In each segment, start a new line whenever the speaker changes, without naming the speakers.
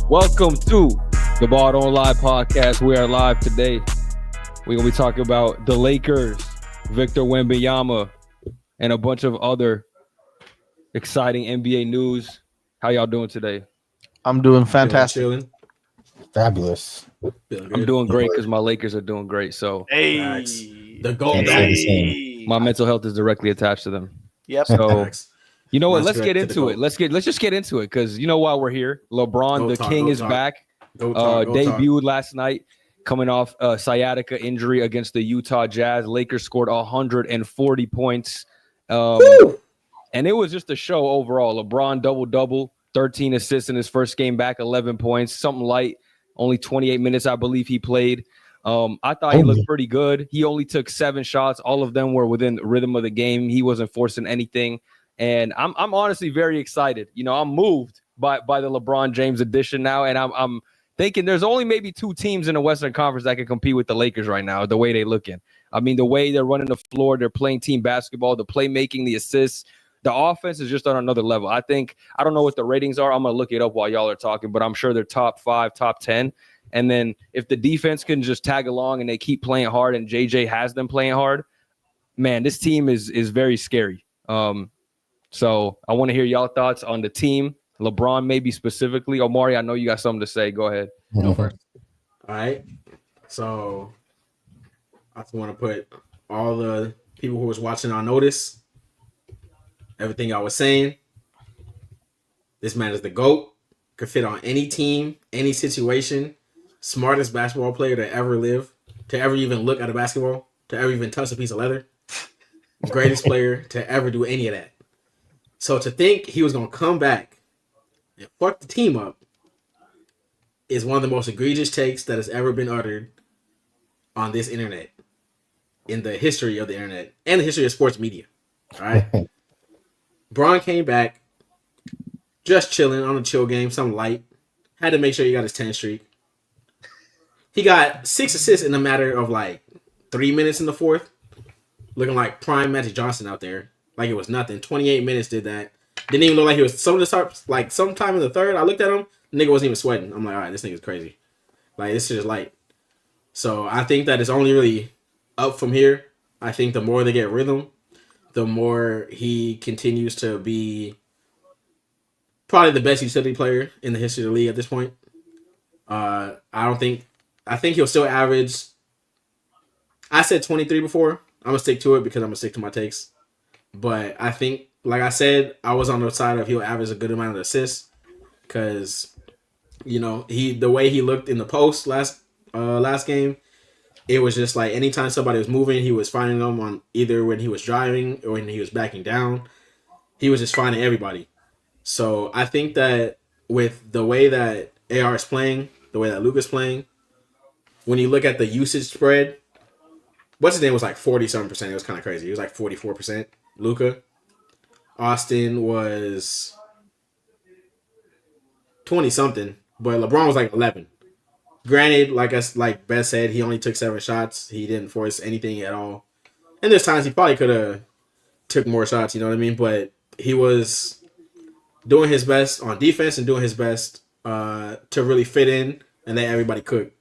Welcome to the Ball Don't Lie podcast. We are live today. We're going to be talking about the Lakers, Victor Wembanyama, and a bunch of other exciting NBA news. How y'all doing today?
I'm doing fantastic.
Chilling.
Fabulous.
I'm doing great because my Lakers are doing great. So
The goal.
my mental health is directly attached to them.
Yep.
So you know what?
Let's
Let's get
to the
into
goal.
it. Let's just get into it because you know why we're here. LeBron, the king, is back. Debuted last night, coming off sciatica injury against the Utah Jazz. Lakers scored 140 points. And it was just a show overall. LeBron double-double, 13 assists in his first game back, 11 points, something light. Only 28 minutes, I believe he played. I thought he looked pretty good. He only took 7 shots. All of them were within the rhythm of the game. He wasn't forcing anything. And I'm honestly very excited. You know, I'm moved by the LeBron James addition now. And I'm thinking there's only maybe 2 teams in the Western Conference that can compete with the Lakers right now, the way they looking. I mean, the way they're running the floor, they're playing team basketball, the playmaking, the assists. The offense is just on another level. I don't know what the ratings are. I'm going to look it up while y'all are talking, but I'm sure they're top 5, top 10. And then if the defense can just tag along and they keep playing hard and JJ has them playing hard, man, this team is very scary. So I want to hear y'all thoughts on the team. LeBron maybe specifically. Omari, I know you got something to say. Go ahead.
Go first.
All right. So I just want to put all the people who was watching on notice. Everything I was saying. This man is the GOAT. Could fit on any team, any situation. Smartest basketball player to ever live. To ever even look at a basketball. To ever even touch a piece of leather. Greatest player to ever do any of that. So to think he was going to come back and fuck the team up is one of the most egregious takes that has ever been uttered on this internet. In the history of the internet. And the history of sports media. All right? Braun came back, just chilling on a chill game, something light. Had to make sure he got his 10 streak. He got 6 assists in a matter of like 3 minutes in the fourth. Looking like prime Magic Johnson out there. Like it was nothing. 28 minutes did that. Didn't even look like he was sometime in the third. I looked at him, the nigga wasn't even sweating. I'm like, all right, this nigga's crazy. Like, this shit is light. So I think that it's only really up from here. I think the more they get rhythm, the more he continues to be probably the best utility player in the history of the league at this point. I think he'll still average. I said 23 before. I'm going to stick to it because I'm going to stick to my takes. But I think, like I said, I was on the side of he'll average a good amount of assists because, you know, the way he looked in the post last game, it was just like anytime somebody was moving, he was finding them on either when he was driving or when he was backing down. He was just finding everybody. So I think that with the way that AR is playing, the way that Luka's playing, when you look at the usage spread, what's his name was like 40-something%. It was kind of crazy. It was like 44%. Luka. Austin was 20-something, but LeBron was like 11. Granted, like Beth said, he only took 7 shots. He didn't force anything at all. And there's times he probably could have took more shots, you know what I mean? But he was doing his best on defense and doing his best to really fit in and let everybody cook.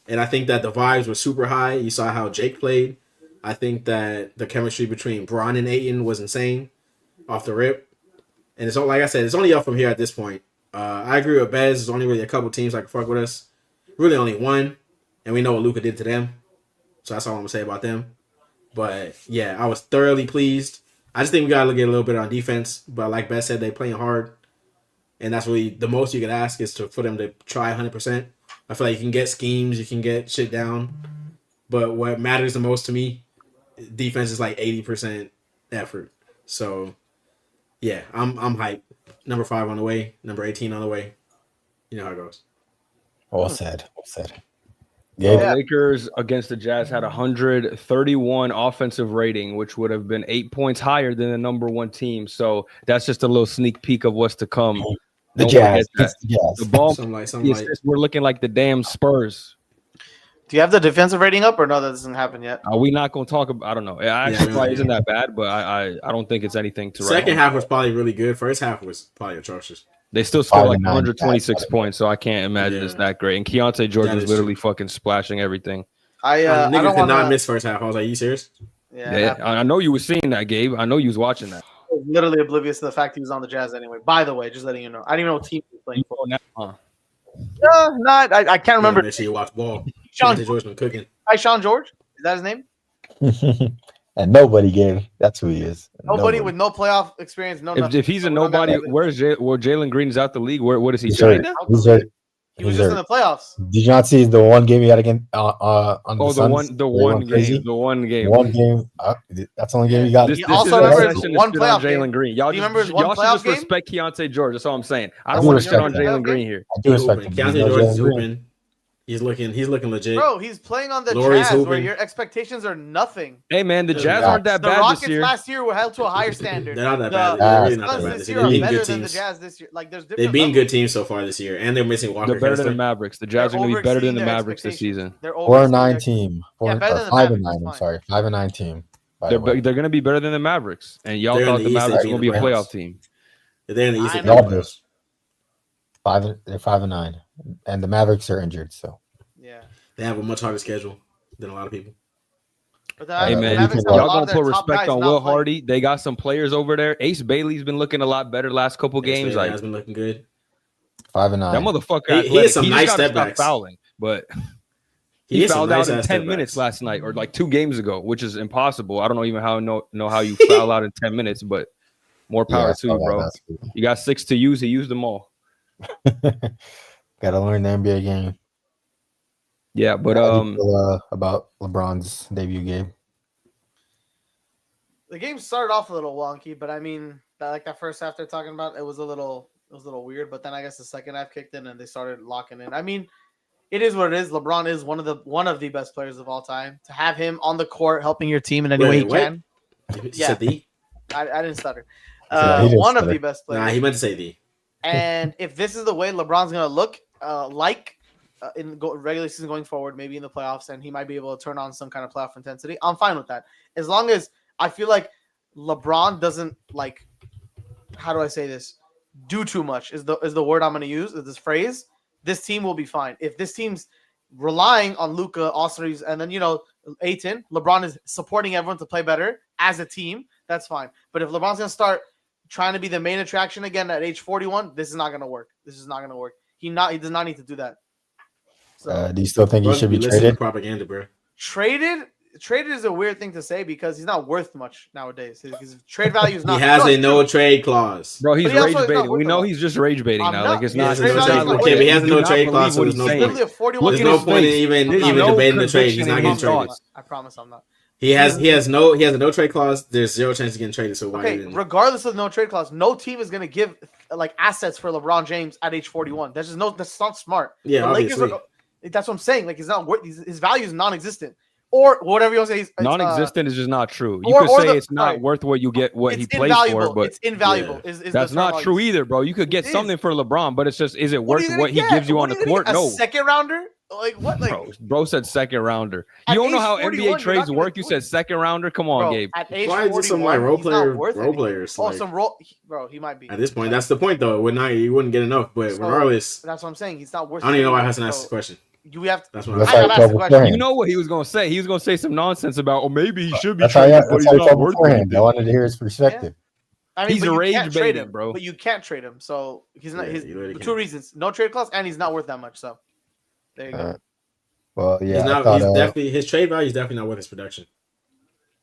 And I think that the vibes were super high. You saw how Jake played. I think that the chemistry between Bron and Ayton was insane off the rip. And it's like I said, it's only up from here at this point. I agree with Bez. There's only really a couple teams that can fuck with us. Really only one. And we know what Luka did to them. So that's all I'm going to say about them. But yeah, I was thoroughly pleased. I just think we got to look at a little bit on defense. But like Bez said, they playing hard. And that's really the most you could ask is for them to try 100%. I feel like you can get schemes. You can get shit down. But what matters the most to me, defense is like 80% effort. So, yeah, I'm hyped. Number 5 on the way. Number 18 on the way. You know how it goes.
All said.
The Lakers against the Jazz had 131 offensive rating, which would have been 8 points higher than the number 1 team. So that's just a little sneak peek of what's to come.
The Jazz.
The ball,
Something like.
we're looking like the damn Spurs.
Do you have the defensive rating up or no? That doesn't happen yet.
Are we not going to talk about? I don't know. It actually probably isn't that bad, but I don't think it's anything to.
Second half was probably really good. First half was probably atrocious.
They still scored like
5-9
126 points, so I can't imagine it's that great. And Keontae George was literally fucking splashing everything.
I
nigga
don't
could not
wanna...
miss first half. I was like, you serious?
Yeah, I know you were seeing that, Gabe. I know you was watching that.
I was literally oblivious to the fact he was on the Jazz anyway. By the way, just letting you know. I didn't even know what team he was playing for. No, not. I can't remember.
Make sure you watch ball.
Sean
George been cooking.
Hi, Sean George. Is that his name?
And nobody gave. That's who he is.
Nobody with no playoff experience. No.
If he's a nobody, where Jalen Green's out the league? What is he?
He was just in the playoffs.
Did you not see the one game he had against on the Suns?
The one game.
That's the only game he got.
He also remembers one playoff game.
Jalen Green. Y'all
should
just respect Keontae George. That's all I'm saying. I don't want to shit on Jalen Green here.
I do respect him.
Keontae George is hooping. He's looking legit.
Bro, he's playing on the Jazz where your expectations are nothing.
Hey man, the Jazz aren't that bad
Rockets
this year.
Last year were held to a higher standard.
They're not that bad. They're really not that bad.
This year are better than the Jazz this year. Like there's different.
They've been good teams so far this year, and they're missing Walker.
They're better than the Mavericks. The Jazz are going to be better than the Mavericks this season.
They're
4-9 team. 5-9. I'm sorry, 5-9 team.
They're going to be better than the Mavericks, and y'all thought the Mavericks were going to be a playoff team.
They're in the East.
They're 5-9, and the Mavericks are injured. So
yeah.
They have a much harder schedule than a lot of people.
Hey man, y'all gonna put respect on Will Hardy. They got some players over there. Ace Bailey's been looking a lot better last couple games. Like
has been looking good.
5-9.
That motherfucker.
He has some nice step backs.
Fouling, but he fouled out in 10 minutes last night, or like 2 games ago, which is impossible. I don't even know how you foul out in 10 minutes, but more power to you, bro. You got 6 to use. He used them all.
Got to learn the NBA game.
Yeah, but
about LeBron's debut game.
The game started off a little wonky, but I mean, that first half they're talking about, it was a little weird. But then I guess the second half kicked in and they started locking in. I mean, it is what it is. LeBron is one of the best players of all time. To have him on the court helping your team in any way he can.
Yeah,
I didn't stutter. One of the best players.
Nah, he meant to say the.
And if this is the way LeBron's gonna look in regular season going forward, maybe in the playoffs, and he might be able to turn on some kind of playoff intensity, I'm fine with that. As long as I feel like LeBron doesn't, like, how do I say this? Do too much is the word I'm going to use, is this phrase. This team will be fine. If this team's relying on Luka, Austin Reeves, and then, Ayton, LeBron is supporting everyone to play better as a team, that's fine. But if LeBron's going to start trying to be the main attraction again at age 41, this is not going to work. He does not need to do that. So,
do you still think he should be traded?
Propaganda, bro.
Traded is a weird thing to say because he's not worth much nowadays. His trade value is not.
He has a no trade clause,
bro. He's rage baiting. We know he's just rage baiting now. Like it's not.
Okay, but he has a no trade clause, so there's no point. There's no point in even debating the trade. He's not getting traded.
I promise I'm not.
He has a no trade clause. There's 0 chance of getting traded. So why?
Okay, regardless of no trade clause, no team is going to give like assets for LeBron James at age 41. That's not smart.
Yeah, obviously.
That's what I'm saying. Like, he's not worth. His value is non-existent, or whatever you want to say.
Non-existent is just not true. You could say it's not worth what you get, what he plays for, but
it's invaluable.
Yeah.
Is
that's not true either, bro. You could get something for LeBron, but it's just, is it worth what he gives you on the court? No.
Second rounder? Like what? Like
bro said second rounder. You don't know how NBA trades work. You said second rounder. Come on, Gabe.
Why is it some like role players?
Oh, some role, bro. He might be.
At this point, that's the point though. You wouldn't get enough, but regardless,
that's what I'm saying. He's not worth.
I don't even know why Hassan asked this question.
You have to.
That's what I
asked the question.
You know what he was gonna say? He was gonna say some nonsense about, maybe he should be
traded, but he's not worth it. I wanted to hear his perspective.
I mean,
he's a rage baiting, bro.
But you can't trade him, so he's not. For 2 reasons: no trade clause, and he's not worth that much. So there you go.
Well, yeah,
his trade value is definitely not worth his production.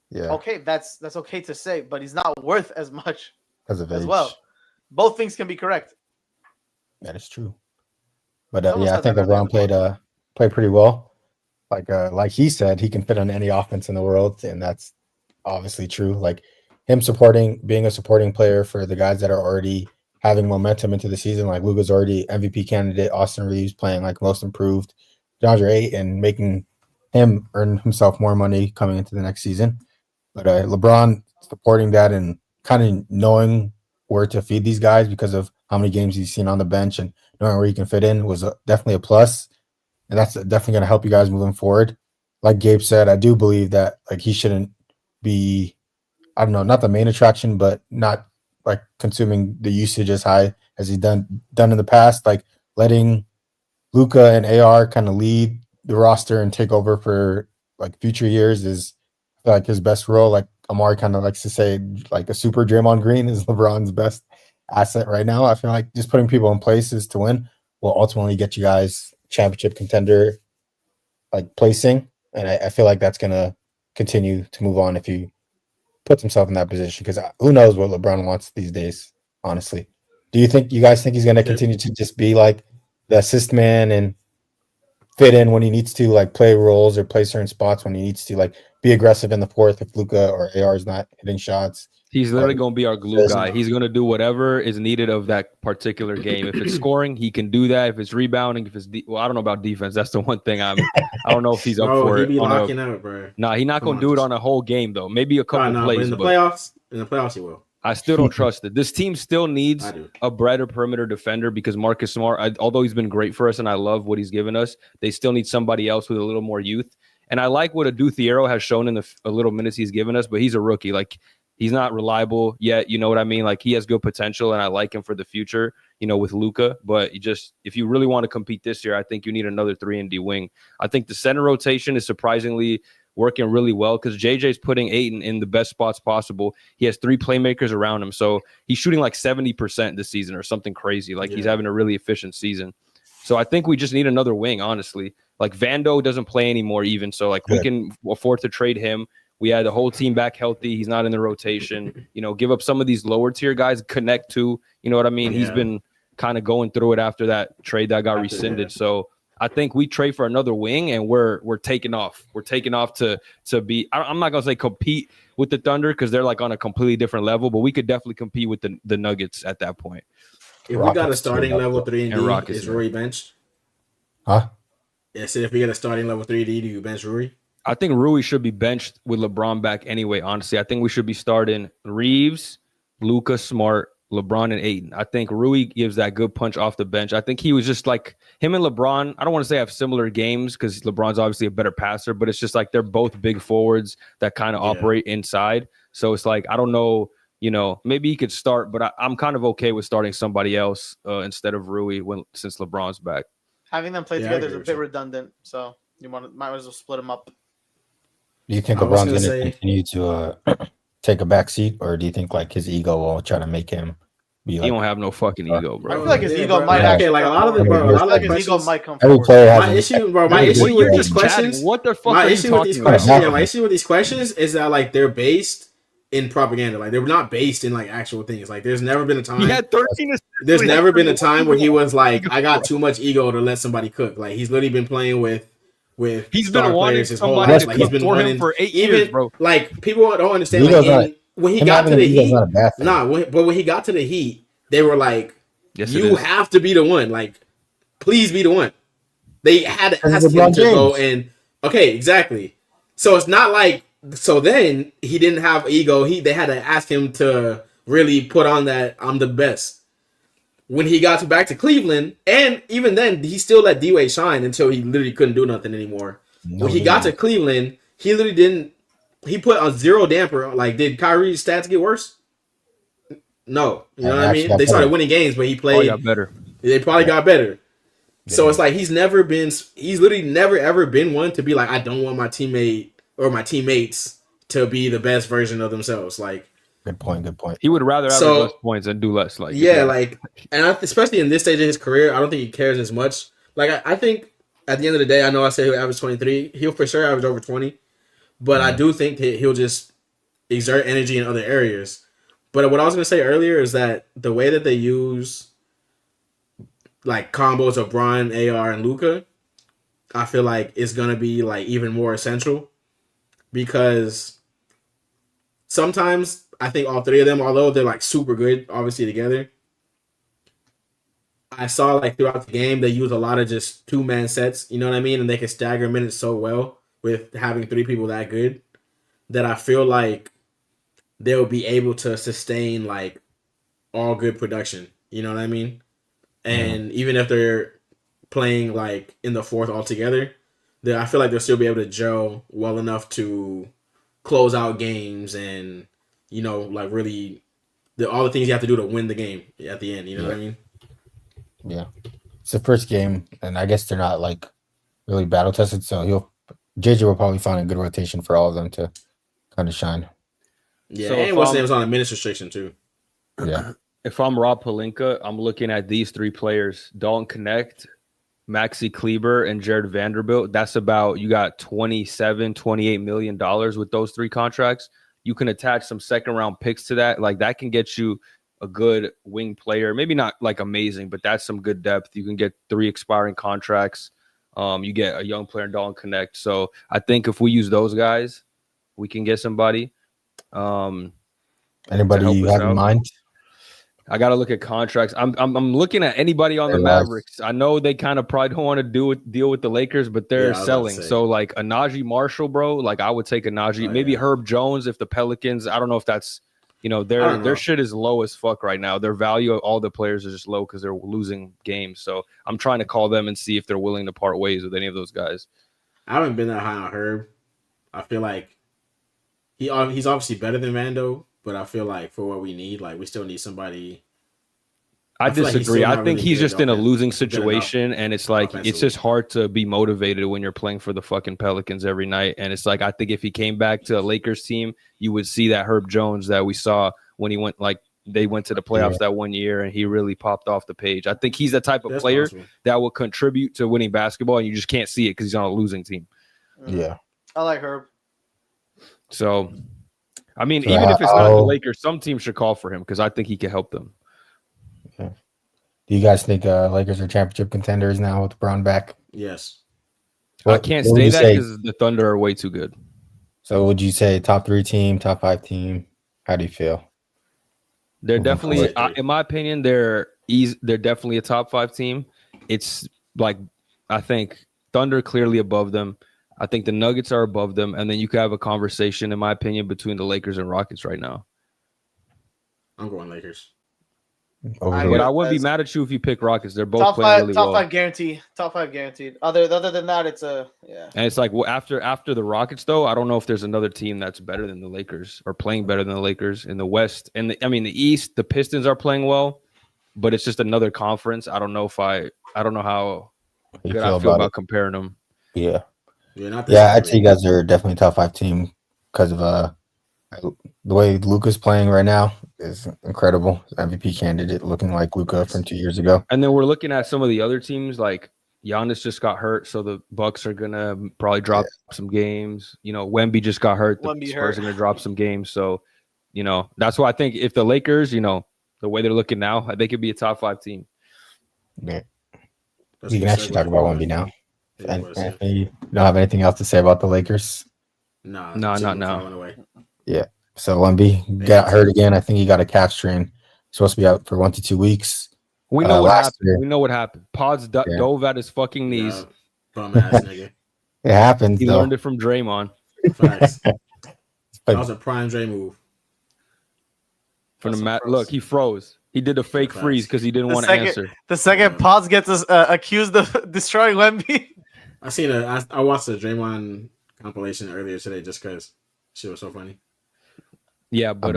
Yeah.
Okay, that's okay to say, but he's not worth as much
as
well. Both things can be correct.
That is true. But I think LeBron played pretty well. Like he said, he can fit on any offense in the world, and that's obviously true. Like him being a supporting player for the guys that are already having momentum into the season. Like Luka's already MVP candidate, Austin Reeves playing like most improved, DeAndre Ayton making him earn himself more money coming into the next season. But LeBron supporting that and kind of knowing where to feed these guys because of how many games he's seen on the bench and knowing where he can fit in was definitely a plus. And that's definitely going to help you guys moving forward. Like Gabe said, I do believe that like he shouldn't be, I don't know, not the main attraction, but not like consuming the usage as high as he done in the past, like letting Luka and AR kind of lead the roster and take over for like future years is like his best role. Like Amari kind of likes to say, like a super Draymond Green is LeBron's best asset right now. I feel like just putting people in places to win will ultimately get you guys championship contender like placing. And I feel like that's gonna continue to move on if he puts himself in that position, because who knows what LeBron wants these days, honestly. Do you guys think he's gonna continue to just be like the assist man and fit in when he needs to, like play roles or play certain spots when he needs to, like be aggressive in the fourth if Luka or AR is not hitting shots?
He's literally going to be our glue guy. He's going to do whatever is needed of that particular game. If it's scoring, he can do that. If it's rebounding, if it's well, I don't know about defense. That's the one thing I don't know if he's up for it.
He be locking out, bro.
Nah, he's not going to do it on a whole game though. Maybe a couple plays.
But in the playoffs, he will.
I still don't trust it. This team still needs a better perimeter defender because Marcus Smart, although he's been great for us and I love what he's given us, they still need somebody else with a little more youth. And I like what Adu Thiero has shown in the little minutes he's given us, but he's a rookie. Like, he's not reliable yet. You know what I mean? Like, he has good potential, and I like him for the future, with Luka. But if you really want to compete this year, I think you need another 3-and-D wing. I think the center rotation is surprisingly working really well because JJ's putting Ayton in the best spots possible. He has 3 playmakers around him. So he's shooting like 70% this season or something crazy. Like, he's having a really efficient season. So I think we just need another wing, honestly. Like, Vando doesn't play anymore even. So, like, we can afford to trade him. We had the whole team back healthy. He's not in the rotation. Give up some of these lower tier guys, connect to, you know what I mean? Yeah. He's been kind of going through it after that trade that got rescinded. So I think we trade for another wing and we're taking off. We're taking off to be, I'm not going to say compete with the Thunder because they're like on a completely different level, but we could definitely compete with the Nuggets at that point.
If we got a starting level 3-and-D, is Rui benched?
Huh?
Yeah, so if we get a starting level 3-and-D, do you bench Rui?
I think Rui should be benched with LeBron back anyway, honestly. I think we should be starting Reeves, Luka, Smart, LeBron, and Ayton. I think Rui gives that good punch off the bench. I think he was just like him and LeBron. I don't want to say have similar games because LeBron's obviously a better passer, but it's just like they're both big forwards that kind of operate inside. So it's like, I don't know, maybe he could start, but I'm kind of okay with starting somebody else instead of Rui since LeBron's back.
Having them play together is a bit redundant, so you might as well split them up.
Do you think LeBron's going to continue to take a back seat, or do you think like his ego will try to make him be like?
He don't have no fucking ego, bro.
I feel like his ego might actually.
Like a lot of the bro, a lot of his
ego might come.
Every player has
my issue with these questions.
What the fuck are you talking about?
My issue with these questions is that like they're based in propaganda. Like, they're not based in like actual things. Like, there's never been a time.
He had 13.
There's never been a time where he was like, I got too much ego to let somebody cook. Like, he's literally been playing with
he's been wanting his whole life. Like, he's been wanting for 8 years, bro.
Like, people don't understand. Like, when he got to the Heat, but when he got to the Heat, they were like, you have to be the one. Like, please be the one. They had to ask him to go and okay, exactly. So it's not like then he didn't have ego. They had to ask him to really put on that I'm the best. When he got back to Cleveland, and even then, he still let D-Wade shine until he literally couldn't do nothing anymore. When he got to Cleveland, he literally didn't. He put on zero damper. Like, did Kyrie's stats get worse? No, you know what I mean. They started winning games, but he played.
Got better.
They probably got better. So it's like he's literally never ever been one to be like, I don't want my teammate or my teammates to be the best version of themselves. Like,
good point.
He would rather have less points and do less. Like,
especially in this stage of his career, I don't think he cares as much. Like, I think at the end of the day, I know I said he'll average 23. He'll for sure average over 20. But I do think that he'll just exert energy in other areas. But what I was going to say earlier is that the way that they use like combos of Bron, AR, and Luka, I feel like it's going to be like even more essential because sometimes I think all three of them, although they're like super good, obviously together, I saw like throughout the game, they use a lot of just 2-man sets, you know what I mean? And they can stagger minutes so well with having 3 people that good that I feel like they'll be able to sustain like all good production, you know what I mean? And even if they're playing like in the fourth altogether, I feel like they'll still be able to gel well enough to close out games and, like really all the things you have to do to win the game at the end, you know what I mean?
Yeah, it's the first game, and I guess they're not like really battle tested. So JJ will probably find a good rotation for all of them to kind of shine.
Yeah,
So
and what's name was on a minutes restriction too.
Yeah.
If I'm Rob Pelinka, I'm looking at these three players: Dalton Connect, Maxi Kleber, and Jared Vanderbilt. That's about, you got $28 million with those three contracts. You can attach some second round picks to that. Like, that can get you a good wing player. Maybe not like amazing, but that's some good depth. You can get 3 expiring contracts. You get a young player in Dalton Connect. So I think if we use those guys, we can get somebody.
Anybody you have in mind?
I got to look at contracts. I'm looking at anybody on the Mavericks. I know they kind of probably don't want to deal with the Lakers, but they're selling. So like a Najee Marshall, bro, like I would take a Najee. Maybe Herb Jones if the Pelicans. I don't know if that's, their shit is low as fuck right now. Their value of all the players is just low because they're losing games. So I'm trying to call them and see if they're willing to part ways with any of those guys.
I haven't been that high on Herb. I feel like he's obviously better than Vando. But I feel like for what we need, like we still need somebody.
I disagree. I think he's just in a losing situation, and it's like it's just hard to be motivated when you're playing for the fucking Pelicans every night. And it's like I think if he came back to a Lakers team, you would see that Herb Jones that we saw when he went they went to the playoffs that one year, and he really popped off the page. I think he's the type of player that will contribute to winning basketball, and you just can't see it because he's on a losing team.
Yeah,
I like Herb.
So. I mean, even if it's not the Lakers, some teams should call for him because I think he can help them.
Okay. Do you guys think Lakers are championship contenders now with LeBron back?
Yes.
I can't say that because the Thunder are way too good.
So would you say top 3 team, top 5 team? How do you feel?
They're definitely, in my opinion, they're definitely a top 5 team. It's like, I think Thunder clearly above them. I think the Nuggets are above them, and then you could have a conversation, in my opinion, between the Lakers and Rockets right now.
I'm going Lakers.
But I wouldn't be mad at you if you pick Rockets. They're both playing really well.
Top 5 guaranteed. Top 5 guaranteed. Other than that, it's And
it's like, well, after the Rockets, though, I don't know if there's another team that's better than the Lakers or playing better than the Lakers in the West. And the East, the Pistons are playing well, but it's just another conference. I don't know how good I feel about comparing them.
Yeah. I'd say you guys are definitely a top 5 team because of the way Luka's playing right now is incredible. MVP candidate looking like Luka from 2 years ago.
And then we're looking at some of the other teams, like Giannis just got hurt, so the Bucks are gonna probably drop some games. Wemby just got hurt. The Spurs are gonna drop some games. So, that's why I think if the Lakers, the way they're looking now, they could be a top 5 team.
Yeah. We can actually talk about Wemby now. Anthony, you don't have anything else to say about the Lakers?
No,
not now.
Yeah. So Wemby got hurt again. I think he got a calf strain. Supposed to be out for 1 to 2 weeks.
We know what happened. We know what happened. Pods dove at his fucking knees.
Bum ass nigga.
It happens.
He learned it from Draymond.
Facts. That was a prime Dre move.
From the mat. Look, he froze. He did a fake freeze because he didn't want to answer.
The second Pods gets accused of destroying Wemby.
I watched the Draymond compilation earlier today just because shit was so funny.
Yeah, but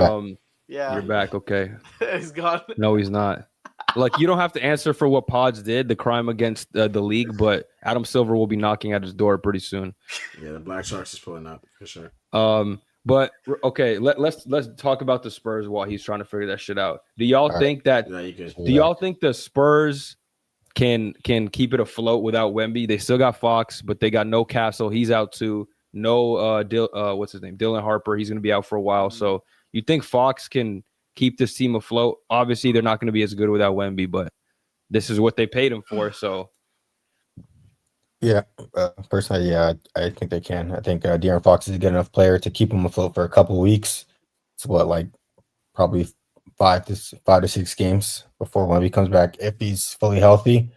you're back. Okay,
he's gone.
No, he's not. Like, you don't have to answer for what Pods did, the crime against the league, but Adam Silver will be knocking at his door pretty soon.
Yeah, the Black Sharks is pulling up for sure.
But okay, let's talk about the Spurs while he's trying to figure that shit out. Do y'all think that? Do y'all think the Spurs can keep it afloat without Wemby? They still got Fox, but they got no Castle. He's out too. No, what's his name? Dylan Harper. He's going to be out for a while. So you think Fox can keep this team afloat? Obviously, they're not going to be as good without Wemby, but this is what they paid him for. So.
Yeah, personally, I think they can. I think De'Aaron Fox is a good enough player to keep him afloat for a couple of weeks. It's probably 5 to 6 games before Wemby comes back if he's fully healthy.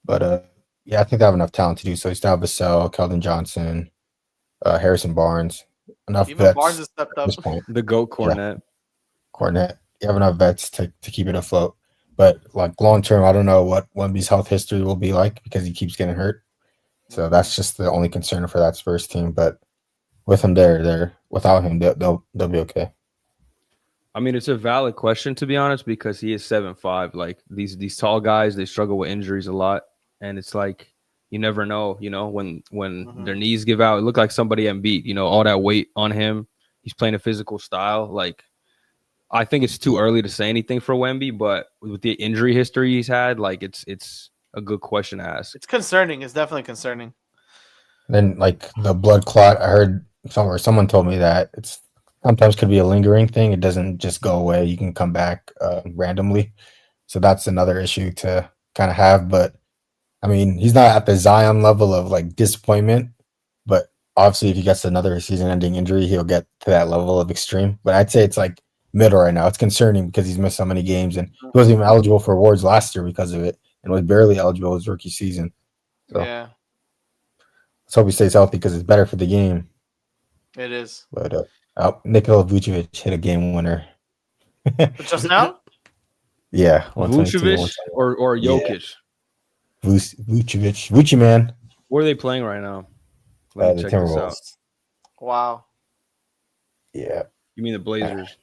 But I think they have enough talent to do so. You still have Vassell, Keldon Johnson, Harrison Barnes. Enough
Even
vets.
Barnes has stepped up.
The GOAT Cornet.
Cornet. You have enough vets to keep it afloat. But long term, I don't know what Wemby's health history will be like because he keeps getting hurt. So that's just the only concern for that Spurs team. But with him there, without him, they'll be okay.
I mean, it's a valid question, to be honest, because he is 7'5". Like these tall guys, they struggle with injuries a lot, and it's like you never know. When their knees give out, it looked like somebody Embiid. All that weight on him. He's playing a physical style. Like I think it's too early to say anything for Wemby, but with the injury history he's had, like it's a good question to ask.
It's concerning. It's definitely concerning.
Then like the blood clot, I heard someone told me that it's sometimes could be a lingering thing. It doesn't just go away. You can come back randomly. So that's another issue to kind of have. But I mean, he's not at the Zion level of like disappointment. But obviously, if he gets another season-ending injury, he'll get to that level of extreme. But I'd say it's like middle right now. It's concerning because he's missed so many games and he wasn't even eligible for awards last year because of it, and was barely eligible his rookie season. So
yeah,
let's hope he stays healthy because it's better for the game.
it is.
But Nikola Vucevic hit a game winner.
Just now?
Yeah.
Vucevic or Jokic?
Yeah. Vucevic. Vucci, man.
Where are they playing right now? Let me check this out.
Wow.
Yeah.
You mean the Blazers?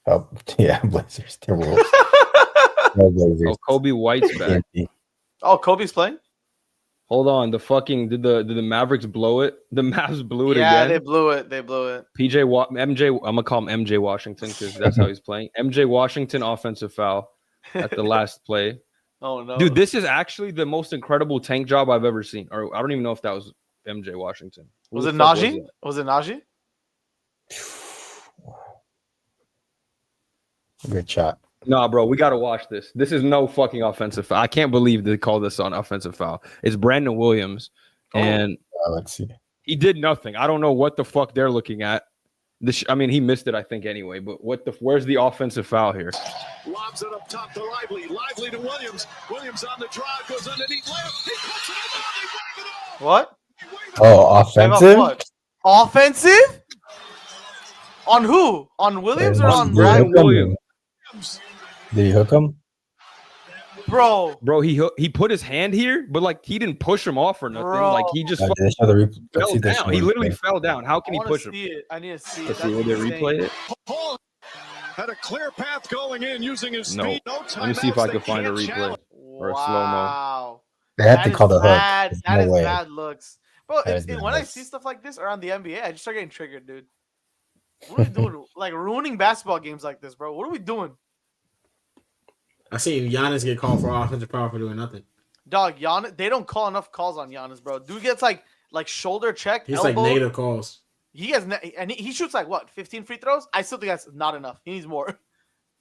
Oh, yeah, Blazers. Timberwolves. No Blazers.
Oh, Kobe White's back.
Oh, Kobe's playing?
Hold on. Did the Mavericks blow it? The Mavs blew it again.
Yeah, they blew it.
MJ, I'm gonna call him MJ Washington because that's how he's playing. MJ Washington offensive foul at the last play.
Oh no,
dude, this is actually the most incredible tank job I've ever seen. Or I don't even know if that was MJ Washington.
Was it Najee? Was it Najee?
Good shot.
Nah, bro, we gotta watch this. This is no fucking offensive foul. I can't believe they call this on offensive foul. It's Brandon Williams, and
let's see.
He did nothing. I don't know what the fuck they're looking at. I mean, he missed it, I think, anyway. But where's the offensive foul here?
Lobs it up top to Lively. Lively to Williams. Williams on the drive goes underneath. He puts it in. They wave it off.
What?
Oh, offensive?
What? Offensive? On who? On Williams or on Brian Williams?
Did he hook him?
Bro,
he put his hand here, but like he didn't push him off or nothing.
Bro.
Like he just fell down. He literally fell down. How can he push him?
I need to see it.
Let's see. Will they replay it?
Had a clear path going in using his speed. No
Let me see if I can find a replay or a slow-mo.
They have to call the hook.
That is bad looks. Bro, when I see stuff like this around the NBA, I just start getting triggered, dude. What are we doing? Like ruining basketball games like this, bro. What are we doing?
I seen Giannis get called for offensive power for doing nothing.
Dog, Giannis, they don't call enough calls on Giannis, bro. Dude gets like shoulder check.
He's
elbow.
like negative calls.
He has and he shoots like what, 15 free throws? I still think that's not enough. He needs more.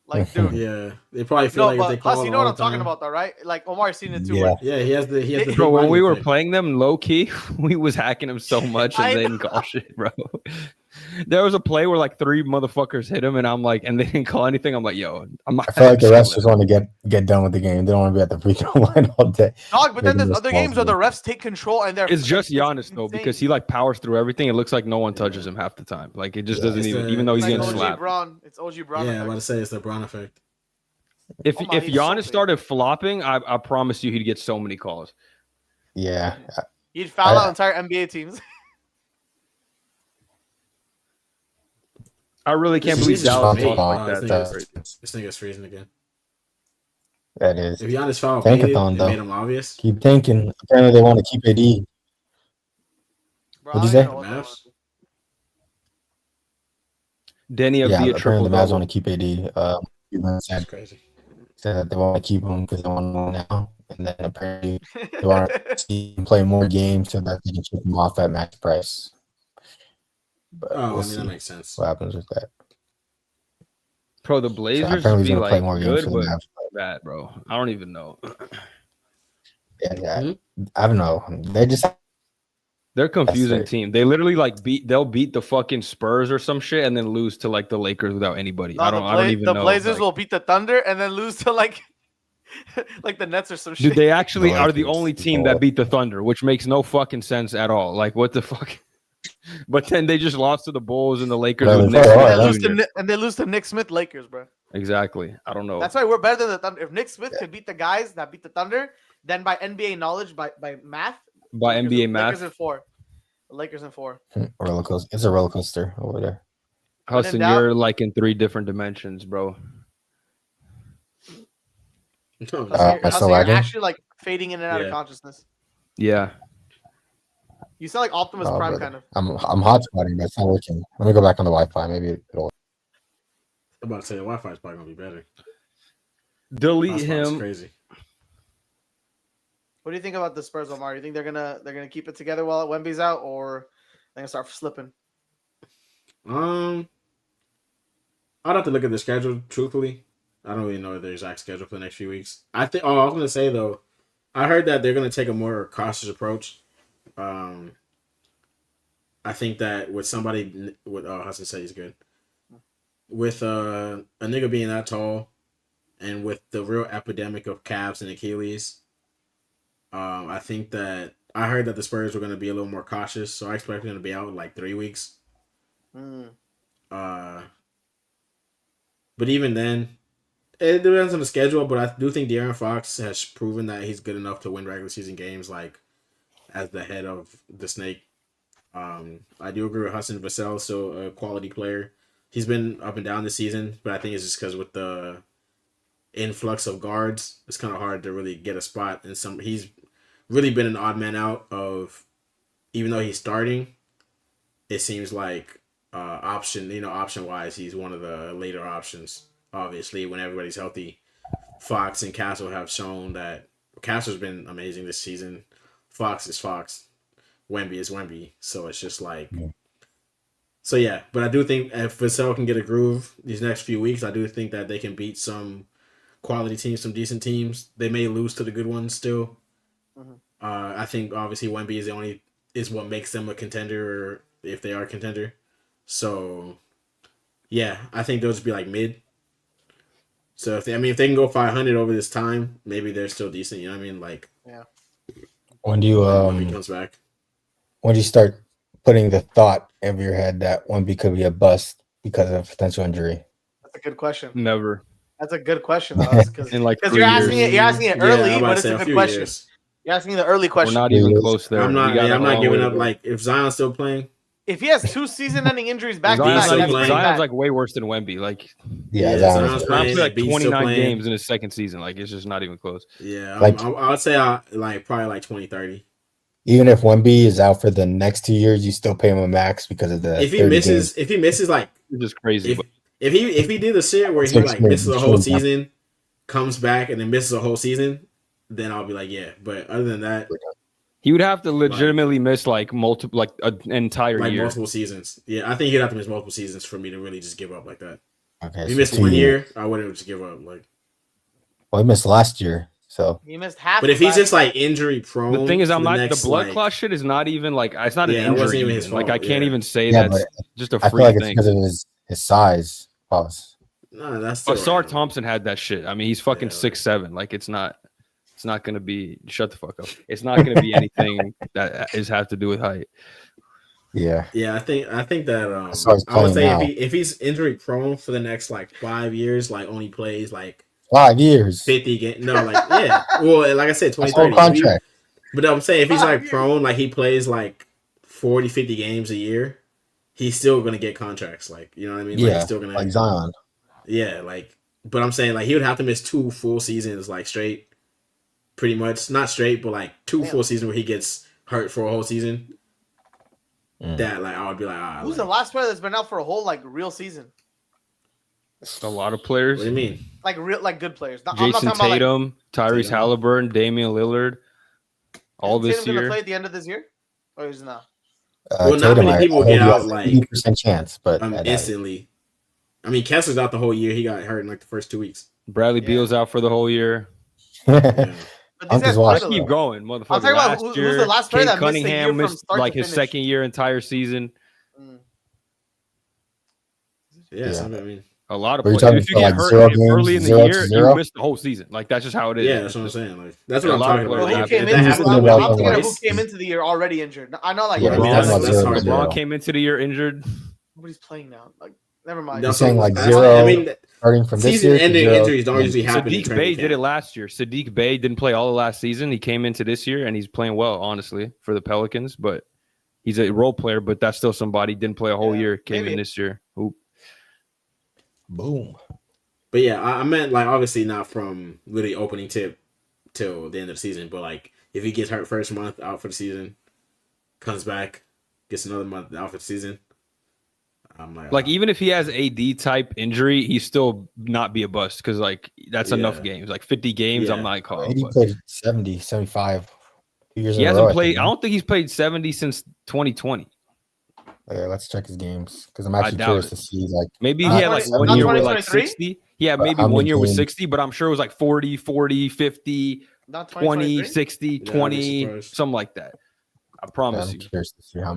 Like, dude.
Yeah, they probably feel like if they call
Plus,
it
you know what I'm
time.
talking about, though, right? Like Omar's seen it too.
Yeah,
yeah, he has the.
Bro, when we were playing them low key, we was hacking him so much and they didn't call shit, bro. There was a play where like 3 motherfuckers hit him, and I'm like, and they didn't call anything. I'm like, yo, I
feel like the refs just want to get done with the game. They don't want to be at the free throw line all day.
Dog, but then there's other games where the refs take control and they're.
It's just Giannis though, because he like powers through everything. It looks like no one touches him half the time. Like it just doesn't even though he's getting slapped.
It's OG Brown.
Yeah, I'm about to say it's the Brown effect.
If Giannis started flopping, I promise you he'd get so many calls.
Yeah.
He'd foul out entire NBA teams.
I really can't believe Dallas lost like that.
This nigga's freezing again.
That is.
If Giannis fouled,
it
made him obvious.
Keep thinking. Apparently they want to keep AD. What'd you say?
Denny of the triple.
The Mavs want to keep AD.
That's crazy.
Said that they want to keep him because they want to win now, and then apparently they want to see him play more games so that they can keep him off at max price. But we'll see
that makes sense.
what happens with that.
Bro, the Blazers
so
be like
play more
good,
games
but bad, bro. I don't even know.
Yeah, I don't know.
They're a confusing team. They literally like they'll beat the fucking Spurs or some shit and then lose to like the Lakers without anybody.
No,
I don't even know.
The Blazers will beat the Thunder and then lose to like the Nets or some shit.
Dude, they actually are the only team that beat the Thunder, which makes no fucking sense at all. Like what the fuck? But then they just lost to the Bulls and the Lakers.
And they lose to Nick Smith Lakers, bro.
Exactly. I don't know.
That's why we're better than the Thunder. If Nick Smith could beat the guys that beat the Thunder, then by NBA knowledge, by math,
NBA math,
Lakers in 4.
Roller coaster. It's a roller coaster over there.
Hudson, you're like in 3 different dimensions, bro.
Hudson, you're actually like fading in and out of consciousness.
Yeah.
You sound like Optimus Prime,
brother.
kind of.
I'm hotspotting, but it's not working. Let me go back on the Wi-Fi. Maybe it'll.
I'm about to say the Wi-Fi is probably gonna be better.
Delete him.
Crazy.
What do you think about the Spurs, Omar? You think they're gonna keep it together while Wemby's out, or they're gonna start slipping?
I'd have to look at the schedule. Truthfully, I don't really know the exact schedule for the next few weeks. I think. Oh, I was gonna say though, I heard that they're gonna take a more cautious approach. I think that with somebody with Hudson said he's good. With a nigga being that tall, and with the real epidemic of calves and Achilles, I think that I heard that the Spurs were going to be a little more cautious, so I expect him to be out in like 3 weeks. But even then, it depends on the schedule. But I do think De'Aaron Fox has proven that he's good enough to win regular season games, like as the head of the snake. I do agree with Hassan Vassell, still a quality player. He's been up and down this season, but I think it's just because with the influx of guards, it's kind of hard to really get a spot. And he's really been an odd man out of, even though he's starting, it seems like option wise, he's one of the later options. Obviously, when everybody's healthy, Fox and Castle have shown that Castle's been amazing this season. Fox is Fox. Wemby is Wemby. So it's just like, so yeah. But I do think if Vassell can get a groove these next few weeks, I do think that they can beat some quality teams, some decent teams. They may lose to the good ones still. I think obviously Wemby is what makes them a contender, if they are a contender. So yeah, I think those would be like mid. So if they can go 500 over this time, maybe they're still decent. You know what I mean? Like,
yeah.
When do you
Wemby comes back?
When do you start putting the thought in your head that Wemby could be a bust because of potential injury?
That's a good question.
Never.
That's a good question, because
in like 3
you're
years.
asking it early, but it's a good question.
Years.
You're asking the early question.
We're not even close there.
I'm not giving up. Like if Zion's still playing,
if he has 2 season-ending injuries back to
Zion's
back,
like way worse than Wemby. Like,
Zion's
playing
like 29 games in his second season. Like, it's just not even close.
Yeah, like I would say probably like 20-30.
Even if Wemby is out for the next 2 years, you still pay him a max because of the.
If he misses like,
it's just crazy.
If he did the shit where he like misses a whole season, comes back and then misses a whole season, then I'll be like, yeah. But other than that,
he would have to legitimately miss like multiple, like an entire year,
multiple seasons. Yeah, I think he'd have to miss multiple seasons for me to really just give up like that.
Okay,
if he missed 1 year, I wouldn't just give up. Like,
well, he missed last year, so
he missed half.
But if he's just like injury prone,
the thing is, the blood clot shit is not even like it's not an injury.
It wasn't even his fault.
Like I can't even say that's just a free
I feel like
thing.
it's because of his size. Pause.
No, that's.
Sar Thompson had that shit. I mean, he's fucking 6'7". Like it's not gonna be. Shut the fuck up. It's not gonna be anything that have to do with height.
Yeah.
Yeah, I think that I would say if he's injury prone for the next like 5 years, like only plays like
5 years,
50 games. No, like yeah. Well, like I said, 20-30
contract.
But I'm saying if he's like prone, like he plays like 40, 50 games a year, he's still gonna get contracts. Like, you know what I mean?
Yeah,
like, he's still gonna
like Zion.
Yeah, like, but I'm saying like he would have to miss 2 full seasons like straight, pretty much. Not straight, but like 2 full seasons where he gets hurt for a whole season. That like I would be like,
who's the last player that's been out for a whole like real season?
A lot of players.
What do you mean?
Like real, like good players.
Jason Tatum, Tyrese Halliburton, Damian Lillard. All this year.
Gonna play at the end of this year, or is not?
Well, not many people get out like
80% chance, but
instantly. I mean, Kessler's out the whole year. He got hurt in like the first 2 weeks.
Bradley Beal's out for the whole year.
Keep
going, motherfucker.
I'm talking about who's the last player that
Cunningham
missed
like his second year entire season.
Yeah, I mean,
a lot of players. If you get hurt early in the year, you miss the whole season. Like that's just how it is.
Yeah, that's what I'm saying. Like that's what I'm talking about.
I'm thinking of who came into the year already injured. I know, like
LeBron came into the year injured.
Nobody's playing now. Like, never mind.
You're saying like zero. I mean, starting from this year,
season-ending injuries don't usually happen.
Sadiq Bey did it last year. Sadiq Bey didn't play all of last season. He came into this year and he's playing well, honestly, for the Pelicans. But he's a role player. But that's still somebody didn't play a whole year. Came in this year. Oop.
Boom.
But yeah, I meant like obviously not from literally opening tip till the end of the season, but like if he gets hurt first month out for the season, comes back, gets another month out for the season. I'm
like even if he has AD type injury, he's still not be a bust because like that's enough games. Like 50 games, I'm not calling.
AD played 70, 75 2 years
he
in a
hasn't
row.
played. I don't think he's played 70 since 2020.
Let's check his games because I'm actually curious to see. Like
maybe he had like 1 year with like 60. Yeah, maybe 1 year with 60, but I'm sure it was like 40, 50, 20, 60, 20, something like that. I promise you.
I'm curious to see how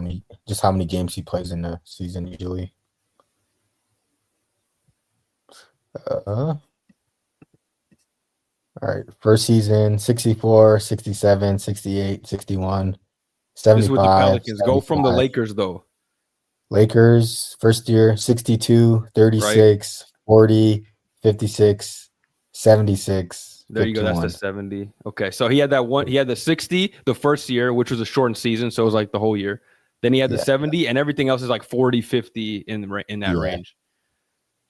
many games he plays in a season usually. All right. First season, 64, 67, 68, 61, 75.
This is with the Pelicans. 75. Go from the Lakers, though.
Lakers, first year, 62, 36, right. 40, 56, 76.
There
51.
You go. That's the 70. Okay. So he had that one. He had the 60 the first year, which was a shortened season. So it was like the whole year. Then he had the 70, and everything else is like 40, 50 in that range.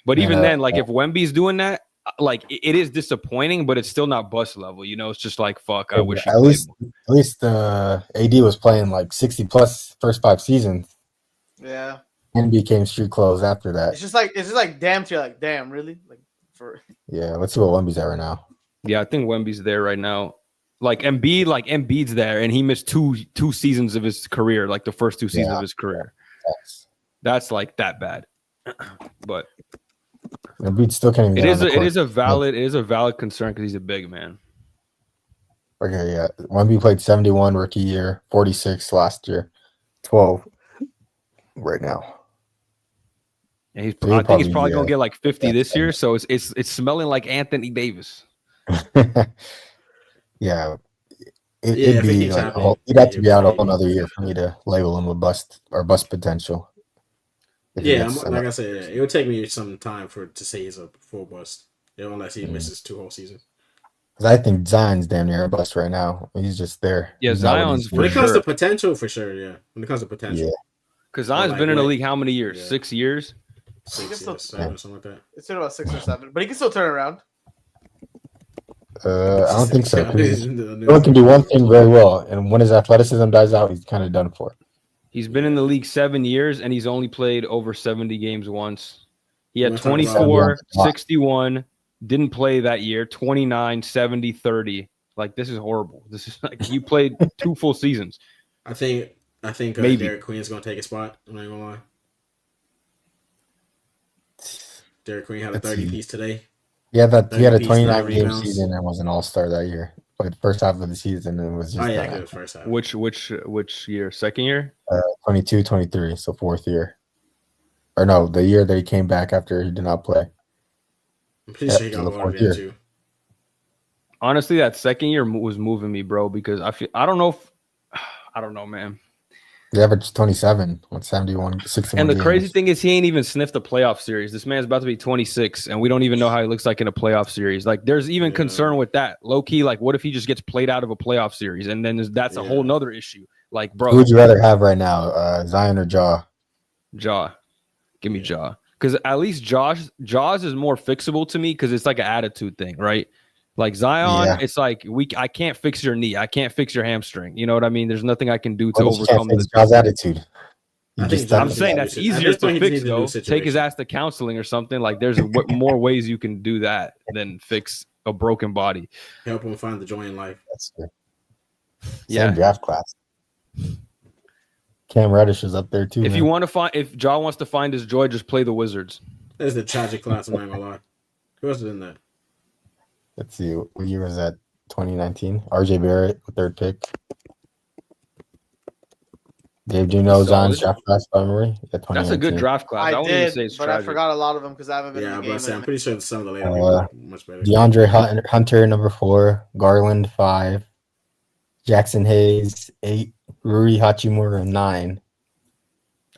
But even then, like if Wemby's doing that, like it is disappointing, but it's still not bust level. You know, it's just like fuck. I wish
at least AD was playing like 60 plus first 5 seasons.
Yeah,
and became street clothes after that.
It's just like damn. You're like damn, really? Like for
let's see what Wemby's at right now.
Yeah, I think Wemby's there right now. Like Embiid's there, and he missed two seasons of his career, like the first 2 seasons of his career. That's like that bad, but.
Embiid still can't even.
It is a valid concern because he's a big man.
Okay, yeah. Wemby played 71 rookie year, 46 last year, 12 right now.
And I think he's probably gonna get like 50 this year. So it's smelling like Anthony Davis.
Yeah, it'd be like he'd have to be out another year for me to label him a bust or bust potential.
Yeah, like I said, it would take me some time to say he's a full bust, unless he misses 2 whole seasons.
Because I think Zion's damn near a bust right now. He's just there.
Yeah, Zion's
when it comes to potential, for sure. Yeah, when it comes to potential.
Yeah.
Because Zion's been in the league how many years? Yeah. 6 years.
6 years, 7, something like that.
It's been about 6 or 7, but he can still turn around.
I don't think so. No one can do one thing very well, and when his athleticism dies out, he's kind of done for.
He's been in the league 7 years, and he's only played over 70 games once. He had 24, 61, didn't play that year, 29, 70, 30. Like, this is horrible. This is like you played 2 full seasons.
I think maybe Derek Queen's going to take a spot. I'm not going to lie. Derek Queen had a 30-piece today.
Yeah, he had a 29-game season and was an all-star that year. Played the first half of the season and was just
it was first half.
Which year? Second year?
22, 23, so 4th year. Or no, the year that he came back after he did not play.
I'm pretty sure he got one year too.
Honestly, that second year was moving me, bro, because I don't know, man.
He averaged 27 on 71, 61
And the
games.
crazy thing is he ain't even sniffed a playoff series. This man's about to be 26, and we don't even know how he looks like in a playoff series. Like, there's even concern with that. Low-key, like, what if he just gets played out of a playoff series? And then that's a whole nother issue. Like, bro.
Who would you rather have right now, Zion or Ja?
Ja. Give me Ja. Because at least Ja's is more fixable to me because it's like an attitude thing, right? Like Zion, it's like I can't fix your knee. I can't fix your hamstring. You know what I mean? There's nothing I can do to overcome this.
Ja's attitude.
I'm saying that's easier to fix, though. Take his ass to counseling or something. Like there's more ways you can do that than fix a broken body.
Help him find the joy in life.
That's good. Same draft class. Cam Reddish is up there too.
If Ja wants to find his joy, just play the Wizards.
That's the tragic class. I'm not gonna lie. Who else is in that?
Let's see. What year was that? 2019. RJ Barrett, 3rd pick. Dave, do you know Zion's draft class by memory?
That's a good draft class.
I did, but I forgot a lot of them because I haven't been in the game.
I'm pretty sure some of the later people are much better.
DeAndre Hunter, number 4. Garland, 5. Jackson Hayes, 8. Rui Hachimura, 9.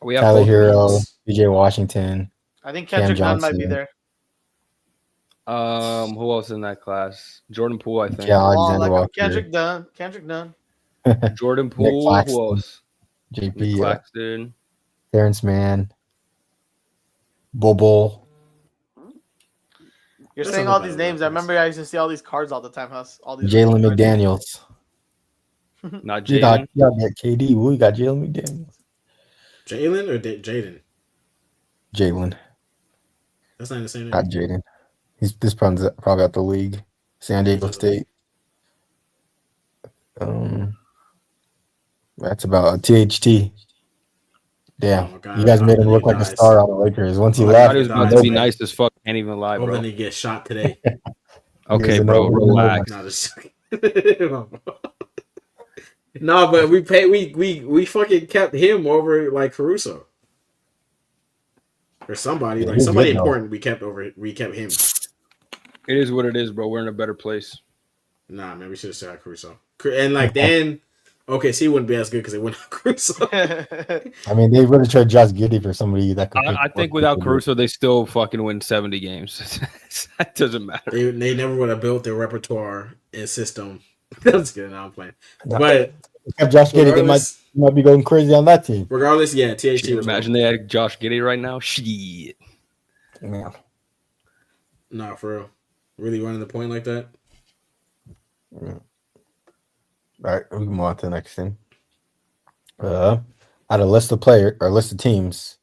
We have
Tyler Hero, PJ Washington.
I think Kendrick Nunn might be there.
Who else in that class? Jordan Poole, I think.
Yeah, Alexander Walker.
Kendrick Nunn.
Jordan Poole. Who else?
JP
Claxton.
Terrence Mann. Bobo.
You're saying all these names. I remember I used to see all these cards all the time. All these
Jalen McDaniels.
Not
You got
Jalen.
KD. We got Jalen McDaniels.
Jalen or Jaden?
Jalen.
That's not the same name.
Not Jaden. This probably out the league. San Diego State. That's about a THT. Damn, you guys made him look like a star on the Lakers. Once he left,
he was about to be nice as fuck. Can't even lie, bro.
Well, then he gets shot today.
Okay, bro, relax.
No, but we fucking kept him over like Caruso or somebody somebody important. We kept him.
It is what it is, bro. We're in a better place.
Nah, man, we should have said Caruso. And like then, OKC wouldn't be as good because they wouldn't have Caruso.
I mean, they really tried Josh Giddey for somebody that could.
I think without Caruso, they still fucking win 70 games. That doesn't matter.
They never would have built their repertoire and system. That's good. Now I'm playing, but
if Josh Giddey, they might be going crazy on that team.
Regardless, yeah, THT.
Imagine they had Josh Giddey right now. Shit.
Yeah.
Nah, for real. Really running the point like that.
Yeah. All right, we can move on to the next thing. Out of a list of teams,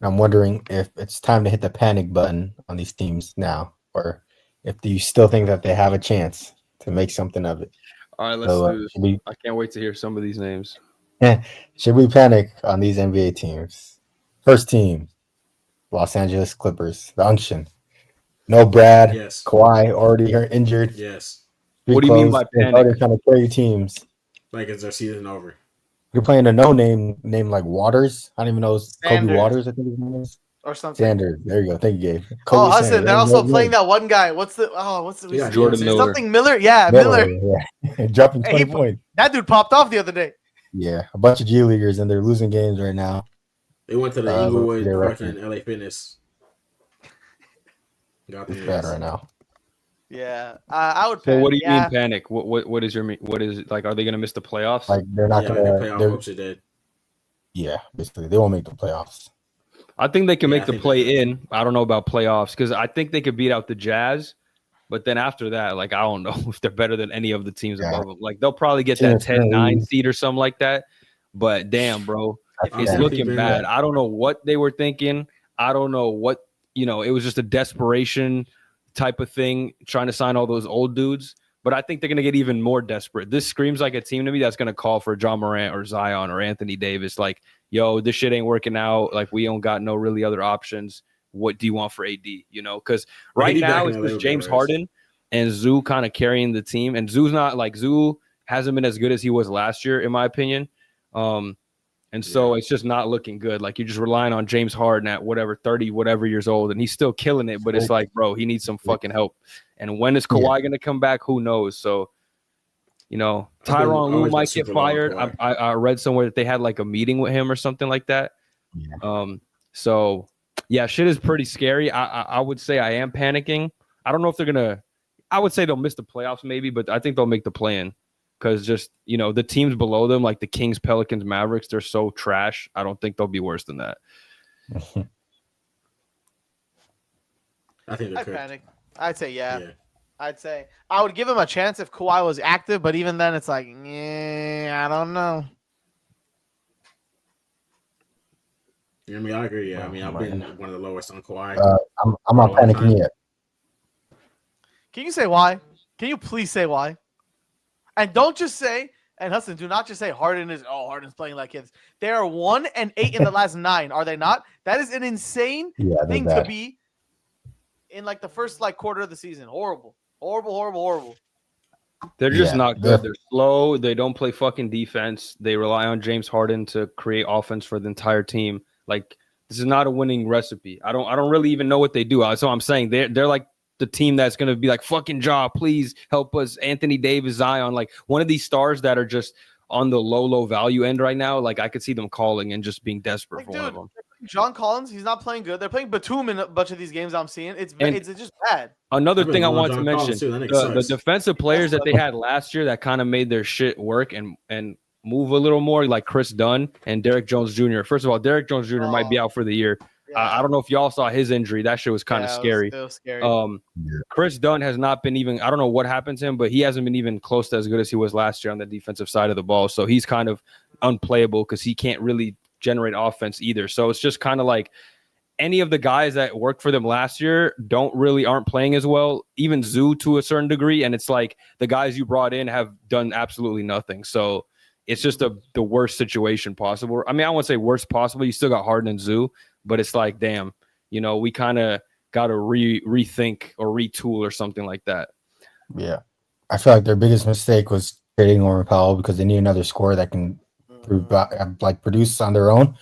I'm wondering if it's time to hit the panic button on these teams now, or if you still think that they have a chance to make something of it.
All right, let's do this. I can't wait to hear some of these names.
Should we panic on these NBA teams? First team, Los Angeles Clippers, the Unction. No Brad,
yes.
Kawhi already injured.
Yes.
What do you mean by panic?
They're trying to carry teams.
Like, is their season over?
You're playing a no-name named like Waters. I don't even know. Kobe Waters, I think his name is.
Or something.
Sanders. There you go. Thank you, Gabe.
Kobe Hudson. They're also playing that one guy. What's the
Jordan Miller.
Something Miller. Yeah, Miller.
Yeah. Dropping 20 points.
That dude popped off the other day.
Yeah, a bunch of G Leaguers, and they're losing games right now.
They went to the Inglewood fucking LA Fitness.
Got them bad right now.
Yeah, I would. Panic.
So what do you mean panic? What is it like? Are they going to miss the playoffs?
Like they're not going to.
Playoff hopes are dead.
Yeah, basically they won't make the playoffs.
I think they can make the play in. I don't know about playoffs because I think they could beat out the Jazz, but then after that, like I don't know if they're better than any of the teams above them. Like they'll probably get that 10-9 seed or something like that. But damn, bro, it's looking bad. I don't know what they were thinking. I don't know what it was just a desperation type of thing, trying to sign all those old dudes. But I think they're going to get even more desperate. This screams like a team to me that's going to call for John Morant or Zion or Anthony Davis. Like, yo, this shit ain't working out. Like, we don't got no really other options. What do you want for AD? Because right now it's just James Harden and Zoo kind of carrying the team. And Zoo's not like Zoo hasn't been as good as he was last year, in my opinion. And so it's just not looking good. Like, you're just relying on James Harden at 30 years old, and he's still killing it. But it's like, bro, he needs some fucking help. And when is Kawhi going to come back? Who knows? So, Tyronn Lue might get fired. I read somewhere that they had like a meeting with him or something like that. Yeah. So, yeah, shit is pretty scary. I would say I am panicking. I don't know if they're going to – I would say they'll miss the playoffs maybe, but I think they'll make the play-in. Because just, the teams below them, like the Kings, Pelicans, Mavericks, they're so trash. I don't think they'll be worse than that.
I think they could.
Panic. I'd say yeah. I'd say I would give him a chance if Kawhi was active, but even then it's like, I don't know.
I mean, I agree. Yeah, I mean, I've been one of the lowest on Kawhi.
I'm not panicking yet.
Can you say why? Can you please say why? And don't just say, and Hudson, do not just say Harden's playing like kids. They are 1-8 in the last 9, are they not? That is an insane thing to be in like the first quarter of the season. Horrible.
They're just not good. They're slow. They don't play fucking defense. They rely on James Harden to create offense for the entire team. Like, this is not a winning recipe. I don't really even know what they do. So I'm saying they're like the team that's going to be like, fucking Ja, please help us. Anthony Davis, Zion, like one of these stars that are just on the low value end right now. Like, I could see them calling and just being desperate for one of them.
John Collins, he's not playing good. They're playing Batum in a bunch of these games I'm seeing. It's just bad.
Another thing I want to mention, the defensive players that they had last year that kind of made their shit work and move a little more, like Chris Dunn and Derrick Jones Jr. First of all, Derrick Jones Jr. might be out for the year.
Yeah.
I don't know if y'all saw his injury. That shit was kind of scary.
It was scary.
Chris Dunn has not been even. I don't know what happened to him, but he hasn't been even close to as good as he was last year on the defensive side of the ball. So he's kind of unplayable because he can't really generate offense either. So it's just kind of like any of the guys that worked for them last year aren't playing as well. Even Zoo to a certain degree, and it's like the guys you brought in have done absolutely nothing. So it's just the worst situation possible. I mean, I won't say worst possible. You still got Harden and Zoo, but it's like, damn, we kind of got to rethink or retool or something like that.
Yeah. I feel like their biggest mistake was trading Norman Powell because they need another scorer that can produce on their own.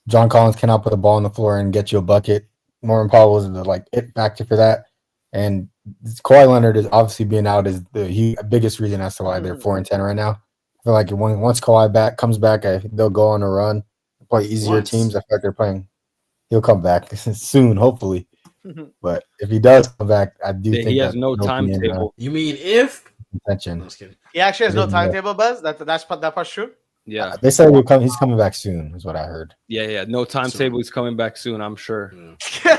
John Collins cannot put the ball on the floor and get you a bucket. Norman Powell was the it factor for that. And Kawhi Leonard is obviously being out is the biggest reason as to why they're 4-10 right now. I feel like once Kawhi comes back, they'll go on a run, play easier teams. I feel like they're playing. He'll come back soon, hopefully. But if he does come back, I do think
he has no timetable.
You mean if?
Contention.
I'm just kidding.
He actually has no timetable, Buzz. That part's true.
Yeah,
they said he's coming back soon, is what I heard.
Yeah. No timetable. He's coming back soon, I'm sure.
Yeah.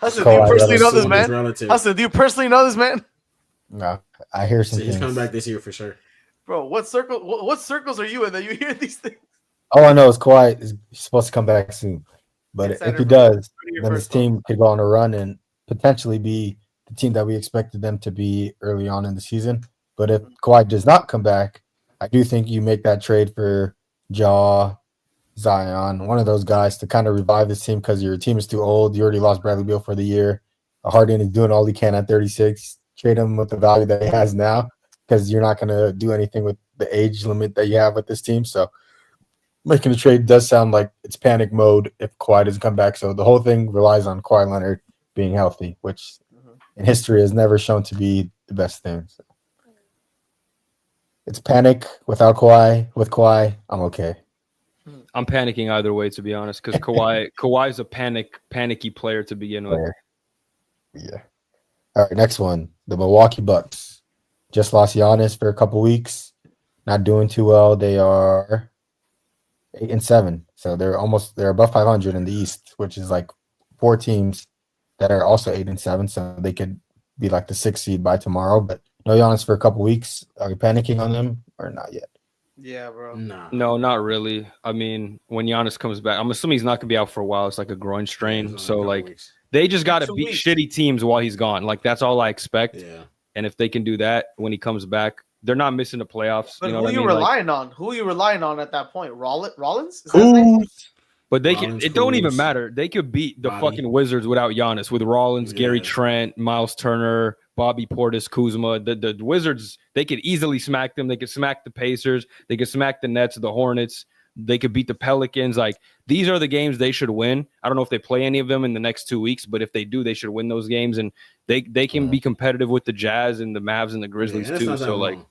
Hassan, do you personally know this man? Hassan, do you personally know this man?
No, I hear some things.
He's coming back this year for sure.
Bro, what circles are you in that you hear these things?
All I know is Kawhi is supposed to come back soon. But if he does, then this team could go on a run and potentially be the team that we expected them to be early on in the season. But if Kawhi does not come back, I do think you make that trade for Ja, Zion, one of those guys to kind of revive this team because your team is too old. You already lost Bradley Beal for the year. Harden is doing all he can at 36. Trade him with the value that he has now because you're not going to do anything with the age limit that you have with this team. So making a trade does sound like it's panic mode if Kawhi doesn't come back. So the whole thing relies on Kawhi Leonard being healthy, which in history has never shown to be the best thing. So it's panic without Kawhi. With Kawhi, I'm okay.
I'm panicking either way, to be honest, because Kawhi's a panicky player to begin with.
Yeah. All right, next one. The Milwaukee Bucks just lost Giannis for a couple weeks. Not doing too well. They are 8-7, so they're above 500 in the East, which is like 4 teams that are also 8-7, so they could be like the 6th seed by tomorrow. But no Giannis for a couple weeks. Are you panicking on them or not yet?
Yeah, bro.
No, not really. I mean, when Giannis comes back, I'm assuming he's not gonna be out for a while. It's like a groin strain, so like they just got to beat shitty teams while he's gone. Like that's all I expect. Yeah. And if they can do that when he comes back, they're not missing the playoffs.
But
you know
who
what
are you
I mean?
relying on? Who are you relying on at that point? Rollins?
But they can. It don't even matter. They could beat the fucking Wizards without Giannis, with Rollins, Gary Trent, Miles Turner, Bobby Portis, Kuzma. The Wizards, they could easily smack them. They could smack the Pacers. They could smack the Nets, the Hornets. They could beat the Pelicans. Like these are the games they should win. I don't know if they play any of them in the next 2 weeks, but if they do, they should win those games. And they can be competitive with the Jazz and the Mavs and the Grizzlies too. So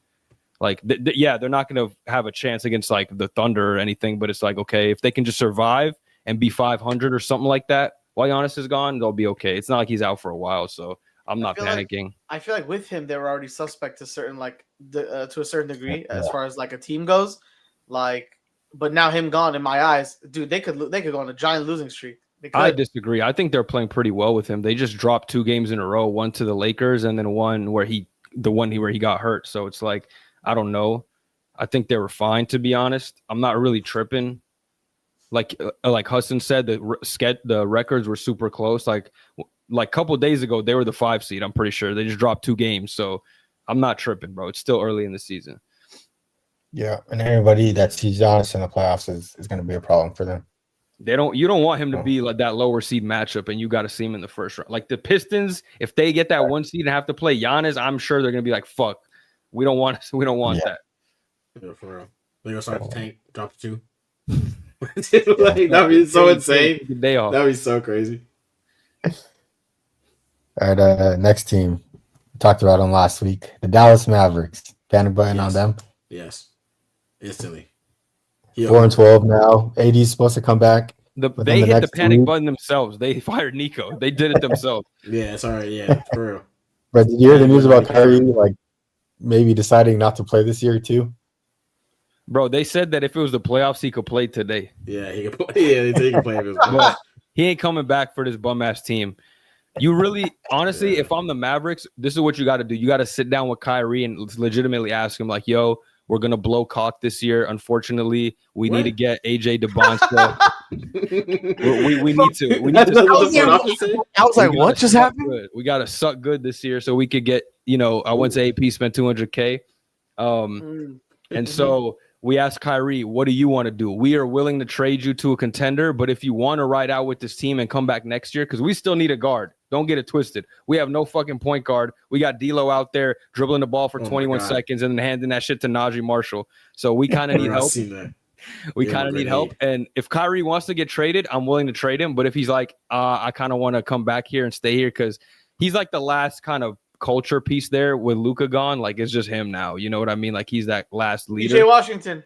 they're not going to have a chance against like the Thunder or anything. But it's like, okay, if they can just survive and be 500 or something like that while Giannis is gone, they'll be okay. It's not like he's out for a while, so I'm not panicking.
I feel like with him, they were already suspect to a certain degree as far as like a team goes. Like, but now him gone, in my eyes, dude, they could go on a giant losing streak.
I disagree. I think they're playing pretty well with him. They just dropped 2 games in a row, one to the Lakers and then one where he got hurt. So it's like, I don't know. I think they were fine, to be honest. I'm not really tripping. Like Hassan said, the records were super close. Like a couple of days ago, they were the 5 seed. I'm pretty sure they just dropped 2 games. So I'm not tripping, bro. It's still early in the season.
Yeah, and anybody that sees Giannis in the playoffs is going to be a problem for them.
You don't want him to be like that lower seed matchup, and you got to see him in the first round. Like the Pistons, if they get that 1 seed and have to play Giannis, I'm sure they're going to be like, "Fuck, we don't want that."
Yeah, for real. They're gonna start the tank, drop to 2. Like, that'd be so insane. That'd be so crazy.
All right, next team. We talked about them last week. The Dallas Mavericks. Panic button on them.
Yes. Instantly.
4-12 now. AD's supposed to come back.
They hit the panic button themselves. They fired Nico. They did it themselves.
Yeah, sorry. Yeah, for real.
But did you hear the news about Kyrie, like maybe deciding not to play this year too?
Bro, they said that if it was the playoffs, he could play today.
Yeah, he could play. Yeah, he could play if it was
He ain't coming back for this bum ass team. You really, honestly, if I'm the Mavericks, this is what you got to do. You got to sit down with Kyrie and legitimately ask him, like, yo, we're going to blow cock this year. Unfortunately, we need to get AJ DeBonsta. we need to. We need to.
I was like, what just happened?
Good. We got to suck good this year so we could get, I went to AP, spent $200K. And so we asked Kyrie, what do you want to do? We are willing to trade you to a contender, but if you want to ride out with this team and come back next year, because we still need a guard. Don't get it twisted. We have no fucking point guard. We got D'Lo out there dribbling the ball for 21 seconds and then handing that shit to Najee Marshall. So we kind of need help. We kind of need help. And if Kyrie wants to get traded, I'm willing to trade him. But if he's like, I kind of want to come back here and stay here because he's like the last kind of culture piece there with Luka gone. Like, it's just him now. You know what I mean? Like, he's that last leader.
PJ Washington.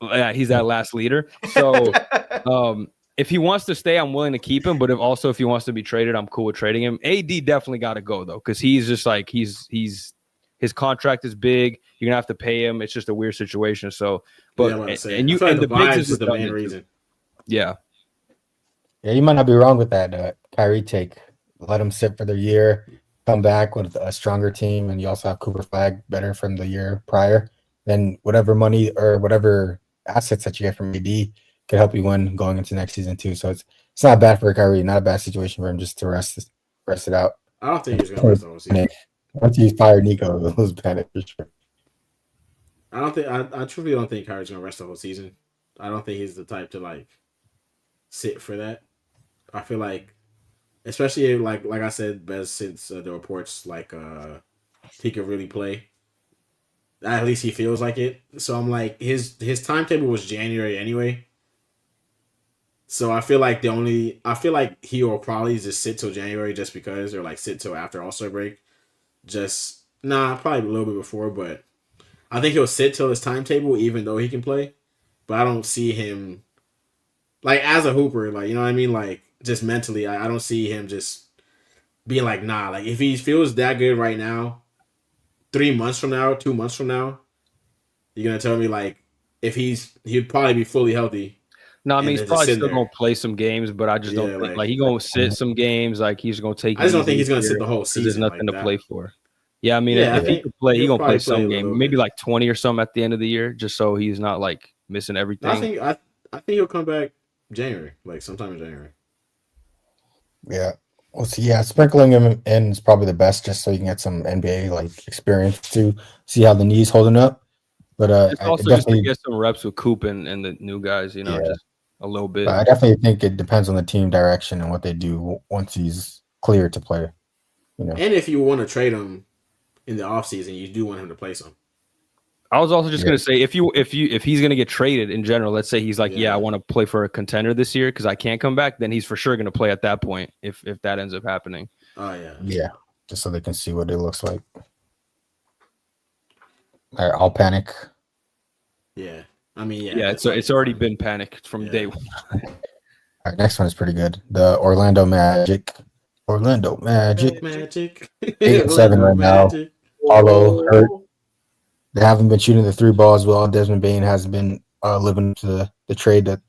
Yeah, he's that last leader. So if he wants to stay, I'm willing to keep him. But if he wants to be traded, I'm cool with trading him. AD definitely got to go, though, because he's just like his contract is big. You're gonna have to pay him. It's just a weird situation. So, but and the Bigs is
the main reason.
Yeah,
you might not be wrong with that Kyrie take. Let him sit for the year, come back with a stronger team, and you also have Cooper Flag better from the year prior. Then whatever money or whatever assets that you get from AD could help you win going into next season too. So it's not bad for Kyrie, not a bad situation for him just to rest it out.
I don't think he's gonna rest the whole season.
Once he fired Nico, it was panic for sure.
I truly don't think Kyrie's gonna rest the whole season. I don't think he's the type to like sit for that. I feel like, especially like I said, best since the reports, like he could really play. At least he feels like it. So I'm like, his timetable was January anyway. So I feel like he will probably just sit till January just because, or like sit till after All-Star break. Probably a little bit before, but I think he'll sit till his timetable, even though he can play. But I don't see him, like, as a hooper, like, you know what I mean? Like, just mentally, I don't see him just being like, nah. Like, if he feels that good right now, 3 months from now, 2 months from now, you're going to tell me, like, if he'd probably be fully healthy.
No, I mean, he's probably still going to play some games, but I just don't think, like, he's going to sit some games. Like, he's going to take
I just don't think he's going to sit the whole season.
There's nothing
like
to play for. Yeah, I mean, if he could play, he's going to play some game. Maybe like 20 or something at the end of the year, just so he's not, like, missing everything.
I think he'll come back January, like, sometime in January.
Yeah. Well, see, sprinkling him in is probably the best, just so you can get some NBA like experience to see how the knee's holding up. But
it's also just to get some reps with Coop and the new guys, just a little bit.
But I definitely think it depends on the team direction and what they do once he's cleared to play.
And if you want to trade him in the offseason, you do want him to play some.
I was also just gonna say if he's gonna get traded in general, let's say he's like, I want to play for a contender this year because I can't come back, then he's for sure gonna play at that point if that ends up happening.
Oh yeah.
Yeah. Just so they can see what it looks like. All right, I'll panic.
Yeah. I mean,
yeah. It's already been panicked from day one.
All right, next one is pretty good. The Orlando Magic. 8-7 right now. Paulo hurt. They haven't been shooting the three ball as well. Desmond Bane hasn't been living up to the trade that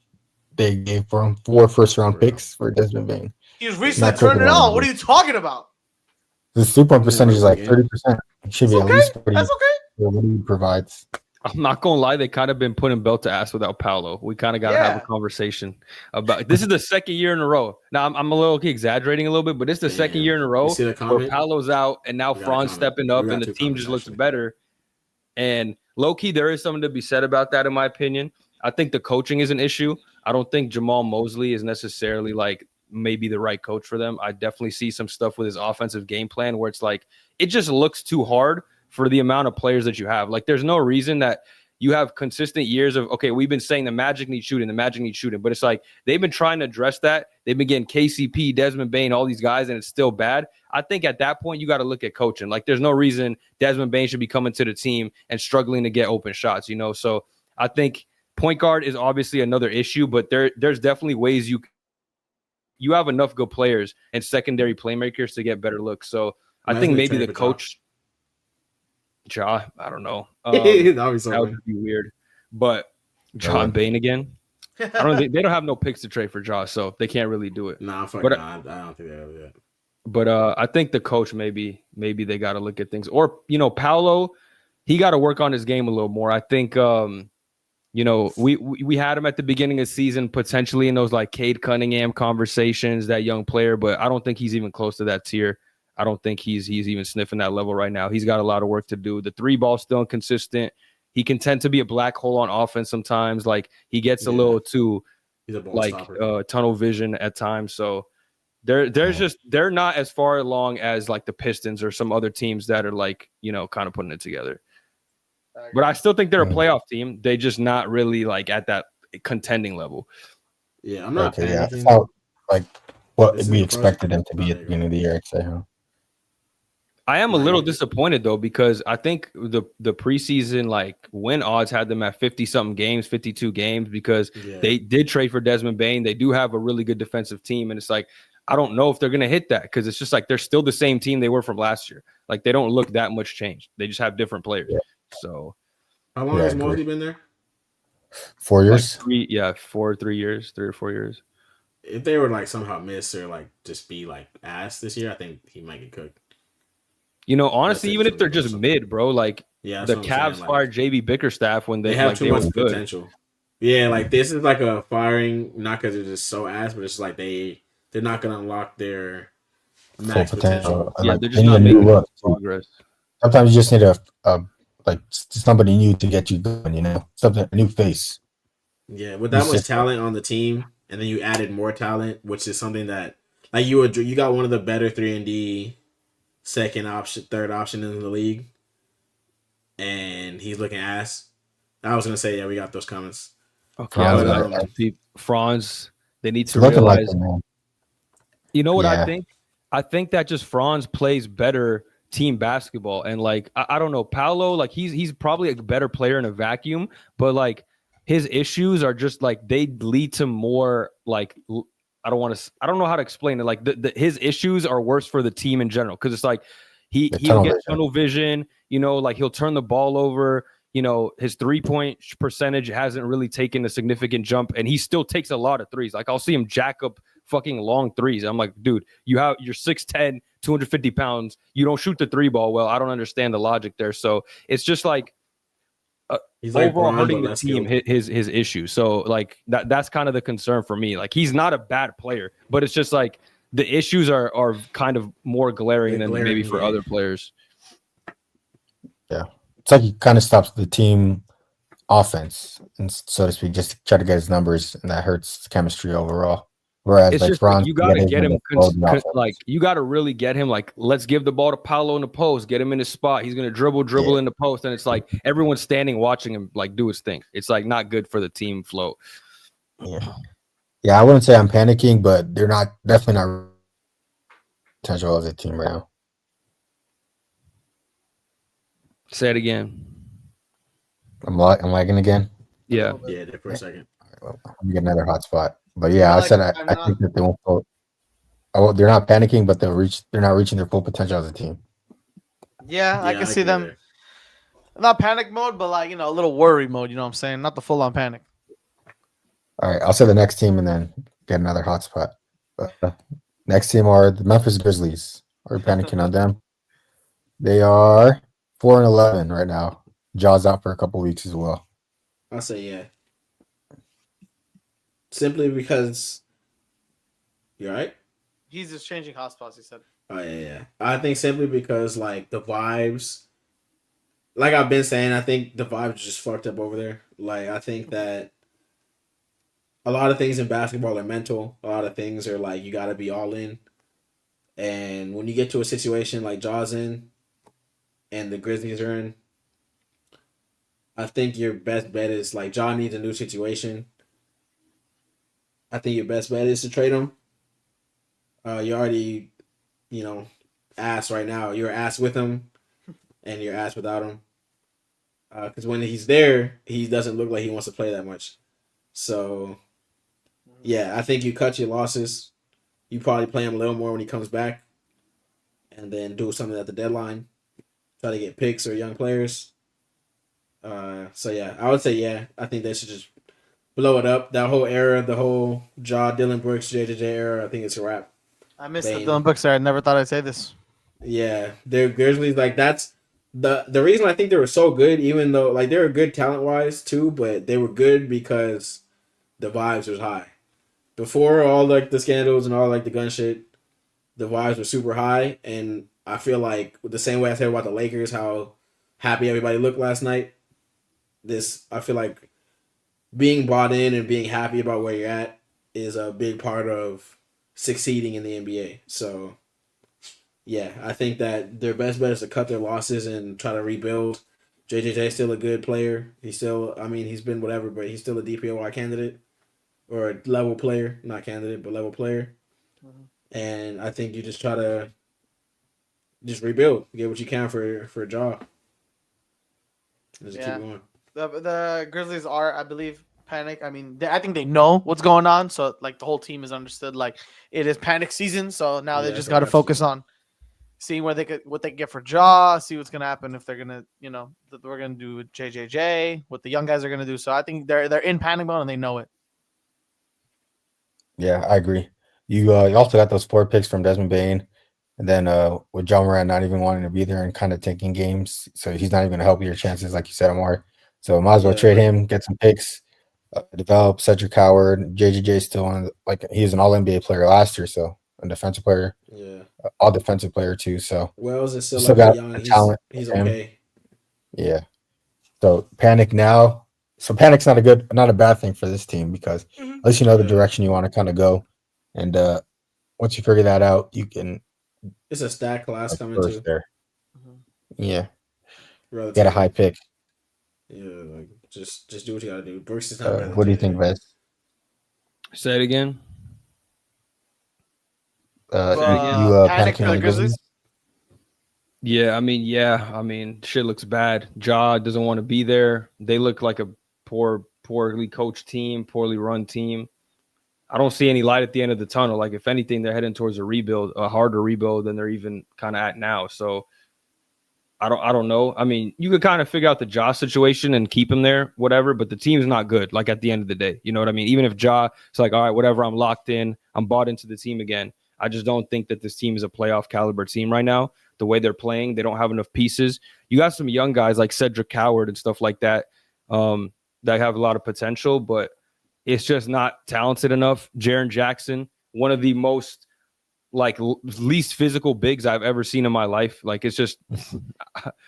they gave for him. 4 first-round picks for Desmond Bane.
He's recently turned it on. What are you talking about?
The 3-point percentage is like 30%. It should be at least 40.
That's okay.
What he provides.
I'm not gonna lie, they kind of been putting belt to ass without Paolo. We kind of got to have a conversation about. This is the second year in a row. Now I'm a little exaggerating a little bit, but it's the second year in a row where Paolo's out and now Fran's stepping up and the team just looks better. And low key, there is something to be said about that, in my opinion. I think the coaching is an issue. I don't think Jamal Mosley is necessarily like maybe the right coach for them. I definitely see some stuff with his offensive game plan where it's like it just looks too hard for the amount of players that you have. Like, there's no reason that you have consistent years of, okay, we've been saying the Magic needs shooting, but it's like they've been trying to address that. They've been getting KCP, Desmond Bane, all these guys, and it's still bad. I think at that point, you got to look at coaching. Like, there's no reason Desmond Bane should be coming to the team and struggling to get open shots, So I think point guard is obviously another issue, but there's definitely ways you have enough good players and secondary playmakers to get better looks. So I think maybe the coach – I don't know. That would be weird. But John Bane again. I don't think they don't have no picks to trade for Josh, so they can't really do it.
Nah,
but
I don't think they have that.
But I think the coach maybe they got to look at things, or Paolo, he got to work on his game a little more. I think we had him at the beginning of the season potentially in those like Cade Cunningham conversations, that young player, but I don't think he's even close to that tier. I don't think he's even sniffing that level right now. He's got a lot of work to do. The three ball's still inconsistent. He can tend to be a black hole on offense sometimes. Like he gets a little too tunnel vision at times. So they're not as far along as like the Pistons or some other teams that are like, kind of putting it together. But I still think they're a playoff team. They just not really like at that contending level.
Yeah, I'm not.
Okay, so, like what we expected them to be at the beginning of the year, I'd say, huh?
I am a little disappointed though, because I think the preseason like win odds had them at 50-something games, 52 games, because they did trade for Desmond Bane. They do have a really good defensive team, and it's like I don't know if they're gonna hit that, because it's just like they're still the same team they were from last year. Like they don't look that much changed. They just have different players.
Yeah.
So
how long has Mosley been there?
4 years.
Like 3 years, 3 or 4 years.
If they were like somehow miss or like just be like ass this year, I think he might get cooked.
Honestly, even if they're just mid, bro, like the Cavs fired JB Bickerstaff when they
have too much
good.
potential. Yeah, like this is like a firing, not because they're just so ass, but it's like they're not gonna unlock their max potential.
Yeah, like, they're just not making progress.
Sometimes you just need a like somebody new to get you going, something, a new face.
Yeah, with that much talent on the team, and then you added more talent, which is something that like you got one of the better 3-and-D second option, third option in the league, and he's looking ass. I was gonna say, yeah, we got those comments.
Okay, Franz, they need to realize. You know what I think? I think that just Franz plays better team basketball, and like I don't know, Paolo, like he's probably a better player in a vacuum, but like his issues are just like they lead to more like I don't know how to explain it. Like his issues are worse for the team in general, because it's like he'll get tunnel vision, like he'll turn the ball over. His 3-point percentage hasn't really taken a significant jump, and he still takes a lot of threes. Like I'll see him jack up fucking long threes. I'm like, dude, you're 6'10", 250 pounds. You don't shoot the 3-ball well. I don't understand the logic there. So it's just like he's overall hurting the team, his issue. So like that's kind of the concern for me. Like he's not a bad player, but it's just like the issues are kind of more glaring than maybe for other players.
Yeah. It's like he kind of stops the team offense, and so to speak, just to try to get his numbers, and that hurts chemistry overall. Whereas
it's just Franz, you got to get him, like you got to really get him. Like let's give the ball to Paolo in the post, get him in his spot. He's gonna dribble in the post, and it's like everyone's standing watching him like do his thing. It's like not good for the team flow.
Yeah, I wouldn't say I'm panicking, but they're definitely not potential as a team right now.
Say it again.
I'm lagging again.
Yeah,
there for a second.
Let me get another hotspot. But yeah, I think that they won't go. Oh, they're not panicking, but they're not reaching their full potential as a team.
Yeah, I can see them. Not panic mode, but like a little worry mode. You know what I'm saying? Not the full on panic.
All right, I'll say the next team and then get another hotspot. Next team are the Memphis Grizzlies. Are panicking on them. They are 4-11 right now. Jaw's out for a couple weeks as well.
I'll say yeah. Simply because you're right.
He's just changing hotspots, he said.
Oh yeah. I think simply because like the vibes, like I've been saying, I think the vibes just fucked up over there. Like I think that a lot of things in basketball are mental. A lot of things are like you gotta be all in. And when you get to a situation like Jaw's in and the Grizzlies are in, I think your best bet is like Jaw needs a new situation. I think your best bet is to trade him. You're already, ass right now. You're ass with him, and you're ass without him. Because when he's there, he doesn't look like he wants to play that much. So, yeah, I think you cut your losses. You probably play him a little more when he comes back, and then do something at the deadline. Try to get picks or young players. So yeah, I would say yeah. I think they should just blow it up. That whole era, the whole Dillon Brooks, JJJ era, I think it's a wrap.
I missed
Bane.
the Dillon Brooks there. I never thought I'd say this.
Yeah, they're Grizzlies. Like that's the reason I think they were so good, even though like they were good talent wise too, but they were good because the vibes was high. Before all like the scandals and all like the gun shit, the vibes were super high, and I feel like the same way I said about the Lakers, how happy everybody looked last night. I feel like being bought in and being happy about where you're at is a big part of succeeding in the NBA. So, yeah, I think that their best bet is to cut their losses and try to rebuild. JJJ is still a good player. He's been whatever, but he's still a DPOY candidate or a level player, not candidate, but level player. Mm-hmm. And I think you just try to just rebuild, get what you can for a job. Just keep going.
The Grizzlies are, I believe, panic. I mean, I think they know what's going on. So, like, the whole team is understood. Like, it is panic season. So now they just got to focus on seeing what they can get for Ja, see what's gonna happen if they're gonna, that we're gonna do with JJJ, what the young guys are gonna do. So I think they're in panic mode and they know it.
Yeah, I agree. You also got those 4 picks from Desmond Bane, and then with John Moran not even wanting to be there and kind of taking games, so he's not even going to help your chances, like you said, Amar. So might as well trade him, get some picks, develop Cedric Howard. JJJ still on, like he was an All NBA player last year, so a defensive player, all defensive player too. So
Wells is still
like
got young.
Talent.
He's okay.
Yeah. So panic now. So panic's not a bad thing for this team because at least you know the direction you want to kind of go, and once you figure that out, you can.
It's a stack class coming too.
There. Yeah.
Relatively.
Get a high pick.
Yeah, like just do what you gotta do. Brooks is
not what do you think, Vez?
Say it again.
Panicking on the Grizzlies?
Yeah, I mean, shit looks bad. Ja doesn't want to be there. They look like a poorly coached team, poorly run team. I don't see any light at the end of the tunnel. Like, if anything, they're heading towards a harder rebuild than they're even kind of at now. So I don't know. I mean, you could kind of figure out the Ja situation and keep him there, whatever, but the team's not good, like, at the end of the day. You know what I mean? Even if Ja, it's like, all right, whatever, I'm locked in, I'm bought into the team again. I just don't think that this team is a playoff caliber team right now. The way they're playing, they don't have enough pieces. You got some young guys like Cedric Howard and stuff like that that have a lot of potential, but it's just not talented enough. Jaren Jackson, one of the most least physical bigs I've ever seen in my life. Like, it's just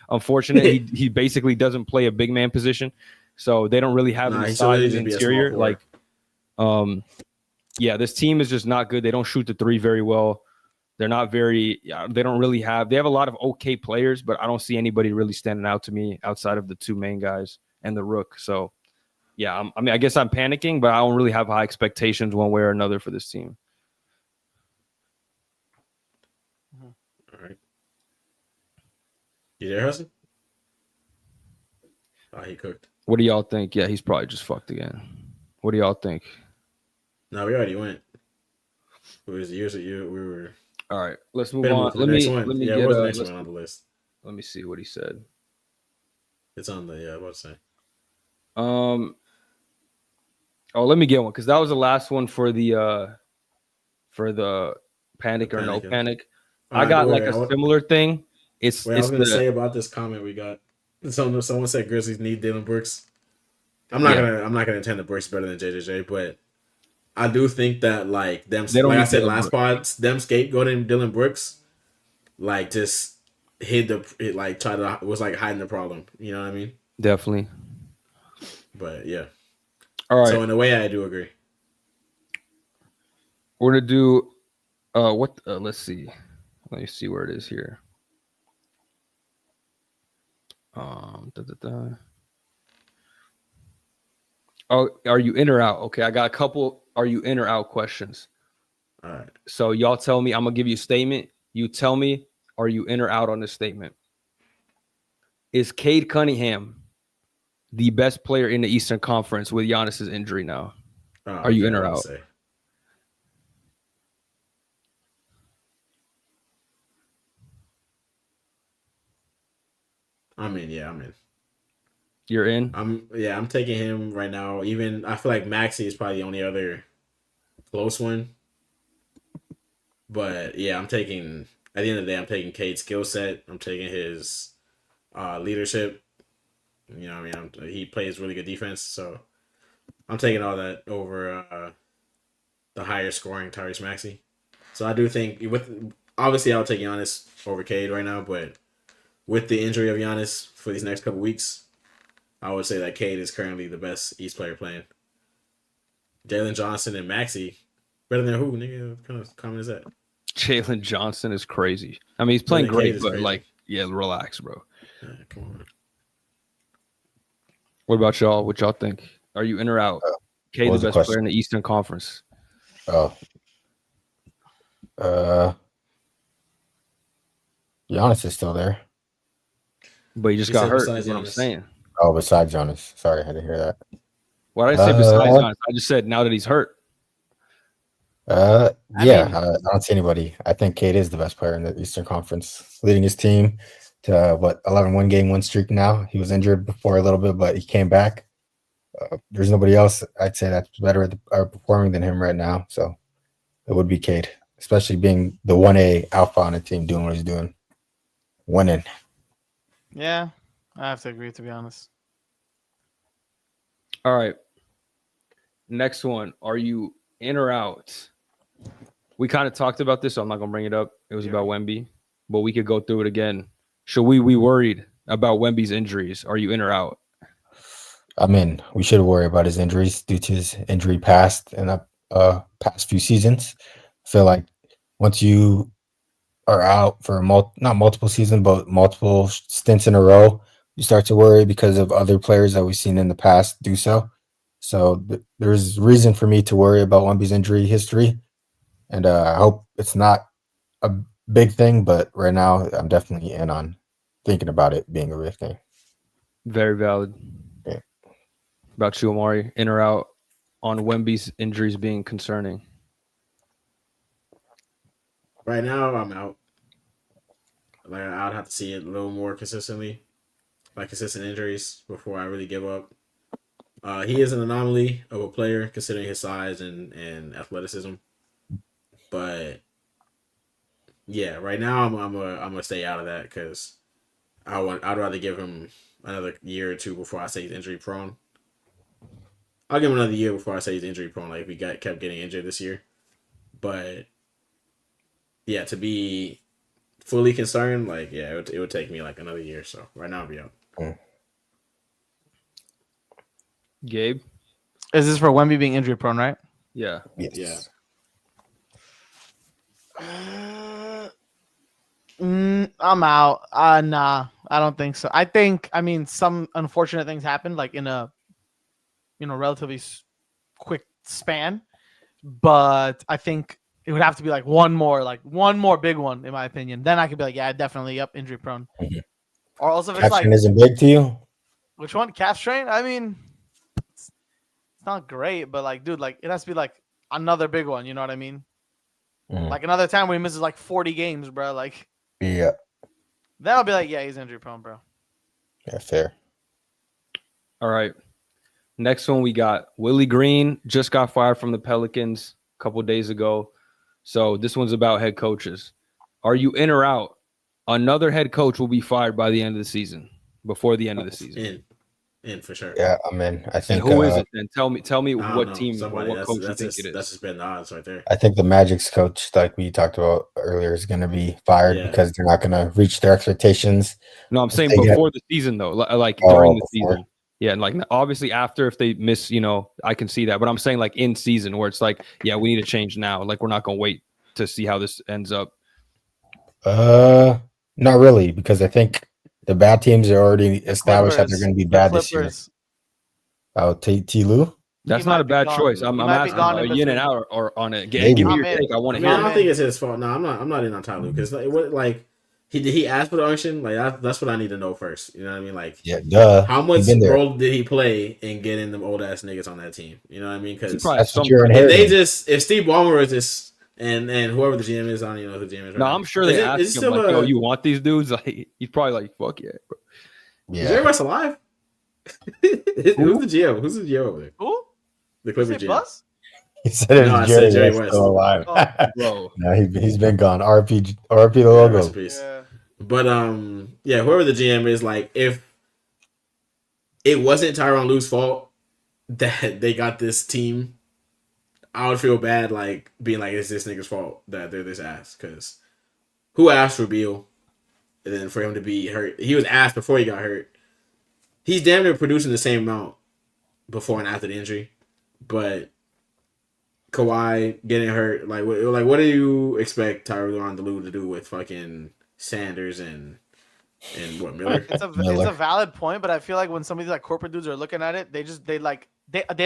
unfortunate. He basically doesn't play a big man position, so they don't really have any size in the interior. Like, this team is just not good. They don't shoot the three very well. They're not very. They don't really have. They have a lot of okay players, but I don't see anybody really standing out to me outside of the two main guys and the rook. So, yeah, I guess I'm panicking, but I don't really have high expectations one way or another for this team.
All right. You there, Hudson? Oh, he cooked.
What do y'all think? Yeah, he's probably just fucked again. What do y'all think?
No, we already went. It was years of you. We were.
All right, let's move on. Let me get
the next one on the list.
Let me see what he said.
It's on the what's that?
Let me get one because that was the last one for the panic or no panic. I got a similar thing.
I was going to say about this comment we got. Someone said Grizzlies need Dillon Brooks. I'm not gonna intend the Brooks better than JJJ, but I do think that like them. Like I said last pod, them scapegoating Dillon Brooks, like just was like hiding the problem. You know what I mean?
Definitely.
But yeah.
All right.
So in a way, I do agree.
We're gonna do let's see. Let me see where it is here. Oh, are you in or out? Okay, I got a couple are you in or out questions.
All right.
So y'all tell me, I'm gonna give you a statement. You tell me, are you in or out on this statement? Is Cade Cunningham the best player in the Eastern Conference with Giannis's injury now? Are you in or out?
I'm in. Yeah, I'm in.
You're in?
I'm taking him right now. Even I feel like Maxey is probably the only other close one. But yeah, at the end of the day, I'm taking Cade's skill set. I'm taking his leadership. You know what I mean? He plays really good defense, so I'm taking all that over the higher scoring Tyrese Maxey. So I do think obviously I'll take Giannis over Cade right now, but with the injury of Giannis for these next couple weeks, I would say that Cade is currently the best East player playing. Jalen Johnson and Maxey, better than who, nigga? What kind of comment is that?
Jalen Johnson is crazy. I mean, he's playing great, but relax, bro.
Yeah, come on.
What about y'all? What y'all think? Are you in or out? Cade, the best player in the Eastern Conference.
Giannis is still there.
But he just got hurt, is what I'm saying.
Oh, besides Giannis. Sorry, I didn't hear that.
Why did I say besides Giannis? I just said now that he's hurt.
I don't see anybody. I think Cade is the best player in the Eastern Conference, leading his team to 11 game win streak now. He was injured before a little bit, but he came back. There's nobody else I'd say that's better at performing than him right now. So it would be Cade, especially being the 1A alpha on the team, doing what he's doing, winning.
Yeah, I have to agree, to be honest.
All right. Next one. Are you in or out? We kind of talked about this, so I'm not going to bring it up. It was about Wemby, but we could go through it again. Should we be worried about Wemby's injuries? Are you in or out?
I mean, we should worry about his injuries due to his injury past in the past few seasons. I feel like once you are out for not multiple seasons, but multiple stints in a row, you start to worry because of other players that we've seen in the past do so. So there's reason for me to worry about Wemby's injury history. And I hope it's not a big thing, but right now I'm definitely in on thinking about it being a big thing.
Very valid.
Yeah.
About you, Amari, in or out on Wemby's injuries being concerning?
Right now, I'm out. Like, I'd have to see it a little more consistently, like consistent injuries, before I really give up. He is an anomaly of a player considering his size and athleticism. But yeah, right now I'm gonna stay out of that because I'd rather give him another year or two before I say he's injury prone. I'll give him another year before I say he's injury prone. Like if he kept getting injured this year, but yeah, to be fully concerned, like it would take me like another year. So right now I'll be out.
Gabe,
is this for Wemby being injury prone, right?
Yeah.
Yes.
Yeah.
I'm out. Nah, I don't think so. I mean, some unfortunate things happened, like in a, relatively quick span. But I think it would have to be like one more big one, in my opinion. Then I could be like, yeah, definitely, injury prone.
Mm-hmm.
Or also if it's
Calf
like,
strain isn't big to you?
Which one? Calf strain? I mean, it's not great, but like, dude, like it has to be like another big one. You know what I mean?
Mm-hmm.
Like another time when he misses like 40 games, bro. Like,
yeah.
Then I'll be like, yeah, he's injury prone, bro.
Yeah, fair.
All right. Next one we got Willie Green just got fired from the Pelicans a couple days ago. So this one's about head coaches. Are you in or out? Another head coach will be fired by the end of the season, before the end of the season.
In for sure.
Yeah, I mean, I think.
And who is it then? Tell me what team,
somebody,
what coach you think
it is.
That's
just been the odds right there.
I think the Magic's coach, like we talked about earlier, is going to be fired because they're not going to reach their expectations.
No, I'm saying before the season though, like during the season. Yeah, and like obviously after if they miss, I can see that. But I'm saying like in season where it's like, yeah, we need to change now. Like we're not going to wait to see how this ends up.
Not really, because I think the bad teams are already established that they're going to be bad this year. Oh, T. Lou?
That's not a bad choice. I'm asking a yin and out or on it. Give me your take. I want to hear.
I don't think it's his fault. No, I'm not in on Ty Lue because he asked for the auction. Like that's what I need to know first. You know what I mean? Like how much role did he play in getting them old ass niggas on that team? You know what I mean? Because if Steve Ballmer is just and whoever the GM is, I don't even know who the GM is. Right
no,
now.
I'm sure they asked him like, "Yo, you want these dudes?" Like he's probably like, "Fuck yeah, bro."
Is Jerry West alive? Who's the GM? Who's the GM over there?
Who?
The
Did you
Clipper
say
GM.
Bus?
He said it
No, I
was
said
Jerry
Jerry
West still alive.
Oh.
Bro.
No, he's been gone. RP the
Yeah,
logo.
rest in peace.
Yeah.
But yeah, whoever the GM is, like, if it wasn't Tyronn Lue's fault that they got this team, I would feel bad, like, being like, it's this nigga's fault that they're this ass. Because who asked for Beal? And then for him to be hurt. He was asked before he got hurt. He's damn near producing the same amount before and after the injury. But Kawhi getting hurt, like what do you expect Tyronn Lue to do with fucking Sanders and what, Miller?
It's a valid point, but I feel like when some of these like corporate dudes are looking at it, they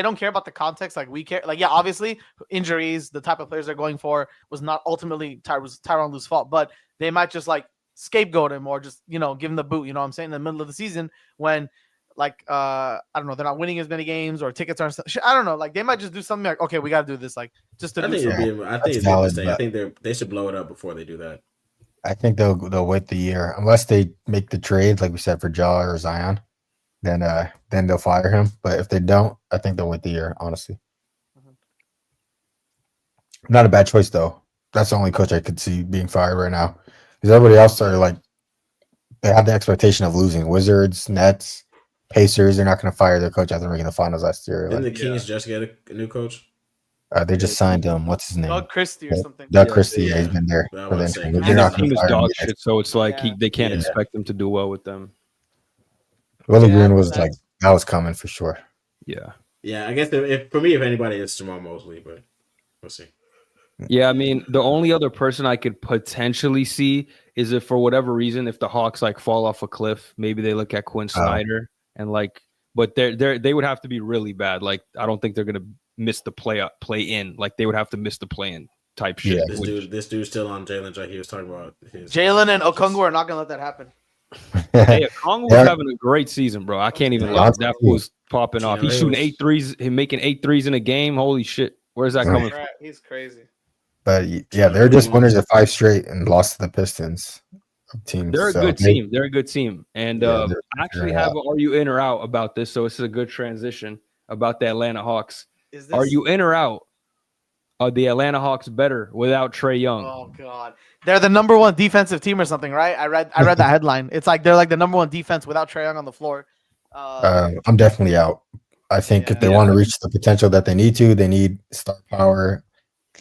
don't care about the context like we care. Like, yeah, obviously injuries, the type of players they're going for was not ultimately Tyronn Lue's fault, but they might just like scapegoat him or just, give him the boot, you know what I'm saying, in the middle of the season when like I don't know, they're not winning as many games or tickets aren't. I don't know, like they might just do something like, okay, we got to do this, like just to
I
do
think
something.
I think it's a mistake. I think they should blow it up before they do that.
I think they'll wait the year unless they make the trade, like we said, for Ja or Zion. Then they'll fire him. But if they don't, I think they'll wait the year. Honestly, not a bad choice though. That's the only coach I could see being fired right now. Because everybody else are like, they had the expectation of losing. Wizards, Nets, Pacers. They're not going to fire their coach after making the finals last year.
Didn't the Kings just get a new coach?
They just signed him. What's his name?
Doug Christie or something.
Doug Christie. Yeah, he's been there for the
saying,
They're not
Team
going
is
to fire him
dog
yet.
shit, so it's like they can't
Yeah.
expect them to do well with them.
Willie Green was like, that was coming for sure.
Yeah.
Yeah, I guess if for me, if anybody, it's Jamal Mosley, but we'll see.
Yeah, I mean, the only other person I could potentially see is if for whatever reason, if the Hawks like fall off a cliff, maybe they look at Quinn Snyder and like, but they would have to be really bad. Like, I don't think they're gonna miss the play in. Like, they would have to miss the play in type shit.
Yeah.
This dude's still on Jalen. Like he was talking about
Jalen and Okongwu are not gonna let that happen.
Hey, Okongwu was having a great season, bro. I can't even lie. That was popping off. He's shooting 8 threes, making 8 threes in a game. Holy shit. Where's that coming from?
He's crazy.
But yeah, they're just winners of 5 straight and lost to the Pistons teams.
They're a good team. They're a good team. And I actually have an are you in or out about this, so this is a good transition about the Atlanta Hawks. Are you in or out? Are the Atlanta Hawks better without Trae Young?
Oh God, they're the number 1 defensive team or something, right? I read that headline. It's like they're like the number 1 defense without Trae Young on the floor.
I'm definitely out. I think if they want to reach the potential that they need star power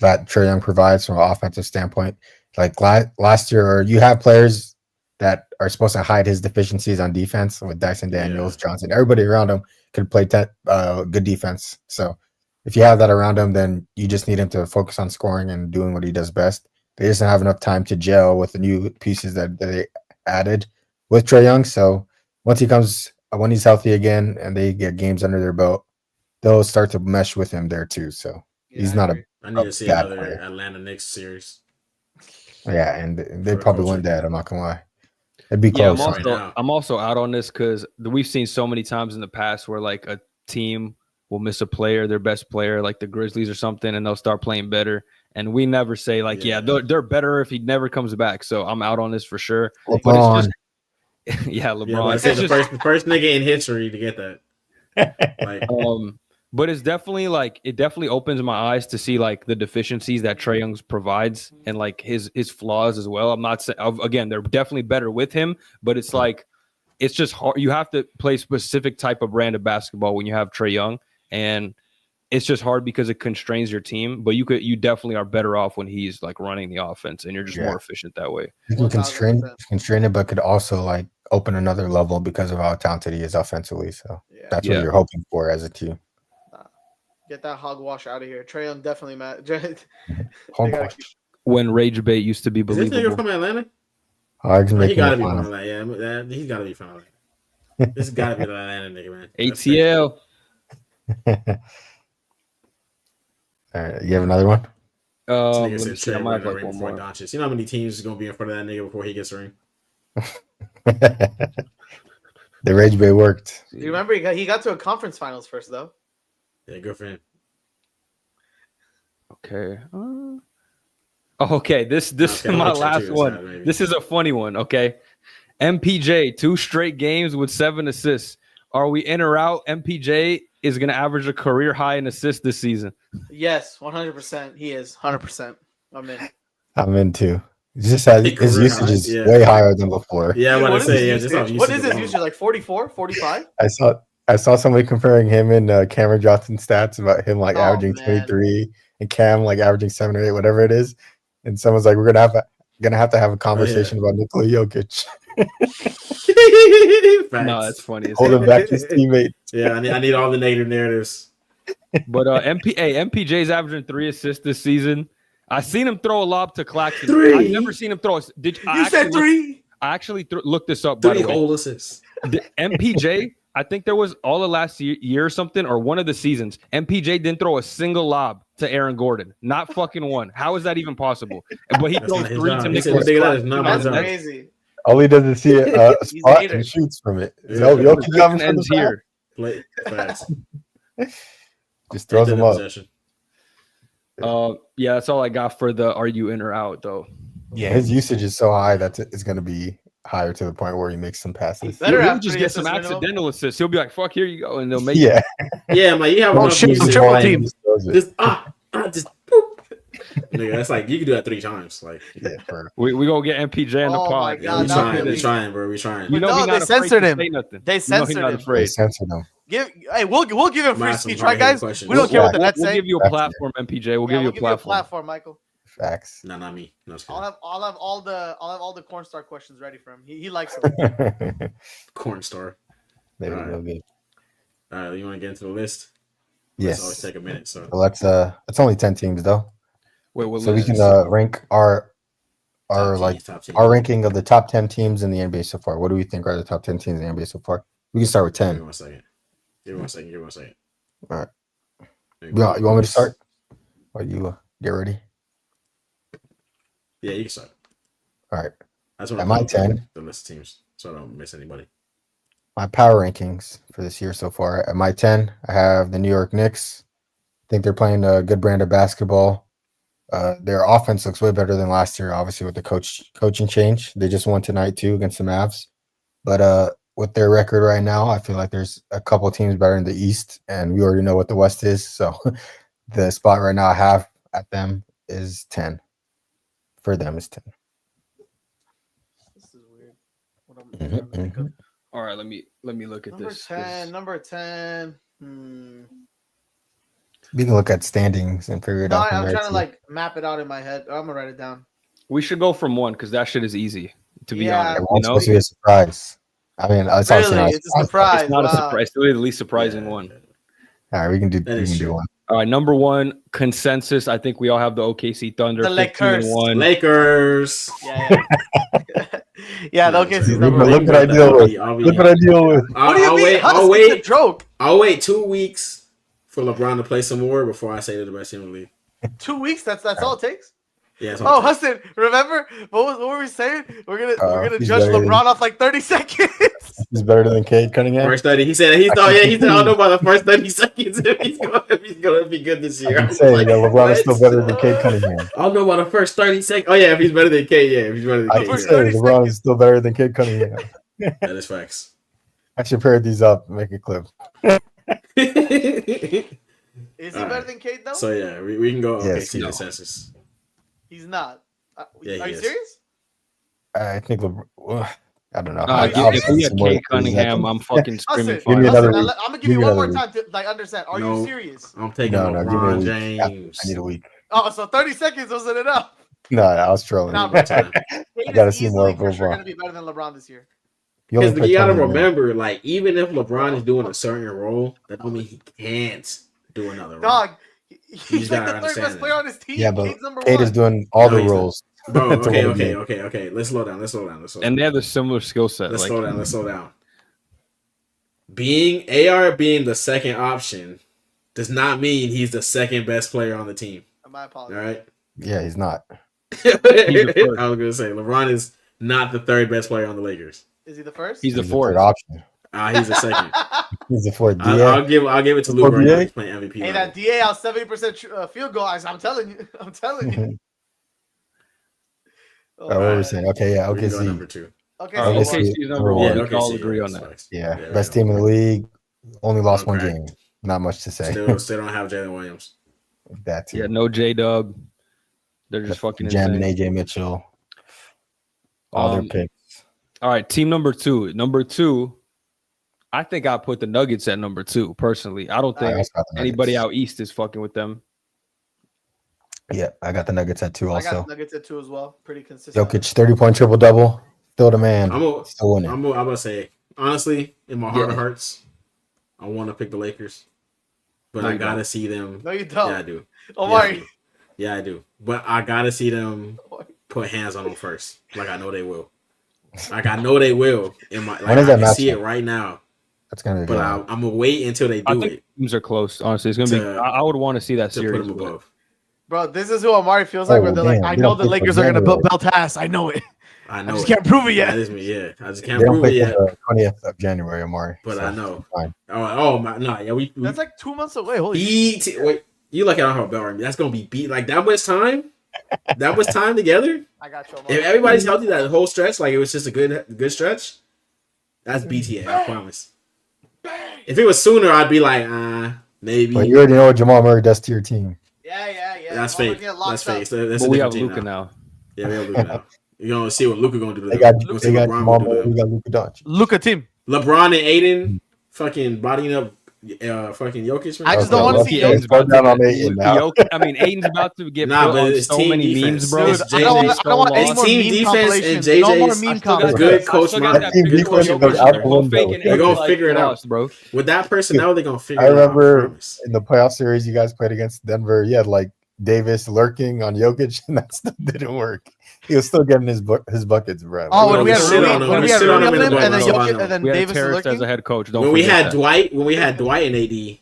that Trae Young provides from an offensive standpoint. Like last year, you have players that are supposed to hide his deficiencies on defense with Dyson Daniels, Johnson. Everybody around him could play good defense. So if you have that around him, then you just need him to focus on scoring and doing what he does best. They just don't have enough time to gel with the new pieces that they added with Trae Young. So when he's healthy again and they get games under their belt, they'll start to mesh with him there too. So he's not
I need to see another Atlanta Knicks series.
Yeah, and they probably win that. I'm not gonna lie. It'd be close.
I'm also out on this because we've seen so many times in the past where like a team will miss a player, their best player, like the Grizzlies or something, and they'll start playing better. And we never say like, they're better if he never comes back. So I'm out on this for sure.
LeBron.
But it's just, LeBron.
Yeah, the first nigga in history to get that. Like,
but it's definitely like it definitely opens my eyes to see like the deficiencies that Trae Young provides and like his flaws as well. I'm not saying again they're definitely better with him, but it's like it's just hard. You have to play specific type of brand of basketball when you have Trae Young, and it's just hard because it constrains your team. But you definitely are better off when he's like running the offense, and you're just more efficient that way.
You can constrain it, but could also like open another level because of how talented he is offensively. So that's what you're hoping for as a team.
Get that hogwash out of here. Trae Young definitely mad.
When Rage Bait used to be believable.
Is this nigga from Atlanta?
He
gotta be from Atlanta. Yeah, he's gotta be from Atlanta. This gotta be the Atlanta nigga, man.
ATL.
All right, you have another one?
Let me see. I might have like one more.
Doncic. You know how many teams is gonna be in front of that nigga before he gets a ring?
The Rage Bait worked.
You remember he got to a conference finals first though.
Yeah, good for him.
Okay. Okay. This is my last one. This is a funny one. Okay. MPJ 2 straight games with 7 assists. Are we in or out? MPJ is going to average a career high in assists this season.
Yes, 100%. He is 100%. I'm in.
I'm in too. It's just that his usage is way higher than before.
Yeah,
Dude,
I
what
want to say,
is
just
what is his usage? Like 44, 45?
I saw somebody comparing him and Cameron Johnson stats about him like averaging 23 and Cam like averaging 7 or 8, whatever it is. And someone's like, we're gonna have to have a conversation about Nikola Jokic.
No, that's funny.
Hold him back to his teammate.
Yeah, I need all the negative narratives.
But MPJ's averaging 3 assists this season. I seen him throw a lob to Claxton.
3.
I've never seen him throw.
You said 3.
I actually looked this up.
3
by the way.
whole assists.
The MPJ, I think there was all of last year or something, or one of the seasons. MPJ didn't throw a single lob to Aaron Gordon. Not fucking one. How is that even possible? But he throws 3 to Nicholas.
That's crazy.
All he does is see a spot and shoots from it.
Yeah.
Jokic
ends here.
Just throws them up.
Yeah, that's all I got for the are you in or out though.
Yeah, his usage is so high that it's going to be higher to the point where he makes some passes.
He'll just get some accidental assists. He'll be like, "Fuck, here you go," and they'll make
yeah, man. You have
a triple team.
Just boop. Nigga, that's like you can do that 3 times. Like,
yeah,
we gonna get MPJ in the pod.
God,
we trying, bro. We trying.
You know,
they censored him.
They
censored him.
They censored him.
We'll give him free speech, right, guys? We don't care what the Nets say.
We'll give you a platform, MPJ. We'll give you a platform.
Michael.
Facts.
No, not me. No,
I'll have all the corn star questions ready for him. He likes them.
Corn star.
They were real good.
All right, you want to get into the list?
Yes.
Always take a minute. So
let's. It's only 10 teams though.
Wait,
so we can rank our ranking of the top 10 teams in the NBA so far. What do we think are the top 10 teams in the NBA so far? We can start with 10.
Give me 1 second. Give me 1 second.
All right. You want me to start? Or you get ready?
Yeah, you can start.
All right.
That's what
at my 10.
The list of teams, so I don't miss anybody.
My power rankings for this year so far. At my 10, I have the New York Knicks. I think they're playing a good brand of basketball. Their offense looks way better than last year, obviously, with the coaching change. They just won tonight, too, against the Mavs. But with their record right now, I feel like there's a couple teams better in the East, and we already know what the West is. So the spot right now I have at them is 10. For them is 10.
This is weird.
All right, let me look at
Number 10.
We can look at standings and figure it out.
I'm trying to map it out in my head. I'm gonna write it down.
We should go from 1 because that shit is easy. To be honest,
it's supposed to be a surprise. I mean, it's
a surprise.
It's not a surprise. It's really the least surprising one.
All right, we can do 1.
All right, number 1 consensus. I think we all have the OKC Thunder.
The Lakers.
Lakers.
Yeah. Yeah, the OKC's number 1.
Look what I deal with. Look what I deal with.
What do you mean? I'll wait. Joke.
I'll wait 2 weeks for LeBron to play some more before I say they're the best team in the league.
2 weeks? That's all it takes?
Yeah.
Huston, remember what were we saying? We're gonna judge LeBron off like 30 seconds.
He's better than Cade Cunningham.
First 30. He said I don't know about the first 30 seconds if he's gonna be good this year.
I'm saying LeBron is still better than Cade Cunningham.
I don't know about the first 30 seconds. Oh yeah, if he's better than Cade, if he's better than Cade.
I'm saying LeBron is still better than Cade Cunningham.
That is facts.
I should pair these up and make a clip.
Is he better than Cade though?
So yeah, we can go OKC consensus.
He's not. Are you
is.
serious?
I think I don't know.
If we had Cade Cunningham, I'm fucking screaming.
Give me another week.
I'm gonna give you one more time to understand. Are you serious?
I'm taking LeBron James.
I need a week.
Oh, so 30 seconds wasn't enough.
No, I was trolling.
I
gotta see more of LeBron.
Sure gonna be better than LeBron this year.
Because you gotta remember, even if LeBron is doing a certain role, that don't mean he can't do another role.
Dog, he's like the third best player on his team.
Yeah, but Cade is doing all the roles.
Bro, okay. Let's slow down.
And they have a similar skill set.
Let's slow down. Being the second option does not mean he's the second best player on the team.
My apologies.
All right.
Yeah, he's not.
I was gonna say LeBron is not the third best player on the Lakers.
Is he the first?
He's the fourth
option.
He's the second.
He's the fourth.
I'll give it to Lou Brown. He's playing MVP.
Hey, that DA out 70% field goal. I'm telling you.
What were we saying? Okay, yeah,
we
OKC.
number 2.
Okay,
OKC
OKC is number one.
Yeah,
We
okay,
can all
see,
agree on
that's
that.
facts.
Yeah,
there we
best
go.
team in the league. Only lost one
Okay.
game. Not much to say.
Still don't have Jalen Williams.
That too.
Yeah, no J-Dub. They're just fucking
Jam and
insane.
AJ Mitchell. All their picks.
All right, team number two. Number two, I think I put the Nuggets at number two, personally. I don't think anybody out east is fucking with them.
Yeah, I got the Nuggets at 2 also.
I got Nuggets at 2 as well. Pretty consistent.
Jokic, 30-point triple-double. Still the man. Still winning.
I'm about to say, honestly, in my heart of hearts, I want to pick the Lakers. But I got to see them.
No, you don't.
Yeah, I do.
Omari.
Yeah, I do. But I got to see them put hands on them first. Like, I know they will. Like, I know they will.
When is that
I
match?
see it right now.
That's going to be
But I'm going to wait until they do
I think
it.
teams are close, honestly. It's going to be. I would want to see that series.
Put them above.
Bro, this is who Omari feels like. Where they're like, I know the Lakers are gonna belt ass. I know it.
I know.
I just can't prove it yet.
That is me. Yeah, I just can't prove it yet.
20th of January, Omari.
But
so
I know.
Fine.
Oh my, no, yeah, we.
That's like 2 months away. Holy shit.
Wait, you look at how belt right? That's gonna be beat like that much time. That much time together.
I got you. Omari.
If everybody's healthy, that whole stretch, like it was just a good stretch. That's BTA. I promise. If it was sooner, I'd be like, maybe.
But you already know what Jamal Murray does to your team.
Yeah.
That's fake. That's fake.
But we have Luka now.
Yeah, we have Luka now. You're gonna see what Luka gonna do to them.
They got Jamal Murray. We got Luka Doncic.
Luka team.
LeBron and Aiden fucking bodying up fucking Jokic.
I just don't want to see
Aiden's
Jokic.
about to get, I mean, Aiden's about to get put on so many memes, bro.
Dude,
I don't want any more
team
meme
defense and
compilations. No more
JJ's
meme compilations.
good coach. Good coach.
They're
gonna figure it out,
bro.
With that personnel, they're gonna figure
I
it out.
remember in the playoff series you guys played against Denver, you had like Davis lurking on Jokic, and that still didn't work. He was still getting his buckets, bro.
Oh, when we had Rui on him, and then
Jokic,
and then
we had
Davis
Terrence
lurking.
as a head coach.
When we had Dwight and AD,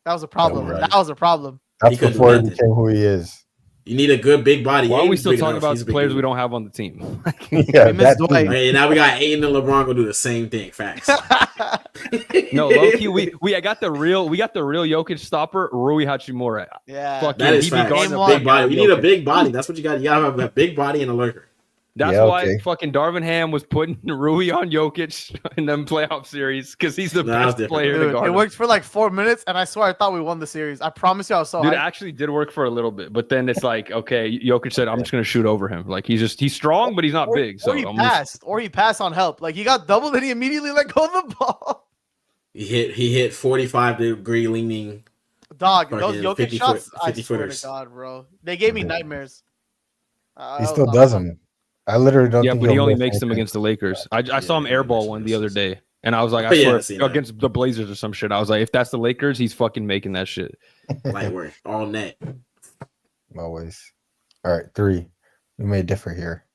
that was a problem.
Right.
That was a problem.
That's before he became who he is.
you need a good big body.
Why are we still talking about the players we don't have on the team?
Yeah,
missed Dwight.
Okay, now we got Aiden and LeBron gonna do the same thing. Facts.
No, low-key, we got the real Jokic stopper, Rui Hachimura.
Yeah,
Fuck
that is
he
facts.
guarding
A
a
big body. You need a
Jokic.
big body. That's what you got. You gotta have a big body and a lurker.
That's why fucking Darvin Ham was putting Rui on Jokic in them playoff series because he's the best player to
Dude,
guard.
it
him.
worked for like 4 minutes, and I swear I thought we won the series. I promise you, I was so
Dude, it
hyped.
actually did work for a little bit, but then it's like, okay, Jokic said, "I'm just gonna shoot over him." Like he's strong, but he's not big. So
or he passed on help. Like he got doubled, and he immediately let go of the ball.
He hit 45-degree leaning.
Dog, those
Fucking
Jokic
50
shots,
foot-
I
50
swear
footers.
to God, bro. They gave me nightmares.
He still does them. I literally don't.
Yeah,
think
but he
he'll
only
miss
makes them
anything.
against the Lakers. I saw him airball one the other day, and I was like,
Oh, yeah,
I
I've seen
swear,
that.
against the Blazers or some shit. I was like, if that's the Lakers, he's fucking making that shit.
Light work, all net.
Always. All right, 3. We may differ here.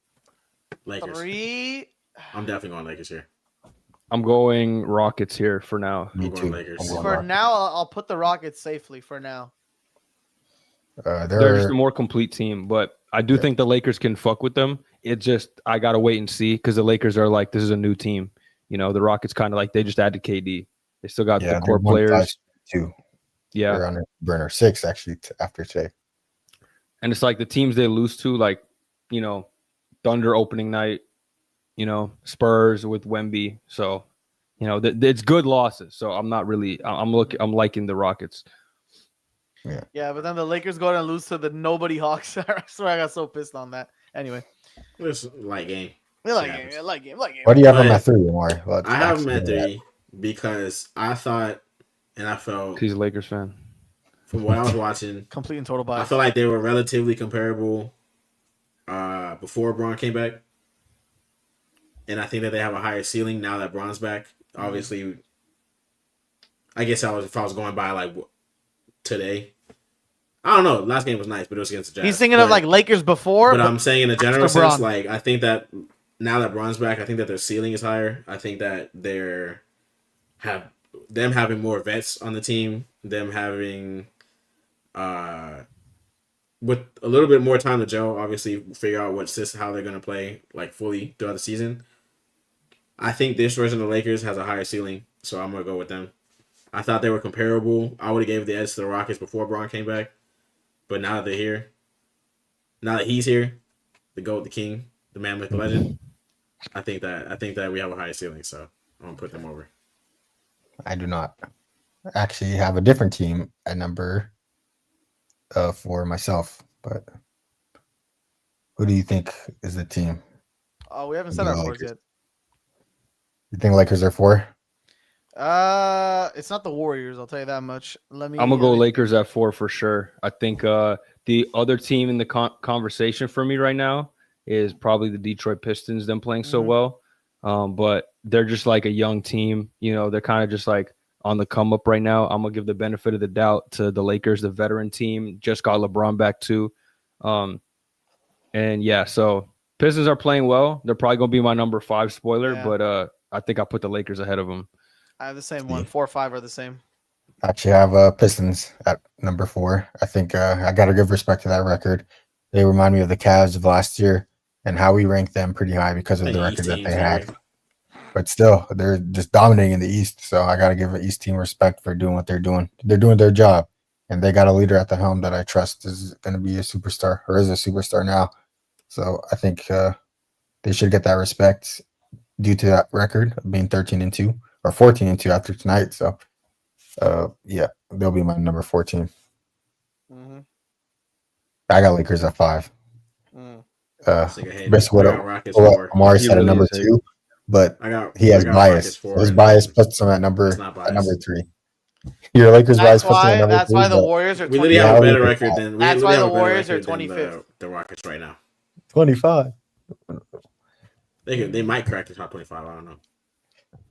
Lakers.
3.
I'm definitely going Lakers here.
I'm going Rockets here for now.
Me
I'm going
too.
Lakers.
I'm going
For
Rockets.
now, I'll put the Rockets safely for now.
They're just a more complete team, but I do think the Lakers can fuck with them. It just I gotta wait and see because the Lakers are like this is a new team. You know, the Rockets kind of like they just added KD. They still got the core players.
2.
Yeah,
They're on a burner 6 actually after today.
and it's like the teams they lose to, like Thunder opening night, Spurs with Wemby. So it's good losses. So I'm not really. I'm liking the Rockets.
Yeah, but then the Lakers go and lose to the nobody Hawks. I swear I got so pissed on that. Anyway,
It's a light game.
we like game.
Why do you have them
But
at 3, Omari?
I have them at 3 because I thought and I felt
He's a Lakers fan.
from what I was watching,
Complete and total
I
bias.
feel like they were relatively comparable before Braun came back. And I think that they have a higher ceiling now that Braun's back. Obviously, I guess if I was going by like today. I don't know. Last game was nice, but it was against the Jazz.
He's thinking of like Lakers before.
But I'm saying in a general
after
sense,
Braun.
like I think that now that Braun's back, I think that their ceiling is higher. I think that them having more vets on the team, them having with a little bit more time to gel, obviously figure out how they're gonna play like fully throughout the season. I think this version of the Lakers has a higher ceiling, so I'm gonna go with them. I thought they were comparable. I would have gave the edge to the Rockets before Braun came back, but now that they're here, now that he's here, the GOAT, the king, the man with the legend, I think that we have a higher ceiling, so I'm gonna put them over.
I do not actually have a different team at number 4 myself, but who do you think is the team?
Oh, we haven't said our fours yet.
You think Lakers are 4?
It's not the Warriors. I'll tell you that much.
I'm gonna go Lakers at 4 for sure. I think the other team in the conversation for me right now is probably the Detroit Pistons. Them playing so well, but they're just like a young team. You know, they're kind of just like on the come up right now. I'm gonna give the benefit of the doubt to the Lakers, the veteran team. Just got LeBron back too, and yeah, so Pistons are playing well. They're probably gonna be my number 5 spoiler, but I think I put the Lakers ahead of them.
I have the same one. 4 or 5 are the same.
Actually, I have Pistons at number 4. I think I got to give respect to that record. They remind me of the Cavs of last year and how we ranked them pretty high because of the record that they had. But still, they're just dominating in the East. So I got to give the East team respect for doing what they're doing. They're doing their job. And they got a leader at the helm that I trust is going to be a superstar or is a superstar now. So I think they should get that respect due to that record of being 13-2 or 14-2 after tonight. So, yeah, they'll be my number 14. I got Lakers at 5. Basically what Amari said at number 2, but he has bias. His bias puts him at number 3. Your Lakers bias puts him at number 3.
That's why the Warriors are 25.
We literally have a better record than
that's why the Warriors are 25th.
The Rockets right now.
25.
They might crack the top 25. I don't know.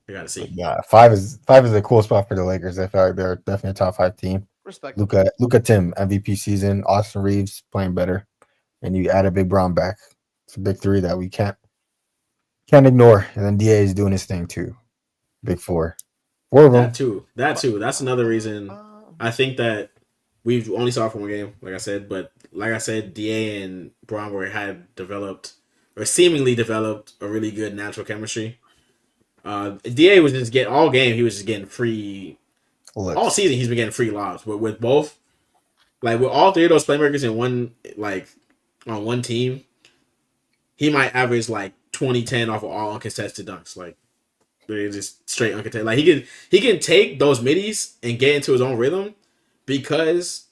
We gotta see.
Yeah, 5 is a cool spot for the Lakers. I feel like they're definitely a top 5 team.
Respect.
Luka Tim, MVP season. Austin Reeves playing better, and you add a Big Brown back. It's a big 3 that we can't ignore. And then Da is doing his thing too. Big 4. 4 of them.
That too. That's another reason. I think that we've only saw it for one game, like I said. But like I said, Da and Brown had developed or seemingly developed a really good natural chemistry. Da was just getting all game. He was just getting free. All season, he's been getting free lobs. But with both, like with all 3 of those playmakers in one, like on one team, he might average like 20-10 off of all uncontested dunks. Like they're just straight uncontested. Like he can take those middies and get into his own rhythm because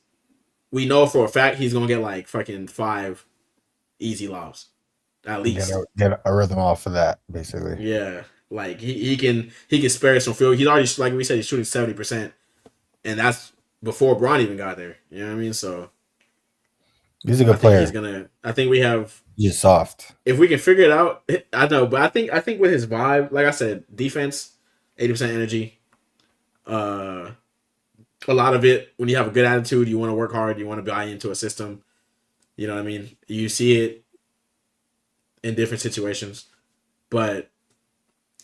we know for a fact he's gonna get like fucking 5 easy lobs at least.
Get a rhythm off of that, basically.
Yeah. Like he can spare some field. He's already, like we said, he's shooting 70%, and that's before Bron even got there. You know what I mean? So
he's a good player.
I think we have.
He's soft.
If we can figure it out, I know, but I think with his vibe, like I said, defense, 80% energy. A lot of it when you have a good attitude, you want to work hard, you want to buy into a system. You know what I mean? You see it in different situations, but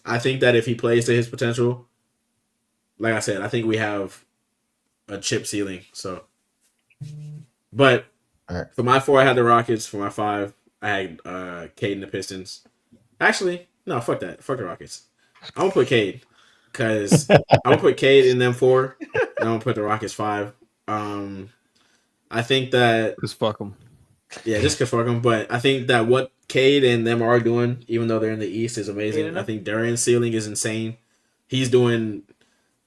I think that if he plays to his potential, like I said, I think we have a chip ceiling. So, but for my 4, I had the Rockets. For my 5, I had Cade and the Pistons. Actually, no, fuck that. Fuck the Rockets. I'm gonna put Cade because I'm gonna put Cade in them 4, and I'm gonna put the Rockets 5. I think that
just fuck them.
Yeah, just cause fuck them. But I think that what Cade and them are doing, even though they're in the East, is amazing. I think Darian's ceiling is insane. He's doing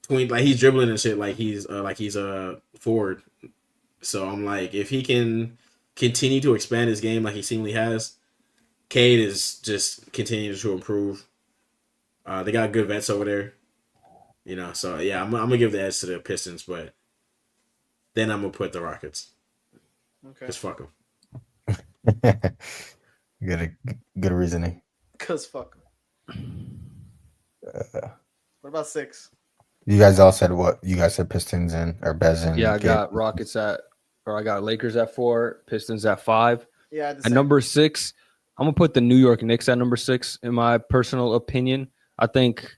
he's dribbling and shit like he's a forward. So I'm like, if he can continue to expand his game like he seemingly has, Cade is just continuing to improve. They got good vets over there, you know. So yeah, I'm gonna give the edge to the Pistons, but then I'm gonna put the Rockets. Okay, just fuck them.
Good reasoning.
Cause fuck. What about 6?
You guys all said what? You guys said Pistons or Bez and
I got I got Lakers at 4, Pistons at 5.
Yeah.
At number 6, I'm gonna put the New York Knicks at number 6. In my personal opinion, I think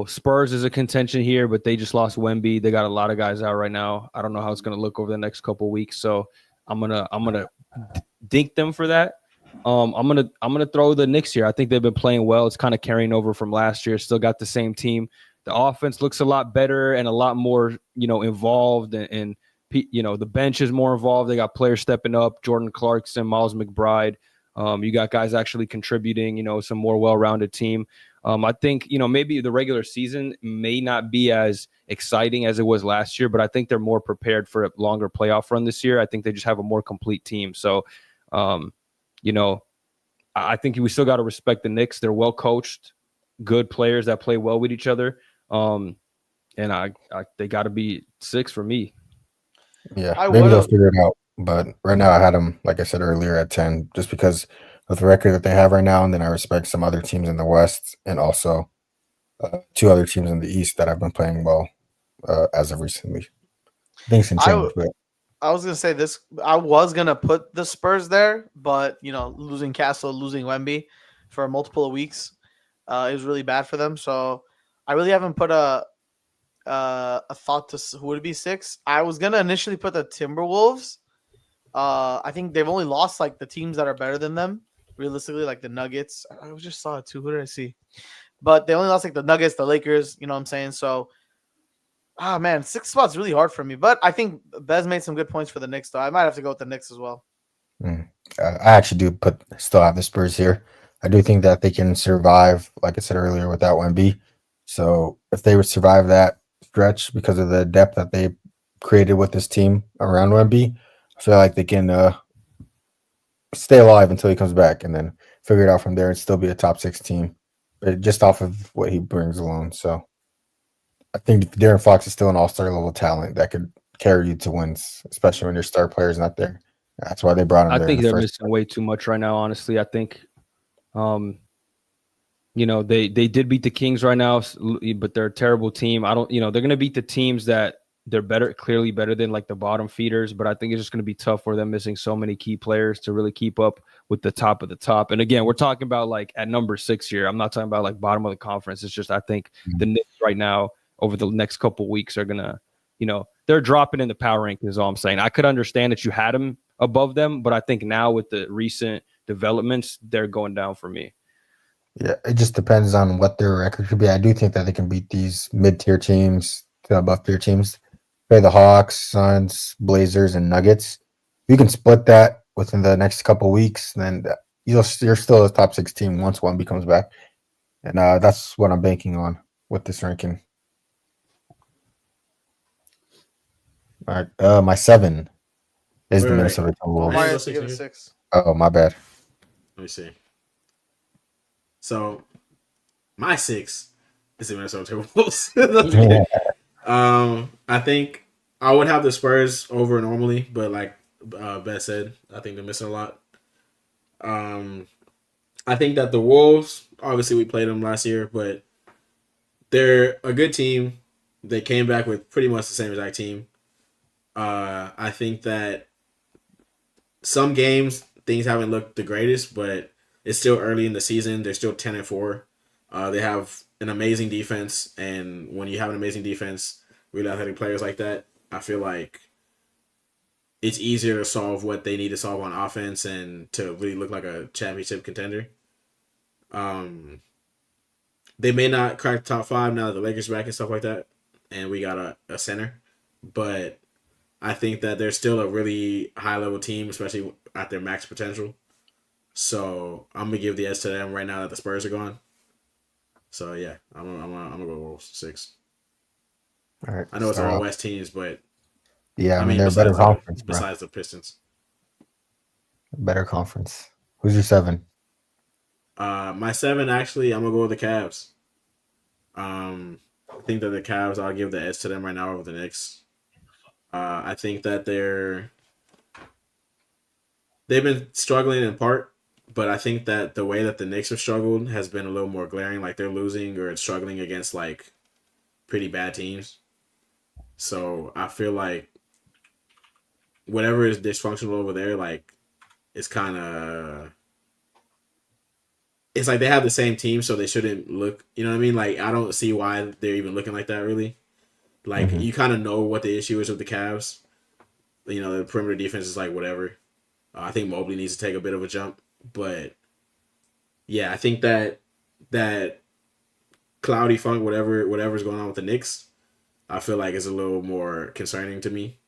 Spurs is a contention here, but they just lost Wemby. They got a lot of guys out right now. I don't know how it's gonna look over the next couple of weeks, so I'm gonna dink them for that. I'm gonna throw the Knicks here. I think they've been playing well. It's kind of carrying over from last year. Still got the same team. The offense looks a lot better and a lot more, involved, and the bench is more involved. They got players stepping up. Jordan Clarkson, Miles McBride. You got guys actually contributing, some more well-rounded team. I think, maybe the regular season may not be as exciting as it was last year, but I think they're more prepared for a longer playoff run this year. I think they just have a more complete team. So, I think we still got to respect the Knicks. They're well coached, good players that play well with each other. And they got to be 6 for me.
Yeah, maybe they'll figure it out. But right now I had them, like I said earlier, at 10, just because of the record that they have right now. And then I respect some other teams in the West and also 2 other teams in the East that have been playing well as of recently. Things can change, but
I was gonna say this. I was gonna put the Spurs there, but losing Castle, losing Wemby for multiple weeks, is really bad for them. So I really haven't put a thought to who would be 6. I was gonna initially put the Timberwolves. I think they've only lost like the teams that are better than them. Realistically, like the Nuggets. I just saw it too. Who did I see? But they only lost like the Nuggets, the Lakers. You know what I'm saying? So, man, 6 spots really hard for me. But I think Bez made some good points for the Knicks, though. I might have to go with the Knicks as well.
I actually do still have the Spurs here. I do think that they can survive, like I said earlier, without Wemby. So if they would survive that stretch because of the depth that they created with this team around Wemby, I feel like they can stay alive until he comes back and then figure it out from there and still be a top 6 team, but just off of what he brings alone. So I think De'Aaron Fox is still an all-star level talent that could carry you to wins, especially when your star player's not there. That's why they brought him.
I think they're missing way too much right now. Honestly, I think, they did beat the Kings right now, but they're a terrible team. They're going to beat the teams that they're clearly better than like the bottom feeders, but I think it's just going to be tough for them missing so many key players to really keep up with the top of the top. And again, we're talking about like at number 6 here. I'm not talking about like bottom of the conference. It's just, I think the Knicks right now over the next couple of weeks are going to, they're dropping in the power ranking is all I'm saying. I could understand that you had them above them, but I think now with the recent developments, they're going down for me.
Yeah, it just depends on what their record could be. I do think that they can beat these mid-tier teams to above-tier teams. Play the Hawks, Suns, Blazers, and Nuggets. You can split that within the next couple weeks, then you're still a top 6 team once one becomes back. And that's what I'm banking on with this ranking. All right, my 7 is the Minnesota Timberwolves. Oh, my bad.
Let me see. So, my 6 is the Minnesota Timberwolves. I think I would have the Spurs over normally, but like Beth said, I think they're missing a lot. I think that the Wolves, obviously we played them last year, but they're a good team. They came back with pretty much the same exact team. I think that some games things haven't looked the greatest, but it's still early in the season. They're still 10-4. They have an amazing defense, and when you have an amazing defense, really athletic players like that, I feel like it's easier to solve what they need to solve on offense and to really look like a championship contender. They may not crack the top 5 now that the Lakers are back and stuff like that, and we got a center, but I think that they're still a really high-level team, especially at their max potential. So I'm gonna give the edge to them right now that the Spurs are gone. So yeah, I'm gonna go Wolves 6.
All right.
I know it's all West teams, but
yeah, I mean they're a better conference.
Besides the Pistons,
better conference. Who's your 7?
My 7 actually, I'm gonna go with the Cavs. I think that the Cavs, I'll give the edge to them right now over the Knicks. I think that they've been struggling in part, but I think that the way that the Knicks have struggled has been a little more glaring. Like they're losing or struggling against like pretty bad teams. So I feel like whatever is dysfunctional over there, like it's kind of, it's like they have the same team, so they shouldn't look, you know what I mean? Like I don't see why they're even looking like that really. Like you kind of know what the issue is with the Cavs. You know, the perimeter defense is like whatever. I think Mobley needs to take a bit of a jump, but yeah, I think that cloudy funk, whatever's going on with the Knicks, I feel like is a little more concerning to me.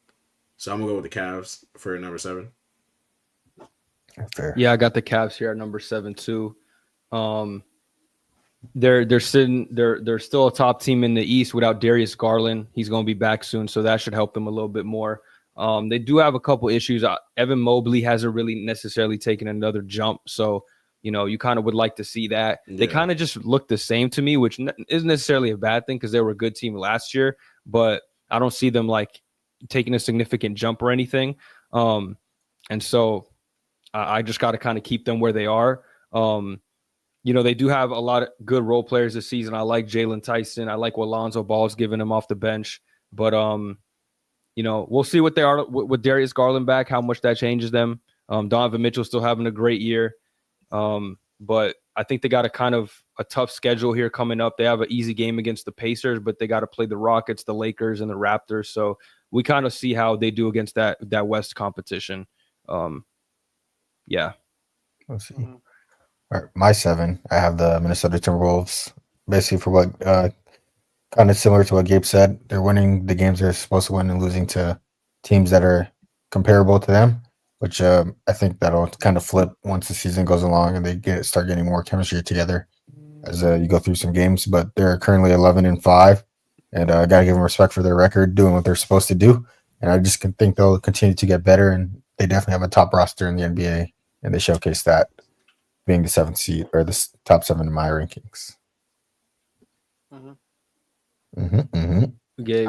So I'm gonna go with the Cavs for number 7.
Fair.
Yeah, I got the Cavs here at number 7 too. They're still a top team in the East without Darius Garland. He's going to be back soon, so that should help them a little bit more. They do have a couple issues. Evan Mobley hasn't really necessarily taken another jump, so you kind of would like to see that. Yeah. They kind of just look the same to me, which isn't necessarily a bad thing because they were a good team last year, but I don't see them like taking a significant jump or anything. And so I just got to kind of keep them where they are. They do have a lot of good role players this season. I like Jalen Tyson. I like what Lonzo Ball's giving him off the bench. But, we'll see what they are with Darius Garland back, how much that changes them. Donovan Mitchell still having a great year. But I think they got a tough schedule here coming up. They have an easy game against the Pacers, but they got to play the Rockets, the Lakers, and the Raptors. So we kind of see how they do against that West competition. Yeah.
We'll see. All right, my 7, I have the Minnesota Timberwolves. Basically, for what kind of similar to what Gabe said, they're winning the games they're supposed to win and losing to teams that are comparable to them, which I think that'll kind of flip once the season goes along and they start getting more chemistry together as you go through some games. But they're currently 11-5, and I gotta give them respect for their record, doing what they're supposed to do. And I just think they'll continue to get better, and they definitely have a top roster in the NBA, and they showcase that, being the 7th seed or the top 7 in my rankings.
I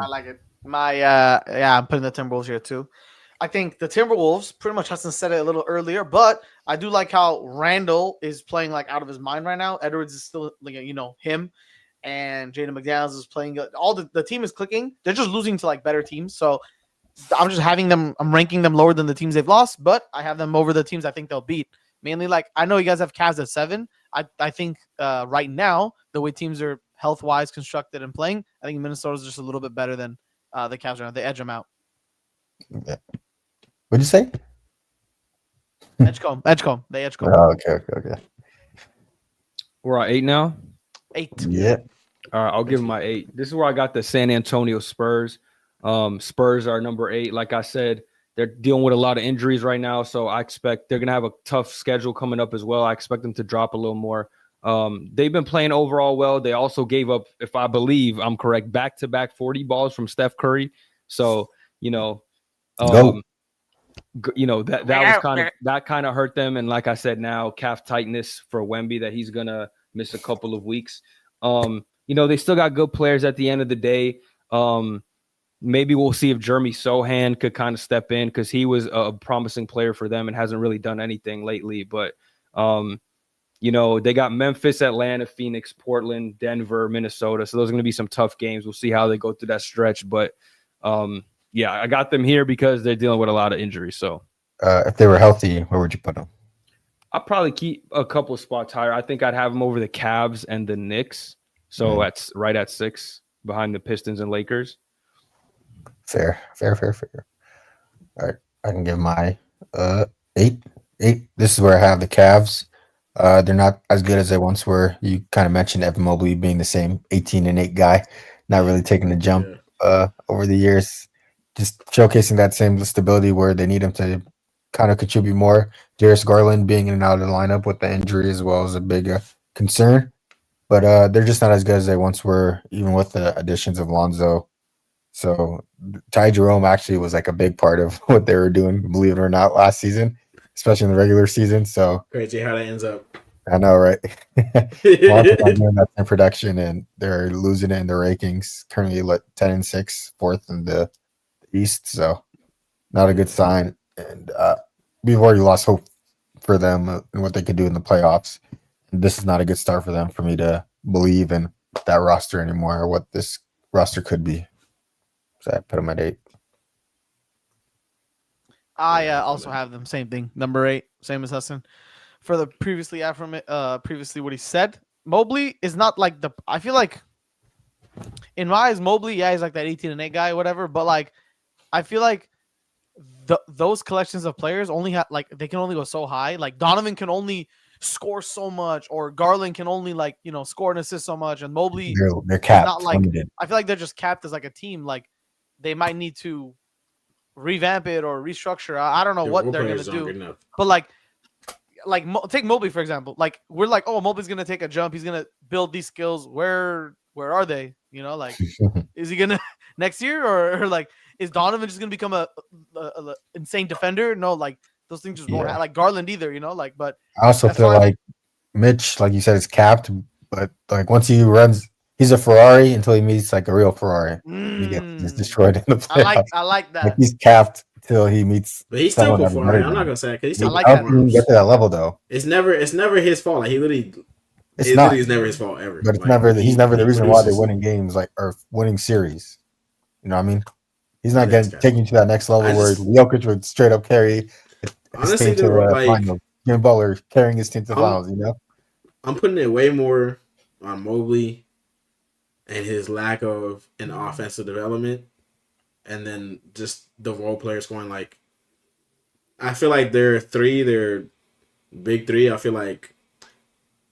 like it. I'm putting the Timberwolves here too. I think the Timberwolves, pretty much Hudson said it a little earlier, but I do like how Randall is playing like out of his mind right now. Edwards is still like, him, and Jaden McDaniels is playing. All the team is clicking. They're just losing to like better teams. So I'm just I'm ranking them lower than the teams they've lost, but I have them over the teams I think they'll beat. Mainly, like, I know you guys have Cavs at 7. I think right now, the way teams are health-wise constructed and playing, I think Minnesota's just a little bit better than the Cavs right now. They edge them out.
Yeah. What'd you say?
Edgecombe. They edgecombe.
Oh, okay.
We're at 8 now?
8.
Yeah.
All right, I'll give them my 8. This is where I got the San Antonio Spurs. Spurs are number 8. Like I said, they're dealing with a lot of injuries right now, so I expect they're going to have a tough schedule coming up as well. I expect them to drop a little more. They've been playing overall well. They also gave up, if I believe I'm correct, back-to-back 40 balls from Steph Curry. So, that was kind of hurt them. And like I said, now calf tightness for Wemby that he's going to miss a couple of weeks. They still got good players at the end of the day. Maybe we'll see if Jeremy Sohan could kind of step in because he was a promising player for them and hasn't really done anything lately. But, they got Memphis, Atlanta, Phoenix, Portland, Denver, Minnesota. So those are going to be some tough games. We'll see how they go through that stretch. But, I got them here because they're dealing with a lot of injuries. So
if they were healthy, where would you put them?
I'll probably keep a couple of spots higher. I think I'd have them over the Cavs and the Knicks. So that's right at 6 behind the Pistons and Lakers.
Fair. All right, I can give my 8. This is where I have the Cavs. They're not as good as they once were. You kind of mentioned Evan Mobley being the same 18-8 guy, not really taking the jump over the years, just showcasing that same stability where they need him to kind of contribute more. Darius Garland being in and out of the lineup with the injury as well is a big concern, but they're just not as good as they once were, even with the additions of Lonzo. So Ty Jerome actually was like a big part of what they were doing, believe it or not, last season, especially in the regular season. So
crazy how that ends up.
I know, right? Lonzo's not doing that in production, and they're losing it in the rankings. Currently, 10-6, 4th in the East. So not a good sign. And we've already lost hope for them and what they could do in the playoffs. And this is not a good start for them for me to believe in that roster anymore, or what this roster could be. So I put them at 8.
I also have them. Same thing. Number 8, same as Hudson. For the previously what he said, Mobley is not like I feel like in my eyes, Mobley, he's like that 18-8 guy, whatever. But like, I feel like those collections of players only have they can only go so high. Like Donovan can only score so much, or Garland can only score and assist so much, and Mobley
they're capped.
Not like
limited.
I feel like they're just capped as like a team. Like they might need to revamp it or restructure. I don't know what they're gonna do, but like take Mobley for example. Like we're like, oh, Mobley's gonna take a jump. He's gonna build these skills. Where are they? You know, like is he gonna next year or like is Donovan just gonna become a insane defender? No, like those things just won't happen. Like Garland either. You know, like but
I also feel like Mitch, like you said, is capped, but like once he runs, he's a Ferrari until he meets like a real Ferrari. He gets destroyed in the playoffs.
I like that.
Like he's capped till he meets.
But he's still Ferrari. I'm not gonna say that because he's still.
How can you get to that level though?
It's never his fault. Like he literally. It's never his fault ever.
But it's never. He's never the reason why they're winning games or winning series. You know what I me? He's not taking to that next level where Jokic would straight up carry.
Honestly,
Jimmy Butler carrying his team to the finals. You know.
I'm putting it way more on Mobley and his lack of an offensive development, and then just the role players going like. I feel like they're big three. I feel like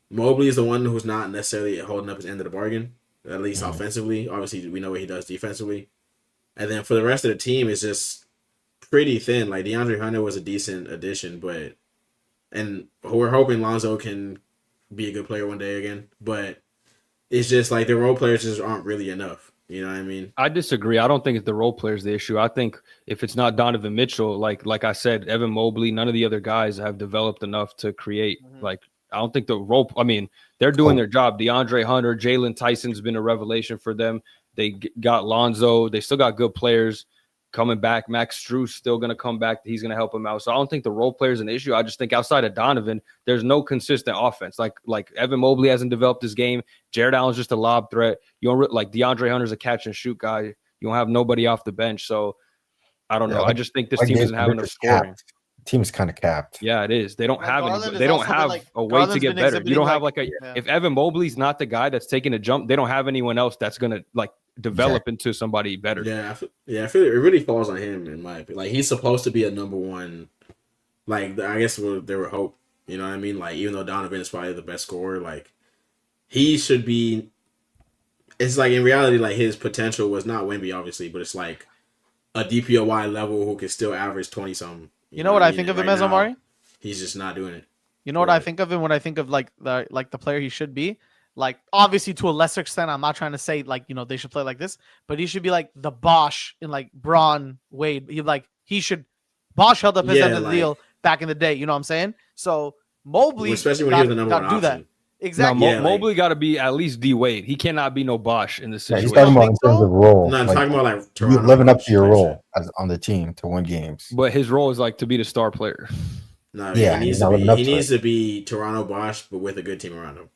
Mobley is the one who's not necessarily holding up his end of the bargain, at least offensively. Obviously, we know what he does defensively. And then for the rest of the team, it's just pretty thin. Like, DeAndre Hunter was a decent addition, and we're hoping Lonzo can be a good player one day again. But it's just like the role players just aren't really enough. You know what I mean? I
disagree. I don't think it's the role players the issue. I think if it's not Donovan Mitchell, like I said, Evan Mobley, none of the other guys have developed enough to create like. I don't think they're doing their job. DeAndre Hunter, Jalen Tyson's been a revelation for them. They got Lonzo. They still got good players coming back. Max Strus still going to come back. He's going to help them out. So I don't think the role players an issue. I just think outside of Donovan, there's no consistent offense. Like Evan Mobley hasn't developed his game. Jared Allen's just a lob threat. You don't like DeAndre Hunter's a catch and shoot guy. You don't have nobody off the bench. So I don't know. I just think this team doesn't have enough scoring.
Team is kind of capped.
Yeah, it is. They don't have a way to get better. You don't have if Evan Mobley's not the guy that's taking a jump, they don't have anyone else that's gonna like develop into somebody better.
I feel it really falls on him in my opinion. Like he's supposed to be a number one. Like I guess there were hope. You know what I mean? Like even though Donovan is probably the best scorer, like he should be. It's like in reality, like his potential was not Wemby, obviously, but it's like a DPOY level who can still average 20-something.
You know what I think of him as, Omari?
He's just not doing it.
You know what I think of him when I think of like the player he should be? Like obviously to a lesser extent, I'm not trying to say like, you know, they should play like this, but he should be like the Bosch in like Braun Wade. Bosch held up his end of the deal back in the day. You know what I'm saying? So Mobley,
especially when he was the number one option.
Do that. Exactly.
No, Mobley got to be at least D Wade. He cannot be no Bosch in this situation.
He's talking about in terms of role.
No, I'm talking about like
Toronto, living up to your role on the team to win games.
But his role is like to be the star player.
No, he needs to be Toronto Bosch, but with a good team around him.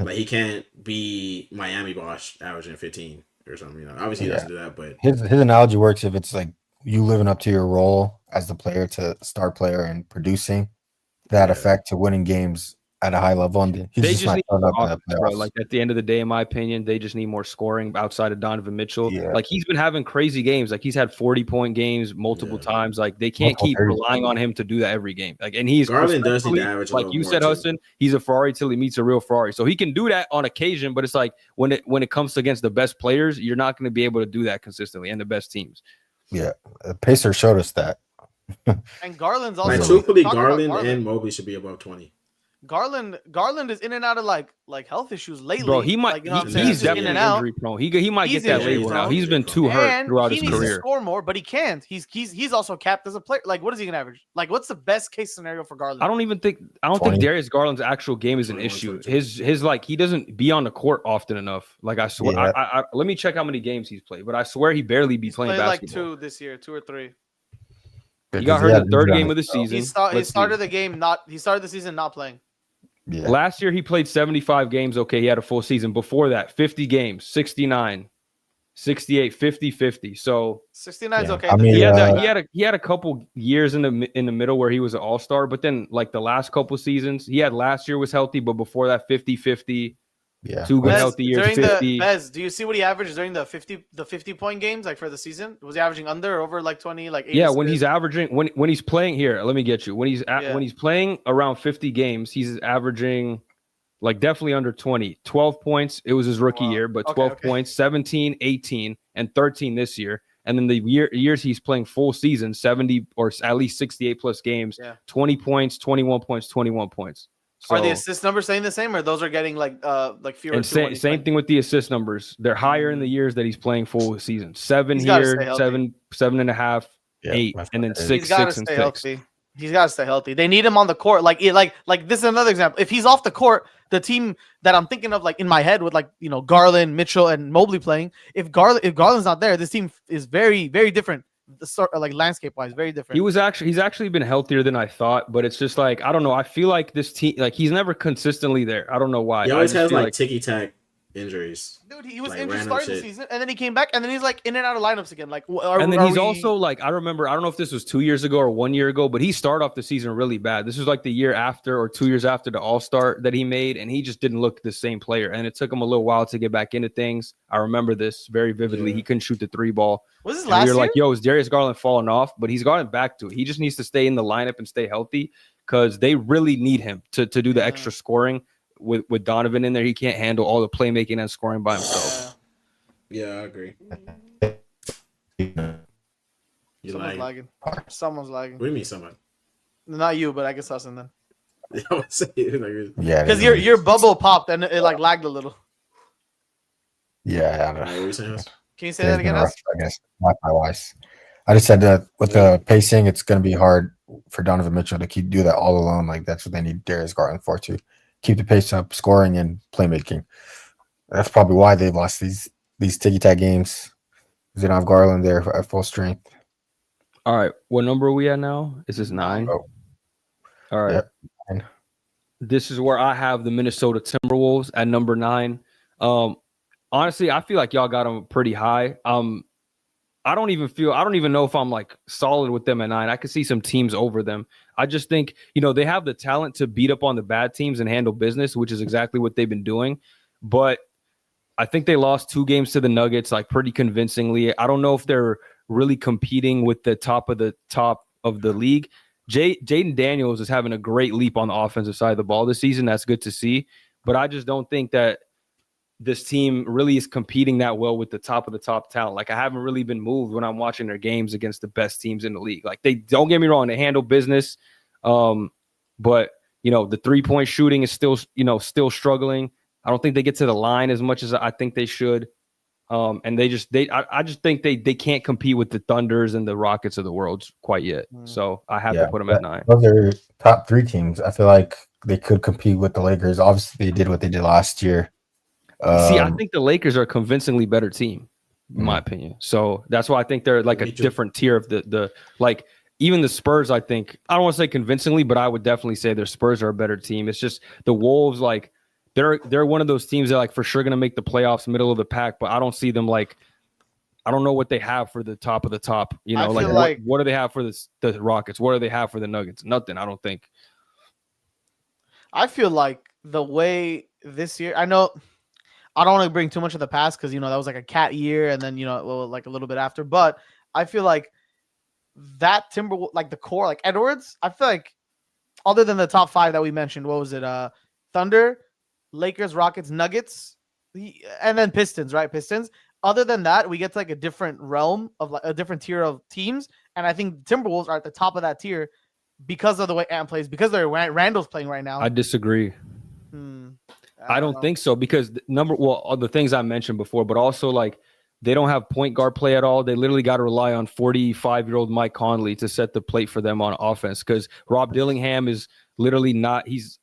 Like he can't be Miami Bosch averaging 15 or something. You know, obviously he doesn't do that. But
his analogy works if it's like you living up to your role as the player to star player and producing that effect to winning games at a high level, and
they just need more offense, bro. Like at the end of the day, in my opinion, they just need more scoring outside of Donovan Mitchell. Yeah. Like he's been having crazy games. Like he's had 40-point games multiple times. Like they can't keep relying on him to do that every game. Like and he's
Garland does need to average
like you said, Hudson. He's a Ferrari till he meets a real Ferrari. So he can do that on occasion, but it's like when it comes against the best players, you're not going to be able to do that consistently and the best teams.
Yeah, Pacers showed us that.
And Garland's also
truthfully, Garland and Mobley should be above 20.
Garland is in and out of like health issues lately.
Bro, he might. He's definitely injury prone. He might get that label now. He's been too hurt throughout his career.
He needs to score more, but he can't. He's also capped as a player. Like, what is he gonna average? Like, what's the best case scenario for Garland?
I don't think Darius Garland's actual game is an issue. His like he doesn't be on the court often enough. Like I swear, I let me check how many games he's played, but I swear he barely be playing basketball.
Like 2 this year, 2 or 3.
He got hurt in the third game of the season.
He started the season not playing.
Yeah. Last year he played 75 games. Okay, he had a full season. Before that, 50 games, 69, 68, 50, 50. So
69 is okay.
I mean,
he had a couple years in the middle where he was an all-star, but then like the last couple seasons, he had last year was healthy, but before that 50, 50.
Yeah.
2 good healthy years. 50.
Bez, do you see what he averaged during the 50-point games like for the season? Was he averaging under or over like 20 like 80?
Yeah, when he's averaging when he's playing here, let me get you. When he's playing around 50 games, he's averaging like definitely under 20. 12 points. It was his rookie year, but 12 points, 17, 18 and 13 this year. And then the years he's playing full season, 70 or at least 68 plus games, 20 points, 21 points, 21 points. So,
are the assist numbers staying the same, or those are getting like fewer?
And same thing with the assist numbers. They're higher in the years that he's playing full season. 7
He's
here, 7.5, 8, and then 6,
He's gotta
6, and
stay
6.
healthy. He's got to stay healthy. They need him on the court. Like this is another example. If he's off the court, the team that I'm thinking of, like in my head, with like Garland, Mitchell, and Mobley playing. If Garland's not there, this team is very, very different. The sort of like landscape wise, very different.
He's actually been healthier than I thought, but it's just like I don't know. I feel like this team, like he's never consistently there. I don't know why.
He always has like ticky tack injuries.
Dude, he was
like
injured starting the season, and then he came back, and then he's like in and out of lineups again. Like,
also like I remember. I don't know if this was 2 years ago or 1 year ago, but he started off the season really bad. This was like the year after or 2 years after the All-Star that he made, and he just didn't look the same player. And it took him a little while to get back into things. I remember this very vividly. He couldn't shoot the 3 ball.
Was this last year?
We were like, "Yo, is Darius Garland falling off?" But he's gotten back to it. He just needs to stay in the lineup and stay healthy because they really need him to do the extra scoring. With Donovan in there, he can't handle all the playmaking and scoring by himself.
Yeah, I agree.
Someone's lagging. Someone's lagging.
What do you mean, someone?
Not you, but I guess us and then.
Yeah,
because your bubble popped and it like lagged a little.
Yeah, I don't
know. Can you say that again?
I guess not my wise. I just said that with the pacing, it's going to be hard for Donovan Mitchell to do that all alone. Like that's what they need Darius Garland for, to keep the pace up, scoring and playmaking. That's probably why they've lost these ticky-tack games. Because they don't have Garland there at full strength.
All right. What number are we at now? Is this 9?
Oh.
All right.
Yep. 9.
This is where I have the Minnesota Timberwolves at number 9. Honestly, I feel like y'all got them pretty high. I don't even know if I'm like solid with them at 9. I could see some teams over them. I just think, they have the talent to beat up on the bad teams and handle business, which is exactly what they've been doing. But I think they lost 2 games to the Nuggets, like pretty convincingly. I don't know if they're really competing with the top of the league. Jaden Daniels is having a great leap on the offensive side of the ball this season. That's good to see. But I just don't think that this team really is competing that well with the top of the top talent. Like I haven't really been moved when I'm watching their games against the best teams in the league. Like they don't get me wrong, they handle business. But the 3-point shooting is still struggling. I don't think they get to the line as much as I think they should. And I just think they can't compete with the Thunders and the Rockets of the world quite yet. So I have to put them at 9.
Those are top 3 teams. I feel like they could compete with the Lakers. Obviously, they did what they did last year.
See, I think the Lakers are a convincingly better team, in my opinion. So that's why I think they're like a different tier of the like even the Spurs. I think I don't want to say convincingly, but I would definitely say their Spurs are a better team. It's just the Wolves, like they're one of those teams that like for sure gonna make the playoffs, middle of the pack. But I don't see them like I don't know what they have for the top of the top. What do they have for the Rockets? What do they have for the Nuggets? Nothing. I don't think.
I feel like the way this year, I know. I don't want to bring too much of the past because, that was like a cat year and then, like a little bit after. But I feel like that like the core, like Edwards, I feel like other than the top 5 that we mentioned, what was it? Thunder, Lakers, Rockets, Nuggets, and then Pistons, right? Pistons. Other than that, we get to like a different realm of like a different tier of teams. And I think Timberwolves are at the top of that tier because of the way Ant plays, because Randall's playing right now.
I disagree. I don't think so because the things I mentioned before, but also like they don't have point guard play at all. They literally got to rely on 45-year-old Mike Conley to set the plate for them on offense because Rob Dillingham is literally not. He's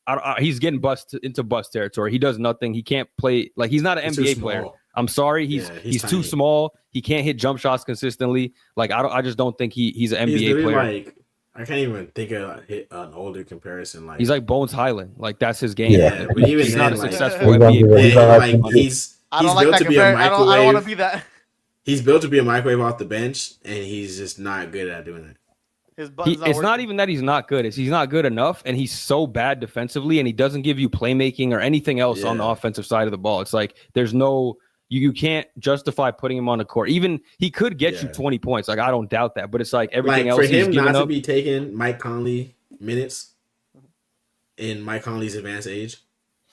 getting into bust territory. He does nothing. He can't play. Like he's not an NBA player. I'm sorry. He's too small. He can't hit jump shots consistently. Like I just don't think he's an NBA player.
Like, I can't even think of an older comparison. Like
he's like Bones Highland. Like that's his game.
Yeah, but even
he's
then,
not a
like,
successful NBA player.
He's
built
like
to be a microwave. I don't want to be that.
He's built to be a microwave off the bench, and he's just not good at doing it.
It's not even that he's not good. He's not good enough, and he's so bad defensively, and he doesn't give you playmaking or anything else on the offensive side of the ball. It's like there's no. You can't justify putting him on the court. Even he could get you 20 points. Like I don't doubt that, but it's like everything else.
For him
he's
not to
up,
be taking Mike Conley minutes in Mike Conley's advanced age,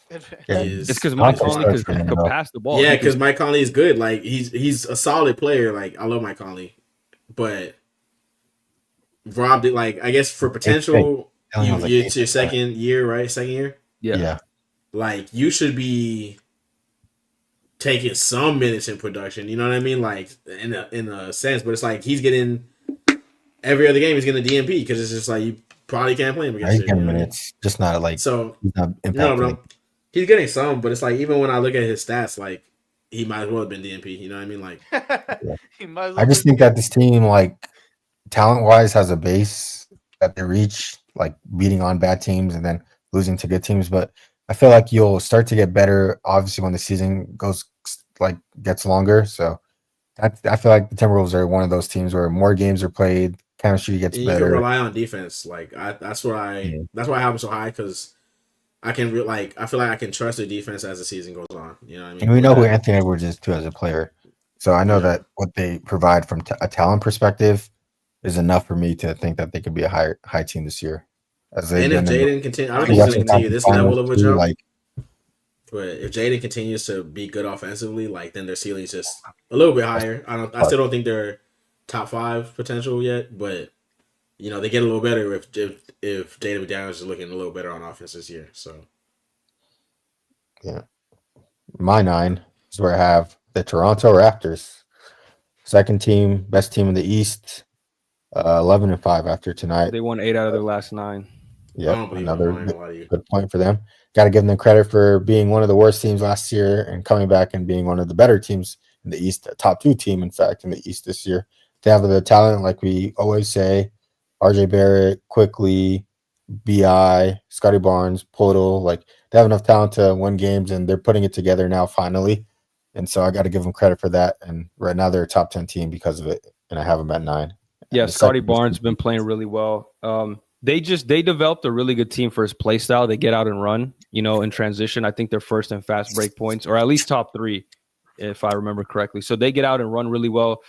it's because Mike Conley could pass the ball.
Yeah, because Mike Conley is good. Like he's a solid player. Like I love Mike Conley. but Rob did like I guess for potential. It's your second year, right? Second year.
Yeah.
Like you should be taking some minutes in production. You know what I mean? Like in a sense, but it's like he's getting every other game. He's getting a DMP because it's just like you probably can't play him against.
He's getting minutes, just not like
so.
He's not
No, he's getting some, but it's like even when I look at his stats, like he might as well have been DMP. You know what I mean? Like
he might as well
I just think that this team, like talent wise, has a base that they reach, like beating on bad teams and then losing to good teams. But I feel like you'll start to get better, obviously, when the season gets longer. So I feel like the Timberwolves are one of those teams where more games are played, chemistry gets better.
You can rely on defense. Like that's why I have him so high because I can I feel like I can trust the defense as the season goes on. You know what I mean?
And we know who Anthony Edwards is too as a player. So I know that what they provide from a talent perspective is enough for me to think that they could be a high team this year.
And if Jaden continues, I don't think he's going to continue this level of a jump. But if Jaden continues to be good offensively, like then their ceiling's just a little bit higher. I still don't think they're top 5 potential yet, but they get a little better if Jaden McDaniels is looking a little better on offense this year. So
yeah, my 9 is where I have the Toronto Raptors, second team, best team in the East, 11-5 after tonight.
They won 8 out of their last 9.
Yeah, another good point for them. Got to give them credit for being one of the worst teams last year and coming back and being one of the better teams in the East, a top 2 team, in fact, in the East this year. They have the talent, like we always say, RJ Barrett, Quickly, BI, Scotty Barnes, Poeltl. Like they have enough talent to win games, and they're putting it together now finally. And so I got to give them credit for that. And right now they're a top 10 team because of it, and I have them at 9.
Yeah, Scotty Barnes been playing really well. They developed a really good team for his play style. They get out and run, in transition. I think they're first in fast break points, or at least top 3, if I remember correctly. So they get out and run really well.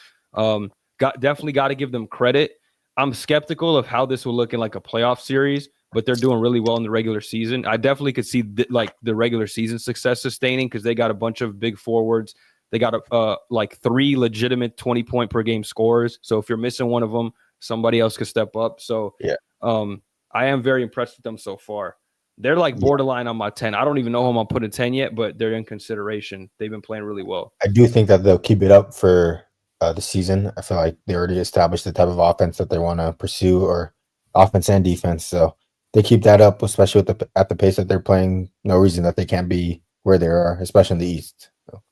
Definitely got to give them credit. I'm skeptical of how this will look in like a playoff series, but they're doing really well in the regular season. I definitely could see the regular season success sustaining because they got a bunch of big forwards. They got 3 legitimate 20-point per game scorers. So if you're missing one of them, somebody else could step up. So yeah. I am very impressed with them so far. They're like borderline on my 10. I don't even know who I'm going to put in 10 yet, but they're in consideration. They've been playing really well.
I do think that they'll keep it up for the season. I feel like they already established the type of offense that they want to pursue, or offense and defense. So they keep that up, especially at the pace that they're playing. No reason that they can't be where they are, especially in the East. So,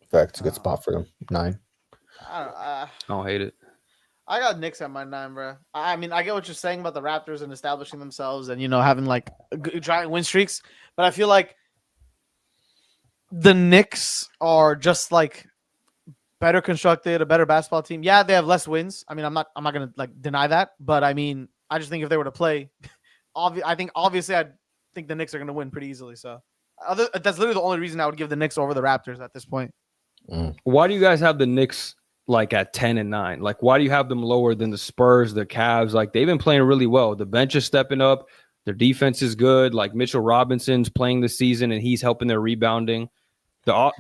in fact, it's a good spot for them. 9.
I don't hate it.
I got Knicks at my 9, bro. I mean, I get what you're saying about the Raptors and establishing themselves and, having like giant win streaks. But I feel like the Knicks are just like better constructed, a better basketball team. Yeah, they have less wins. I mean, I'm not going to deny that. But I mean, I just think if they were to play, I think the Knicks are going to win pretty easily. So that's literally the only reason I would give the Knicks over the Raptors at this point.
Why do you guys have the Knicks at 10 and 9? Like, why do you have them lower than the Spurs, the Cavs? Like, they've been playing really well. The bench is stepping up. Their defense is good. Like, Mitchell Robinson's playing this season, and he's helping their rebounding. The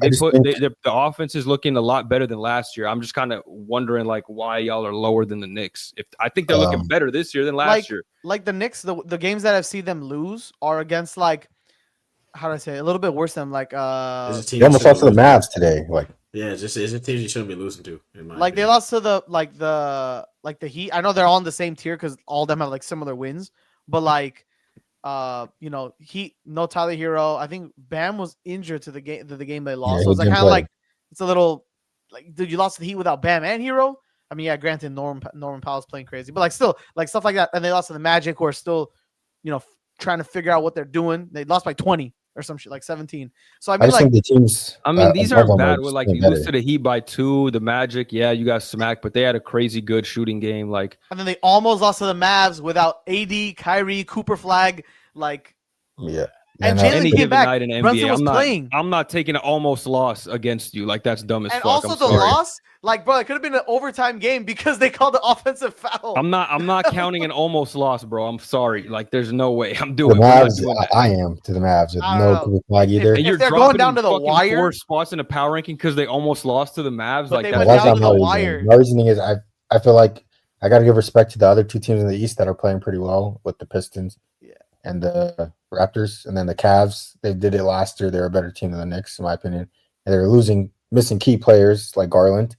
offense is looking a lot better than last year. I'm just kind of wondering, why y'all are lower than the Knicks. I think they're looking better this year than last year.
Like the Knicks, the games that I've seen them lose are against, how do I say it? A little bit worse than, they
almost lost to the Mavs today.
Yeah, it's a team you shouldn't be losing to.
They lost to the Heat. I know they're all in the same tier because all of them have similar wins. But Heat, no Tyler Hero. I think Bam was injured to the game they lost. So it's it's a little dude, you lost to the Heat without Bam and Hero. I mean, yeah, granted, Norman Powell's playing crazy, but still, stuff like that. And they lost to the Magic, who are still, trying to figure out what they're doing. They lost by 20. Or some shit 17. So I
think the teams.
These aren't bad. With you lose to the Heat by 2, the Magic. Yeah, you got smacked, but they had a crazy good shooting game. And
then they almost lost to the Mavs without AD, Kyrie, Cooper Flag.
Yeah.
And Jalen came back.
Brunson was playing. I'm not taking an almost loss against you. That's dumb as fuck.
And also the loss. Like, bro, it could have been an overtime game because they called the offensive foul.
I'm not counting an almost loss, bro. I'm sorry. Like, there's no way I'm
The
doing.
Mavs,
Doing that.
I am to the Mavs with
I
no
don't know.
blue flag either.
And you're
they're
dropping
going down to the
fucking
wire-
4 spots in the power ranking because they almost lost to the Mavs.
But
Like
they
that.
went
That's
down
not
to
my
the
reasoning.
wire.
My reasoning is I feel like I got to give respect to the other 2 teams in the East that are playing pretty well with the Pistons,
Yeah.
and the Raptors, and then the Cavs. They did it last year. They're a better team than the Knicks, in my opinion. And they're missing key players like Garland.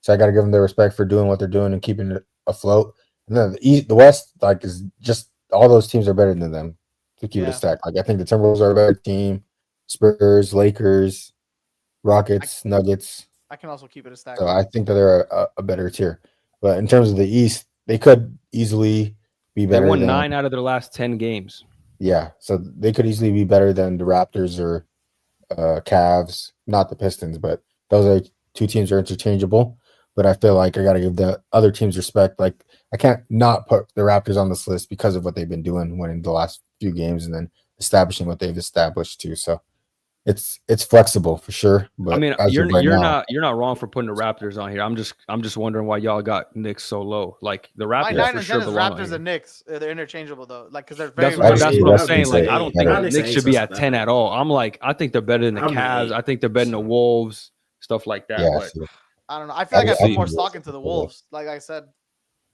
So I got to give them their respect for doing what they're doing and keeping it afloat. And then the West, like, is just all those teams are better than them to keep it a stack. Like, I think the Timberwolves are a better team. Spurs, Lakers, Rockets, Nuggets.
I can also keep it a stack.
So I think that they're a better tier. But in terms of the East, they could easily be
They
better.
won
than,
9 out of their last 10 games.
Yeah, so they could easily be better than the Raptors or Cavs. Not the Pistons, but those are 2 teams are interchangeable. But I feel like I got to give the other teams respect. Like, I can't not put the Raptors on this list because of what they've been doing, winning the last few games and then establishing what they've established too. So it's flexible for sure. But
I mean,
as
you're
of right now,
not wrong for putting the Raptors on here. I'm just wondering why y'all got Knicks so low. Like the
My
Raptors
9
for
and
sure
10 is
belong on
Raptors
here.
and Knicks. They're interchangeable though, like because they're very.
That's
That's
what I'm
what
saying.
I'm
Like,
saying.
I don't
Yeah.
think the Knicks should be at 10 at all. I think they're better than the
I'm an
Cavs.
8.
I think they're better than the Wolves, stuff like that.
yeah,
But
so,
I don't know. I feel like I put
see.
more stock into the Wolves. Like I said,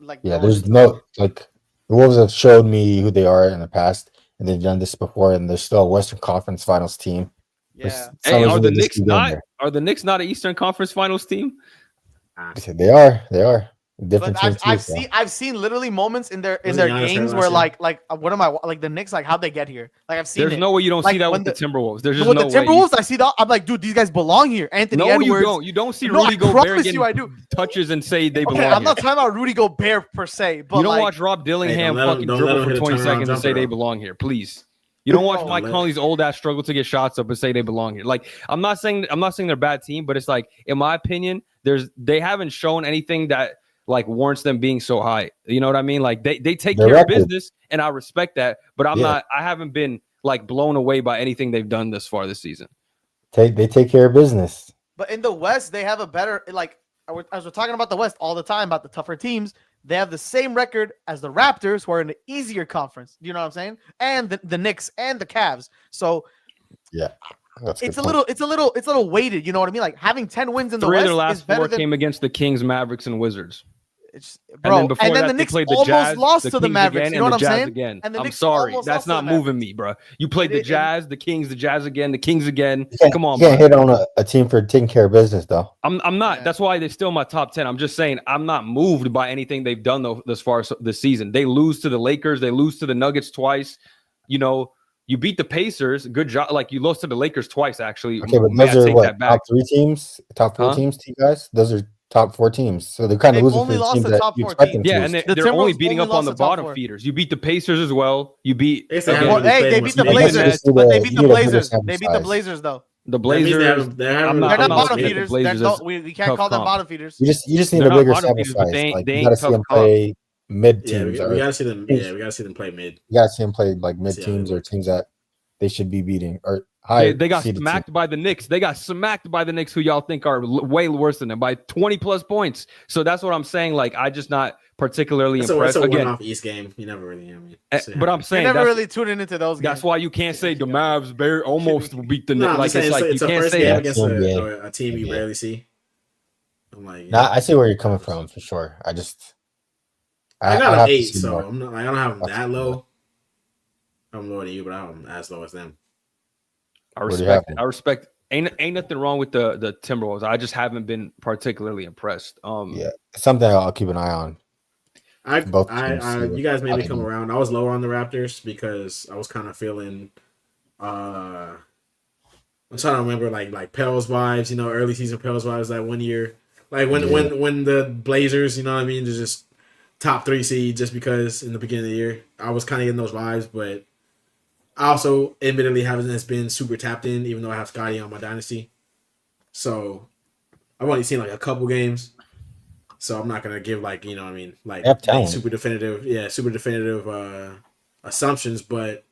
like
yeah.
going
There's
into-
no like the Wolves have showed me who they are in the past, and they've done this before, and they're still a Western Conference Finals team.
Yeah.
Some
hey,
reason
are
they
the
just
Knicks
keep getting
not
there.
are the Knicks not an Eastern Conference Finals team?
They are different
But
team too.
I've seen literally moments in their
Was it Giannis
games
hurt
where
last
what am I like the Knicks, like how'd they get here? Like I've seen
There's
it.
no way you don't
Like,
see that
when
with the Timberwolves. There's just
with
no
the
way.
Timberwolves, I see that. I'm like, dude, these guys belong here. Anthony
No,
Edwards.
you don't. You don't see
No, I
Rudy Gobert
promise
getting
you I do.
touches and say they
Okay,
belong
I'm
here.
not talking about Rudy Gobert per se, but
You don't
like,
watch Rob Dillingham
don't let him-
fucking
don't let
dribble
him
for
hit a
20
turnaround
seconds and say
jumper,
they
though.
belong here, please. You don't watch
Bro,
Mike
let-
Conley's old ass struggle to get shots up and say they belong here. Like, I'm not saying they're a bad team, but it's like, in my opinion, they haven't shown anything that like warrants them being so high. You know what I mean? Like they take
Their
care
record.
of business, and I respect that. But I haven't been like blown away by anything they've done this far this season.
They take care of business.
but in the West, they have a better like. As we're talking about the West all the time about the tougher teams, they have the same record as the Raptors, who are in an easier conference. You know what I'm saying? And the Knicks and the Cavs. So
That's a
it's
good
a
point.
little weighted. You know what I mean? Like having 10 wins in the
3 of
West
their
is
last
better
4
than
came against the Kings, Mavericks, and Wizards.
it's,
And
bro.
then before
And then
that,
the
they
Knicks
played the
almost
Jazz,
lost
the
to the
Kings
Mavericks.
again,
You know
and
what
the
I'm
Jazz
saying?
again.
And the
I'm
Knicks
sorry,
almost
that's
lost to
not
the
moving me, bro. You played the
It-
Jazz, the Kings, the Jazz again, the Kings again.
You
Come on,
can't
bro.
hit on a team for taking care of business though.
I'm not.
Yeah.
That's why they're still in my top 10. I'm just saying I'm not moved by anything they've done though this far this season. They lose to the Lakers. They lose to the Nuggets twice. You know, you beat the Pacers. Good job. Like you lost to the Lakers twice, actually.
Okay, but
May I
those are
take
what
that back?
top 3 teams, top 4
Huh?
teams to you guys. Those are top 4 teams, so they're kind of
They've
losing
only
for the
lost
teams
the
that
top
you
4
expect them
teams.
Yeah,
to.
and
The
they're only
Timberwolves
beating
only
up on
lost
the
the top
bottom
4.
feeders. You beat the Pacers as well. You beat
They still
again,
haven't
Well,
really
hey,
played
they
much
beat the
minutes.
Blazers.
Blazers,
But
but they beat
you
the
need a bigger
Blazers.
sample
They beat the
size.
Blazers though.
the
That means
Blazers.
they haven't
I'm
really
not-
They're not
played much
bottom
looking at the
feeders.
minutes.
Blazers
They're,
as
we can't
tough
call them
comp.
bottom feeders.
You just need
They're
a
not
bigger
bottom
sample
feeders, but
size. Like
they
you
ain't
got to see
tough
them
comp.
play mid
Yeah,
teams.
we gotta see them. Yeah, we gotta see them play mid.
You got to see them play like mid
See how
teams
they
or
look.
teams that they should be beating or higher.
They got
seeded
smacked by the Knicks. They got smacked by the Knicks, who y'all think are way worse than them by 20 plus points. So that's what I'm saying. Like, I just not particularly
It's
impressed.
a
Again,
one-off East game. You never really.
but I'm
You're
saying
never
that's,
really tuning into those games.
that's why you can't say the Mavs almost beat the Knicks.
No, I'm
Like,
just saying
it's like
it's
you
a
can't
first
say
game
that.
against
NBA.
a team you
NBA.
rarely see. I'm like,
Nah, I see where you're coming from for sure. I just
I got
have
an
to
8,
see
so
more.
I'm not. I don't have them
That's
that
good.
low. I'm lower than you, but I'm as low as them.
I
Where do you have
respect.
them?
I respect. Ain't nothing wrong with the Timberwolves. I just haven't been particularly impressed.
Yeah, it's something I'll keep an eye on. Both teams see
You
what-
guys made
how
me
they
come
do.
around. I was lower on the Raptors because I was kind of feeling. I'm trying to remember like Pels vibes, you know, early season Pels vibes that one year, like when the Blazers, you know what I mean, they're just top 3 seed just because in the beginning of the year I was kind of getting those vibes, but I also admittedly haven't been super tapped in, even though I have Scotty on my dynasty, so I've only seen like a couple games. So I'm not gonna give like, you know what I mean, like
They have talent.
super definitive assumptions, but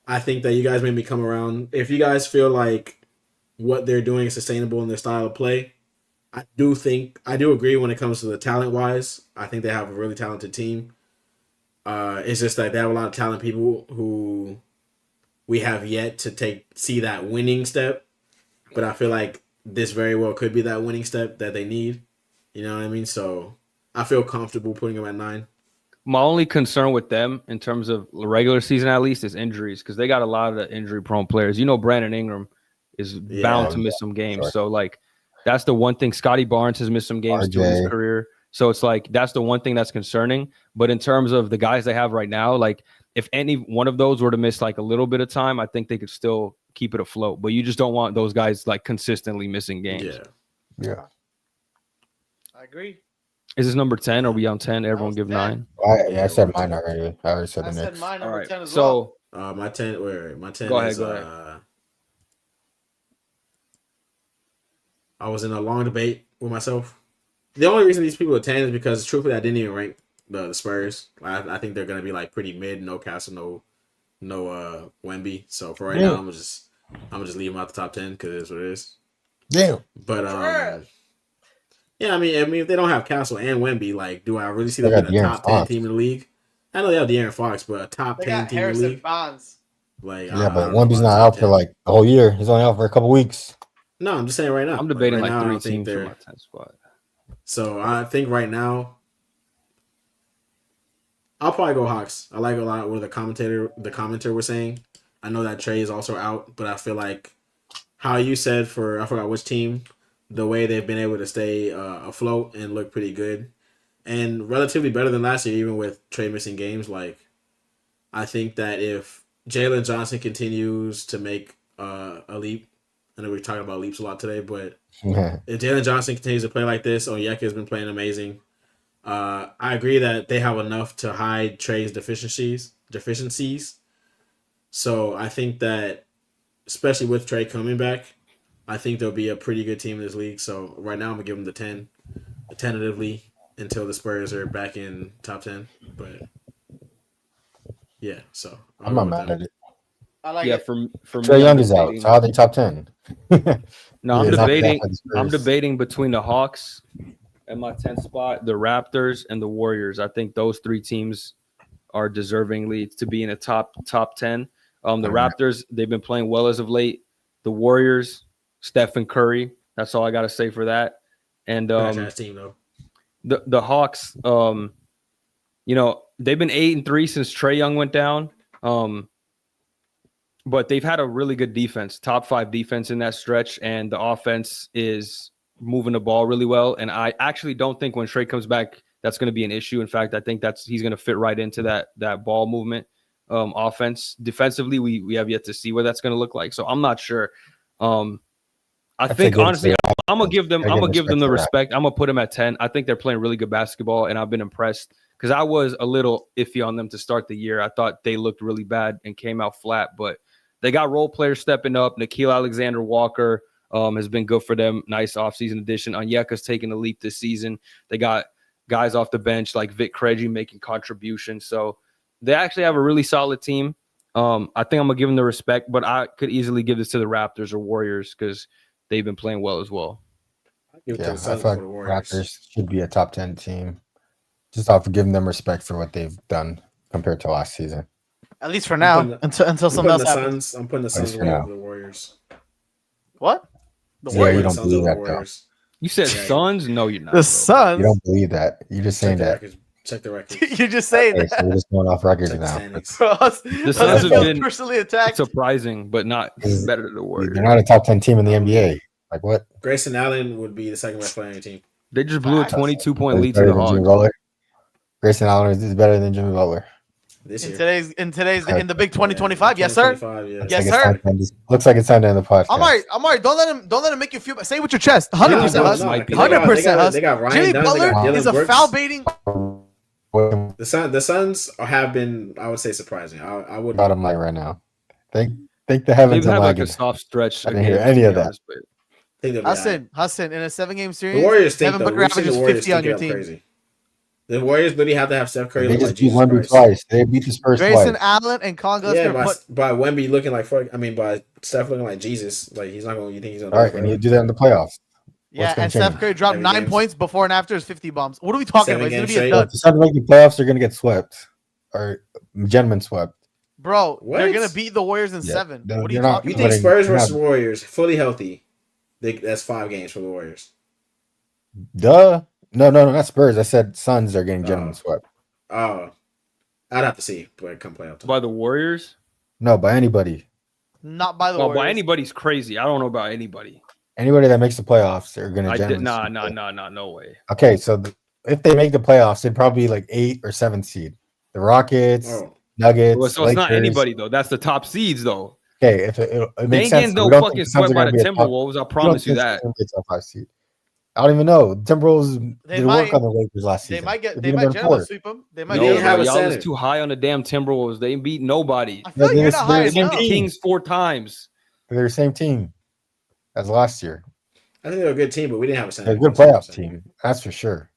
I think that you guys made me come around. If you guys feel like what they're doing is sustainable in their style of play, I do agree when it comes to the talent wise. I think they have a really talented team. It's just that they have a lot of talented people who we have yet to see that winning step. But I feel like this very well could be that winning step that they need. You know what I mean? So I feel comfortable putting them at 9.
My only concern with them in terms of regular season, at least, is injuries because they got a lot of the injury-prone players. You know, Brandon Ingram is bound to miss some games. Sure. So, like, that's the one thing. Scotty Barnes has missed some games through his career. So it's like that's the one thing that's concerning. But in terms of the guys they have right now, like if any one of those were to miss like a little bit of time, I think they could still keep it afloat. But you just don't want those guys like consistently missing games.
Yeah.
I agree.
Is this number 10? Are we on 10? Everyone give 9.
I said mine already. I already said the
Knicks.
Knicks.
Mine number 10 as well.
So my 10. My 10.
Go
is,
ahead.
I was in a long debate with myself. The only reason these people are 10 is because truthfully I didn't even rank the Spurs. I think they're gonna be like pretty mid. No Castle, no Wemby. So for right now, I'm gonna just leave them out the top 10 because it is what it is.
Yeah.
But yeah, I mean, if they don't have Castle and Wemby, like, do I really see them being a top 10 team in the league? I know they have De'Aaron Fox, but a top 10 team in the league.
Bonds.
Like,
yeah, but Wemby's not out for like the whole year. He's only out for a couple weeks.
No, I'm just saying right now.
I'm debating
like
3 teams for my 10 spot.
So I think right now, I'll probably go Hawks. I like a lot what the commenter was saying. I know that Trey is also out, but I feel like how you said for I forgot which team, the way they've been able to stay afloat and look pretty good, and relatively better than last year, even with Trey missing games. Like, I think that if Jalen Johnson continues to make a leap, I know we're talking about leaps a lot today, but if Jalen Johnson continues to play like this, Onyeka has been playing amazing. I agree that they have enough to hide Trey's deficiencies. So I think that, especially with Trey coming back, I think there'll be a pretty good team in this league. So right now I'm going to give them the 10, tentatively, until the Spurs are back in top 10. But yeah, so
I'm not mad at it.
I like it.
For
Trae Young is out. So how are they top 10?
No, I'm debating between the Hawks at my 10th spot, the Raptors, and the Warriors. I think those 3 teams are deservingly to be in the top 10. The Raptors, they've been playing well as of late. The Warriors, Stephen Curry. That's all I got to say for that. And
team, though.
The Hawks, you know, they've been 8-3 since Trae Young went down. But they've had a really good defense, top 5 defense in that stretch, and the offense is moving the ball really well. And I actually don't think when Trae comes back, that's going to be an issue. In fact, I think he's going to fit right into that ball movement offense. Defensively, we have yet to see what that's going to look like. So I'm not sure. I think honestly, I'm gonna give them the respect. I'm gonna put them at 10. I think they're playing really good basketball, and I've been impressed because I was a little iffy on them to start the year. I thought they looked really bad and came out flat, but they got role players stepping up. Nickeil Alexander-Walker has been good for them. Nice offseason addition. Onyeka's taking a leap this season. They got guys off the bench like Vic Krejci making contributions. So they actually have a really solid team. I think I'm gonna give them the respect, but I could easily give this to the Raptors or Warriors because they've been playing well as well.
Yeah, I feel like Raptors should be a top 10 team. Just off of giving them respect for what they've done compared to last season.
At least for now, until something else happens.
I'm putting the Suns over the Warriors.
What?
You don't believe that, though.
You said Suns? No, you're not.
The Suns?
You don't believe that. You're just saying that.
Check the record.
You're just saying that.
So we're just going off records now.
The Suns have been
personally attacked.
Surprising, but not better than the Warriors.
They're not a top 10 team in the NBA. Like what?
Grayson Allen would be the second best player on your team.
They just blew a 22-point lead to the Hawks.
Grayson Allen is better than Jimmy Butler.
This year.
In the big 2025, yes sir.
Yeah.
Yes sir.
Looks like it's time to end the podcast.
I'm alright. Don't let him make you feel. Say it with your chest. 100%. 100%.
They got Ryan
Jimmy
Dunn,
Butler is a foul baiting.
The Suns have been, I would say, surprising. I would
bottom line right now. Thank the heavens.
They've had like a soft stretch.
I didn't hear any of that.
Hassan, in a 7-game series,
the Warriors think
Devin Booker averages 50 on your team.
Crazy. The Warriors literally have to have Steph Curry.
They just beat Wemby twice. They beat the Spurs
Grayson
twice.
Allen and Colin
by Wemby looking like by Steph looking like Jesus. Like he's not going. You think he's going?
All right, and you do that in the playoffs.
Yeah,
gonna
and Steph
change?
Curry dropped
Every
9
game's-
points before and after his 50 bombs. What are we talking
7
about? It's gonna
games
be a
straight.
dud.
If the Suns make the playoffs, they're gonna get swept or gentlemen swept.
Bro, they're
What?
gonna beat the Warriors in
Yeah,
7.
they're-
What are you
they're not-
talking
You
about?
think Spurs
They're not-
versus Warriors fully healthy? That's 5 games for the Warriors.
Duh. No, not Spurs. I said Suns are getting gentlemen swept.
Oh, I'd have to see. But come playoff time.
By the Warriors?
No, by anybody.
Not by the
Well,
Warriors.
by anybody's crazy. I don't know about anybody.
Anybody that makes the playoffs are gonna
I did
gentlemen sweep.
no way.
Okay, so if they make the playoffs, they'd probably be like 8 or 7 seed. The Rockets,
Oh,
Nuggets,
Well, so it's not
Lakers.
anybody though. That's the top seeds though.
Okay, if it
They
makes
ain't
sense.
getting no
We don't think
fucking
the Suns
swept
are
by
gonna
the
be a top-
Timberwolves. I
we don't
promise you
think the
that.
Suns are gonna be a top 5 seed. I don't even know. Timberwolves
They
did
might-
work on the Lakers last
They
season.
might get.
They
They
beat
might
them
generally
4.
sweep them. They
You
might.
didn't
No,
generally-
have a
y'all is
center.
too high on the damn Timberwolves. They ain't beat nobody.
I feel like you're not high
They're
They beat
enough.
the Kings 4 times.
They're the same team as last year.
I think they're a good team, but we didn't have a center.
They're a good playoff team. That's for sure.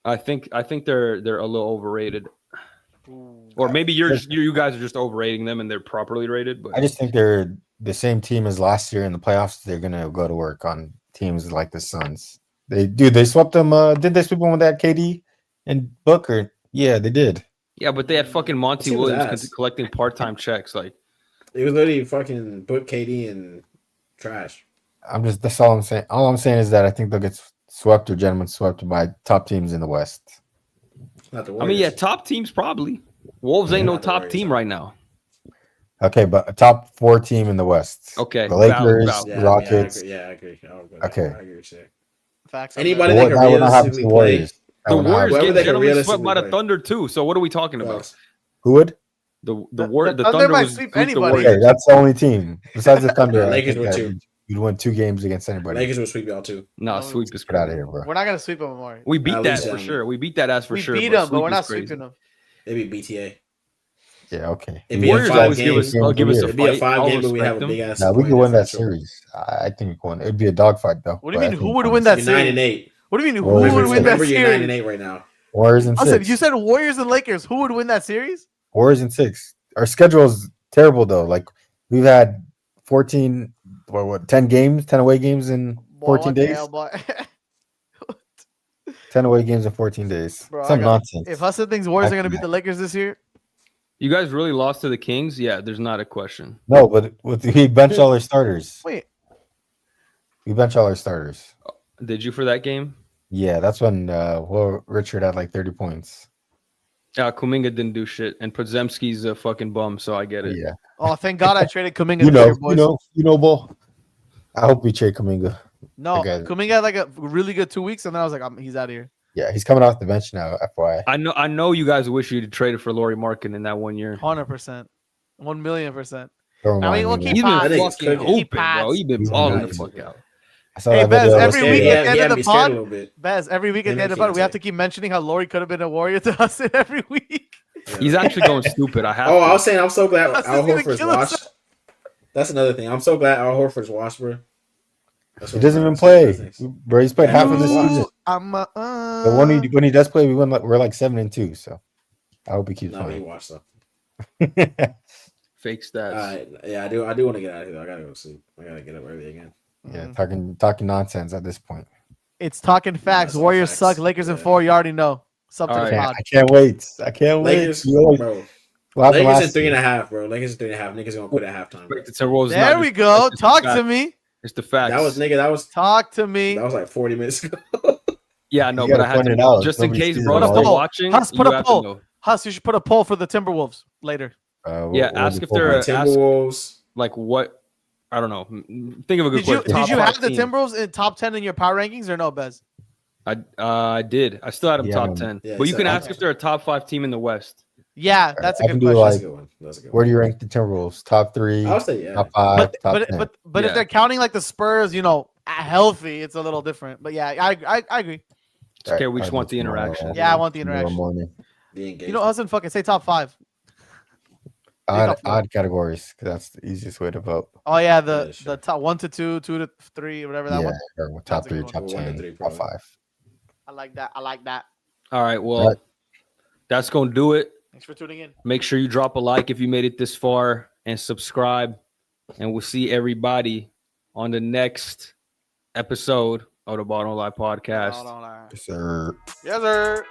I think they're a little overrated. Or maybe you guys are just overrating them and they're properly rated. But
I just think they're the same team as last year in the playoffs. They're gonna go to work on teams like the Suns. They swept them. Did they sweep them with that KD and Booker? Yeah, they did.
yeah, but they had fucking Monty
Team was
Williams
ass.
collecting part-time checks. Like,
It was literally fucking book KD and trash.
That's all I'm saying. All I'm saying is that I think they'll get swept or gentlemen swept by top teams in the West.
Not the
I
Warriors.
mean, yeah, top teams probably. Wolves ain't no
Not the
top
Warriors,
team
though.
right now.
Okay, but a top 4 team in the West.
Okay,
the Lakers,
valid.
Yeah,
Rockets.
I agree. I'll go
Okay.
I agree with you.
Facts. on
Anybody
that.
that
Well,
can
that would not happen to
realistically
the
play.
Warriors. That
The
would not
Warriors
happen.
Whoever
get
they can
gentlemen swept
realistically
by the
play.
Thunder too. So what are we talking about?
Bucks.
Who would?
The
The
Thunder
might
was
sweep
sweep the
anybody.
Okay,
Warriors.
that's the only team besides the Thunder. I
Lakers
think
were
that
2.
You'd win 2 games against anybody.
Lakers will sweep y'all too.
Nah,
No,
sweep is
Get out of
crazy.
here, bro.
We're not gonna sweep them more.
We beat
At
that
least
for
them.
sure. We beat that ass for
We
sure.
beat
but
them, but
sweep
we're
is
not
crazy.
sweeping them.
Maybe BTA.
Yeah, okay.
It'd be a
Warriors
5
always give
game.
us. I'll give us a
It'd be a
fight.
5
I'll
game, but we have
respect
a
them.
big ass.
Now we
point
could win that
differential.
series. I think we could win. It'd be a dogfight though.
What do you
but I
mean?
think
Who would
we
win
You're
that
9 and
series?
8.
What do you mean? Who
Warriors
would
and
win that
Remember, you're 9 and
series?
8 right now.
Warriors and
I said
6.
you said Warriors and Lakers. Who would win that series?
Warriors and 6. Our schedule is terrible though. Like we've had 14, 10 games, 10 away games in
Boy,
14
what the
days.
hell, boy?
10 away games in 14 days.
Bro,
Some
I got-
nonsense.
If Hudson thinks Warriors are
I
gonna
can-
beat the Lakers this year,
You guys really lost to the Kings? Yeah, there's not a question.
No, but we bench all our starters.
wait.
We bench all our starters.
Did you for that game?
Yeah, that's when Richard had like 30 points.
Kuminga didn't do shit, and Podzemski's a fucking bum, so I get it.
Yeah.
Oh, thank God I traded Kuminga
You
this
know,
year, boys.
Bull. I hope we trade Kuminga.
No,
Okay.
Kuminga had like a really good 2 weeks, and then I was like, he's out of here.
Yeah, he's coming off the bench now, FYI.
I know you guys wish you'd traded for Laurie Markin in that 1 year.
100%, 1,000,000%.
Don't
I mean,
remind
we'll
me,
keep
He's
man.
been
I think it's
fucking
cooking.
hooping, bro. He's been
He's
balling the
nice.
fuck out.
I saw
Hey,
that
Bez,
video.
every
Scared.
week
He
at
had-
the
he
end
had
of
me
the
scared a
pod,
little bit.
Bez, every week at
Him
the end
and
of the pod, we have
Fiance.
to keep mentioning how Laurie could have been a Warrior to us every week.
He's actually going stupid. I have
Oh, I
to.
was saying I'm so glad
That's
Al
gonna
Horford's
kill us.
washed. That's another thing. I'm so glad Al Horford's washed, bro. That's
He
what
doesn't
I'm
even
saying.
play. Bro, he's played half of the
Ooh.
season.
I'm
But when he does play, we're like 7-2. So I hope he keeps
No, he
playing.
washed though.
Fake stats.
Yeah, I do want to get out of here. I gotta go sleep. I gotta get up early again.
Yeah, talking nonsense at this point.
It's talking facts.
That's all
Warriors
facts.
suck. Lakers in
Yeah.
4. You already know. Sub to
All
the
right.
pod.
I can't wait. I can't wait.
Lakers,
You always-
bro.
what happened
Lakers in
last
3.5, bro. Lakers in 3.5. Niggas gonna quit at halftime. Bro.
The Timberwolves
There
not
we
just-
go.
it's just
Talk
the
to
facts.
me.
It's the facts.
Talk to me.
That was like 40 minutes ago.
Yeah, no,
You
but
gotta
I had
point
to
it out.
just in
Nobody
case,
sees
bro.
it
If
all.
they're
Put a poll.
watching,
Huss, put
you
a
have
poll.
to know.
Huss, you should put a poll for the Timberwolves later.
Yeah, ask if they're ask,
Timberwolves.
like what. I don't know. Think of a good question.
Did
Top
you
five
have the
team.
Timberwolves in top 10 in your power rankings or no, Bez?
I did. I still had them
Yeah,
top
man.
10.
Yeah,
but you
so
can
I-
ask if they're a top 5 team in the West.
Yeah, that's a
I
good
can do
question.
That's a
like,
good one. That's a good
where
one.
do you rank the Timberwolves? Top 3,
I'll say yeah.
top 5,
but
top
but
10.
but if
Yeah.
they're counting like the Spurs, healthy, it's a little different. But yeah, I agree.
It's okay, we just want the interaction.
Yeah, I want the
Tomorrow
interaction.
morning.
The engagement.
You know, Hudson, fucking say top 5. top 4.
Odd categories, because that's the easiest way to vote.
Oh yeah,
Yeah, sure.
the top 1 to 2, 2 to 3, whatever that
Yeah,
one.
or top
That's a
3,
good
top
one. 1 to
10,
3
top
probably.
5.
I like that. I like that.
All right. Well,
Right.
that's going to do it.
Thanks for tuning in.
Make sure you drop a like if you made it this far and subscribe. And we'll see everybody on the next episode of the Bottom Line Podcast.
Yes, sir.
Yes, sir.